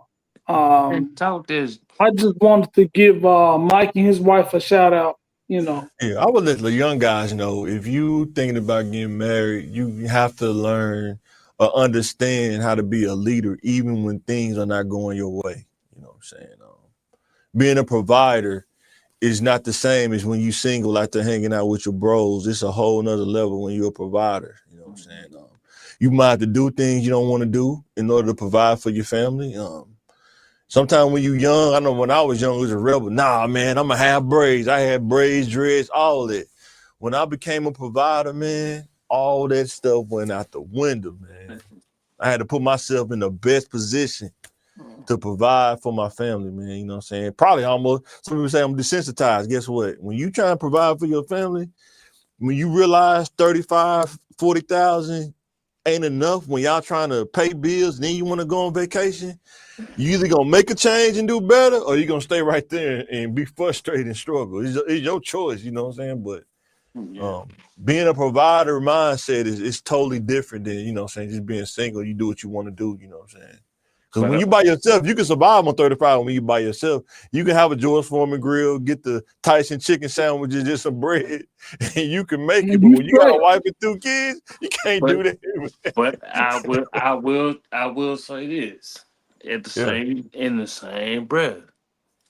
Speaker 2: talk this.
Speaker 3: I just wanted to give Mike and his wife a shout out. You know,
Speaker 1: Yeah, I would let the young guys know if you thinking about getting married, you have to learn or understand how to be a leader, even when things are not going your way. You know what I'm saying? Being a provider is not the same as when you single out there hanging out with your bros. It's a whole nother level when you're a provider. You know what I'm saying? You might have to do things you don't want to do in order to provide for your family. Sometimes when you're young, I know when I was young, I was a rebel. Nah, man, I'm going to have braids. I had braids, dreads, all that. When I became a provider, man, all that stuff went out the window, man. I had to put myself in the best position to provide for my family, man. You know what I'm saying? Probably almost, some people say I'm desensitized. Guess what? When you try to provide for your family, when you realize 35, 40,000 ain't enough, when y'all trying to pay bills, then you want to go on vacation, you either gonna make a change and do better, or you're gonna stay right there and be frustrated and struggle. It's your choice, you know what I'm saying? But being a provider mindset is totally different than, you know what I'm saying, just being single. You do what you want to do, you know what I'm saying? Because when you by yourself, you can survive on 35. When you by yourself, you can have a George Foreman grill, get the Tyson chicken sandwiches, just some bread, and you can make it. But when you got a wife and 2 kids, you can't do that.
Speaker 2: But I will say this in the same breath.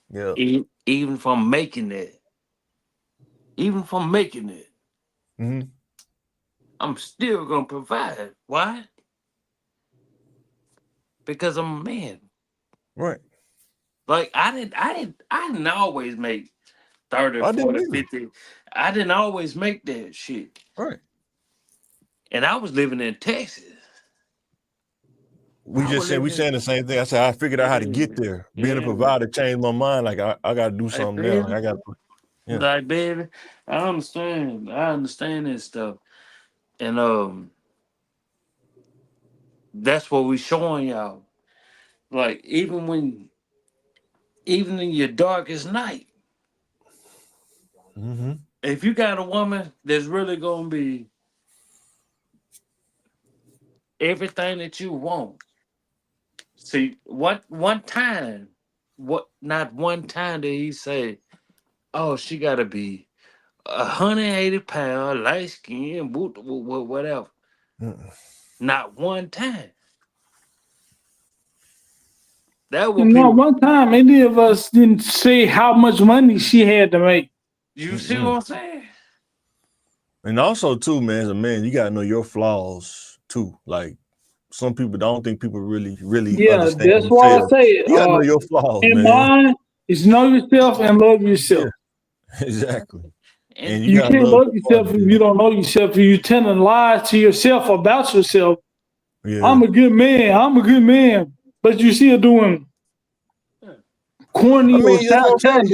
Speaker 1: Yeah.
Speaker 2: Even from making it,
Speaker 1: Mm-hmm.
Speaker 2: I'm still gonna provide. Why? Because I'm a man.
Speaker 1: Right.
Speaker 2: Like I didn't always make 30, 40, 50. I didn't always make that shit.
Speaker 1: Right.
Speaker 2: And I was living in Texas.
Speaker 1: We saying the same thing. I said I figured out how to get there. Being a provider changed my mind. Like I gotta do something now. Like I gotta
Speaker 2: Like, baby, I understand this stuff. And that's what we showing y'all. Like even in your darkest night, if you got a woman that's really gonna be everything that you want. See, not one time did he say, "Oh, she gotta be 180 pounds, light skin, whatever." Not one time. That was
Speaker 3: not one time any of us didn't say how much money she had to make.
Speaker 2: You see what I'm saying?
Speaker 1: And also, too, man, as a man, you gotta know your flaws too. Like some people don't think people really understand.
Speaker 3: That's why I say it.
Speaker 1: You gotta know your flaws,
Speaker 3: and
Speaker 1: man.
Speaker 3: mine is know yourself and love yourself.
Speaker 1: Yeah, exactly.
Speaker 3: And you can't love yourself if you don't know yourself. If you tend to lie to yourself about yourself. Yeah. I'm a good man. But you still doing corny or
Speaker 1: childish.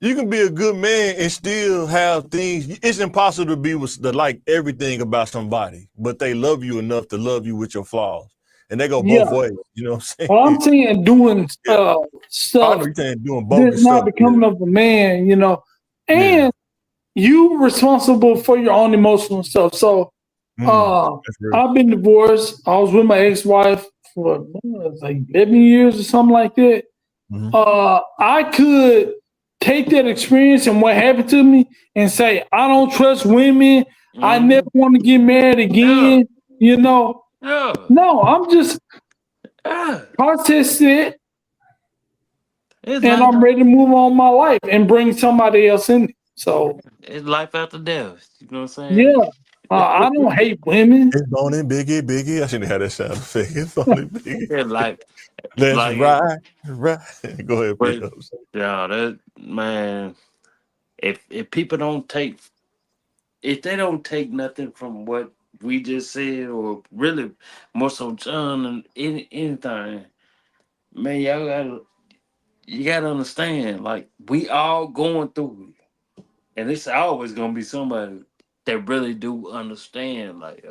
Speaker 1: You can be a good man and still have things. It's impossible to be like everything about somebody, but they love you enough to love you with your flaws. And they go both ways. You know what I'm saying?
Speaker 3: Well, I'm saying doing stuff
Speaker 1: doing both
Speaker 3: that's not becoming of a man, you know. And you responsible for your own emotional stuff. So I've been divorced. I was with my ex-wife for like 11 years or something like that. I could take that experience and what happened to me and say, I don't trust women. I never want to get married again. You know? No, I'm just process it. And I'm ready to move on my life and bring somebody else in. So
Speaker 2: it's life after death. You know what I'm saying?
Speaker 3: Yeah. I don't hate women.
Speaker 1: It's Bonnie, Biggie. I shouldn't have that sound effect. It's Bonnie, Biggie. Let's ride. Go ahead, Peter.
Speaker 2: Yeah, that man. If people don't take, if they don't take nothing from what we just said, or really more so John and anything, man, you gotta understand. Like we all going through it, and it's always gonna be somebody that really do understand. Like,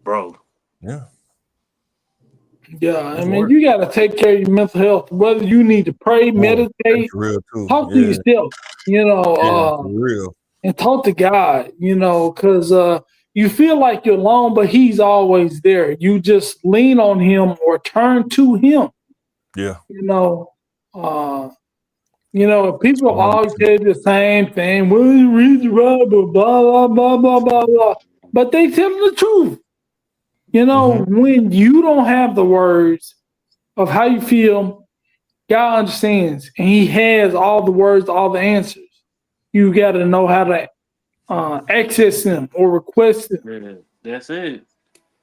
Speaker 2: bro,
Speaker 1: Yeah.
Speaker 3: Yeah, I
Speaker 1: That's
Speaker 3: mean,
Speaker 1: work.
Speaker 3: you got to take care of your mental health. Whether you need to pray,
Speaker 1: That's
Speaker 3: meditate,
Speaker 1: real too.
Speaker 3: talk to
Speaker 1: Yeah.
Speaker 3: yourself.
Speaker 1: Yeah, for real.
Speaker 3: And talk to God. Because you feel like you're alone, but He's always there. You just lean on Him or turn to Him.
Speaker 1: Yeah.
Speaker 3: People always say the same thing. Well, you read the Bible, blah blah blah blah blah blah. But they tell the truth. When you don't have the words of how you feel, God understands, and He has all the words, all the answers. You got to know how to access them or request them.
Speaker 2: Yeah, that's it.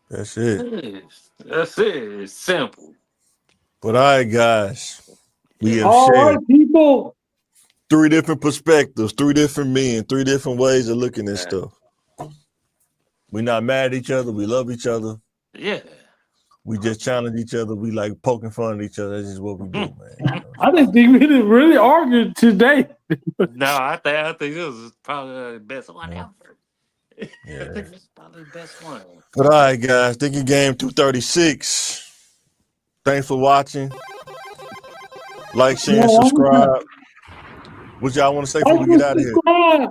Speaker 1: That's it.
Speaker 2: That's it. It's simple.
Speaker 1: But all right, guys. We have
Speaker 3: All
Speaker 1: shared
Speaker 3: right, people.
Speaker 1: 3 different perspectives, 3 different men, 3 different ways of looking at stuff. We're not mad at each other. We love each other.
Speaker 2: Yeah.
Speaker 1: We just challenge each other. We like poking fun at each other. That's just what we do, man.
Speaker 3: I didn't think we didn't really argue today.
Speaker 2: No, I think this is probably the best one ever.
Speaker 1: Yeah.
Speaker 2: I think it's probably the best one.
Speaker 1: But all right, guys. Thinking Game 236. Thanks for watching. Like, share, and subscribe. What y'all want to say before we get out of here?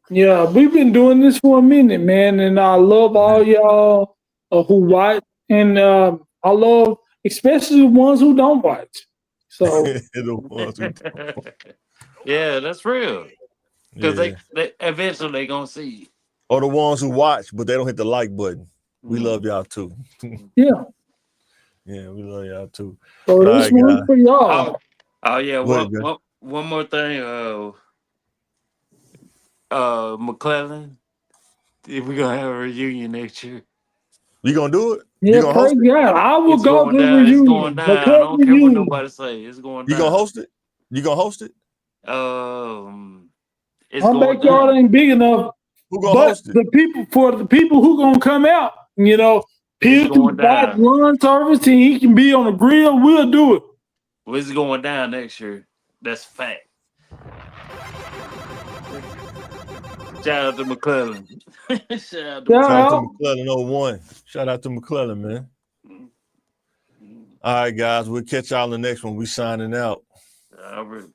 Speaker 3: Yeah, we've been doing this for a minute, man, and I love all y'all who watch, and I love especially the ones who don't watch. So
Speaker 1: The ones who
Speaker 2: yeah, that's real. Because
Speaker 1: yeah.
Speaker 2: they eventually they gonna see.
Speaker 1: Or the ones who watch, but they don't hit the like button. We love y'all too.
Speaker 3: Yeah.
Speaker 1: Yeah, we love y'all too.
Speaker 3: So this
Speaker 1: right,
Speaker 3: one
Speaker 1: guys.
Speaker 3: for y'all.
Speaker 2: Oh yeah,
Speaker 1: What,
Speaker 2: one more thing. McClellan, if we're gonna have a reunion next year.
Speaker 1: You gonna do it?
Speaker 3: Yeah,
Speaker 1: you gonna host it?
Speaker 3: God. I will
Speaker 2: It's
Speaker 3: go to
Speaker 2: going
Speaker 3: the
Speaker 2: down. It's
Speaker 3: reunion.
Speaker 2: going down. I don't care what nobody say. It's going down.
Speaker 1: You gonna host it? You gonna host it?
Speaker 2: It's
Speaker 3: Our
Speaker 2: going
Speaker 3: backyard
Speaker 2: down.
Speaker 3: ain't big enough.
Speaker 1: Who gonna host it?
Speaker 3: The people who gonna come out, Peter can provide lawn service and he can be on the grill. We'll do it.
Speaker 2: Well, it's going down next year. That's fact. Shout out to McClellan. Shout out to
Speaker 1: McClellan 01. Shout out to McClellan, man. All right, guys. We'll catch y'all in the next one. We signing out.
Speaker 2: All right.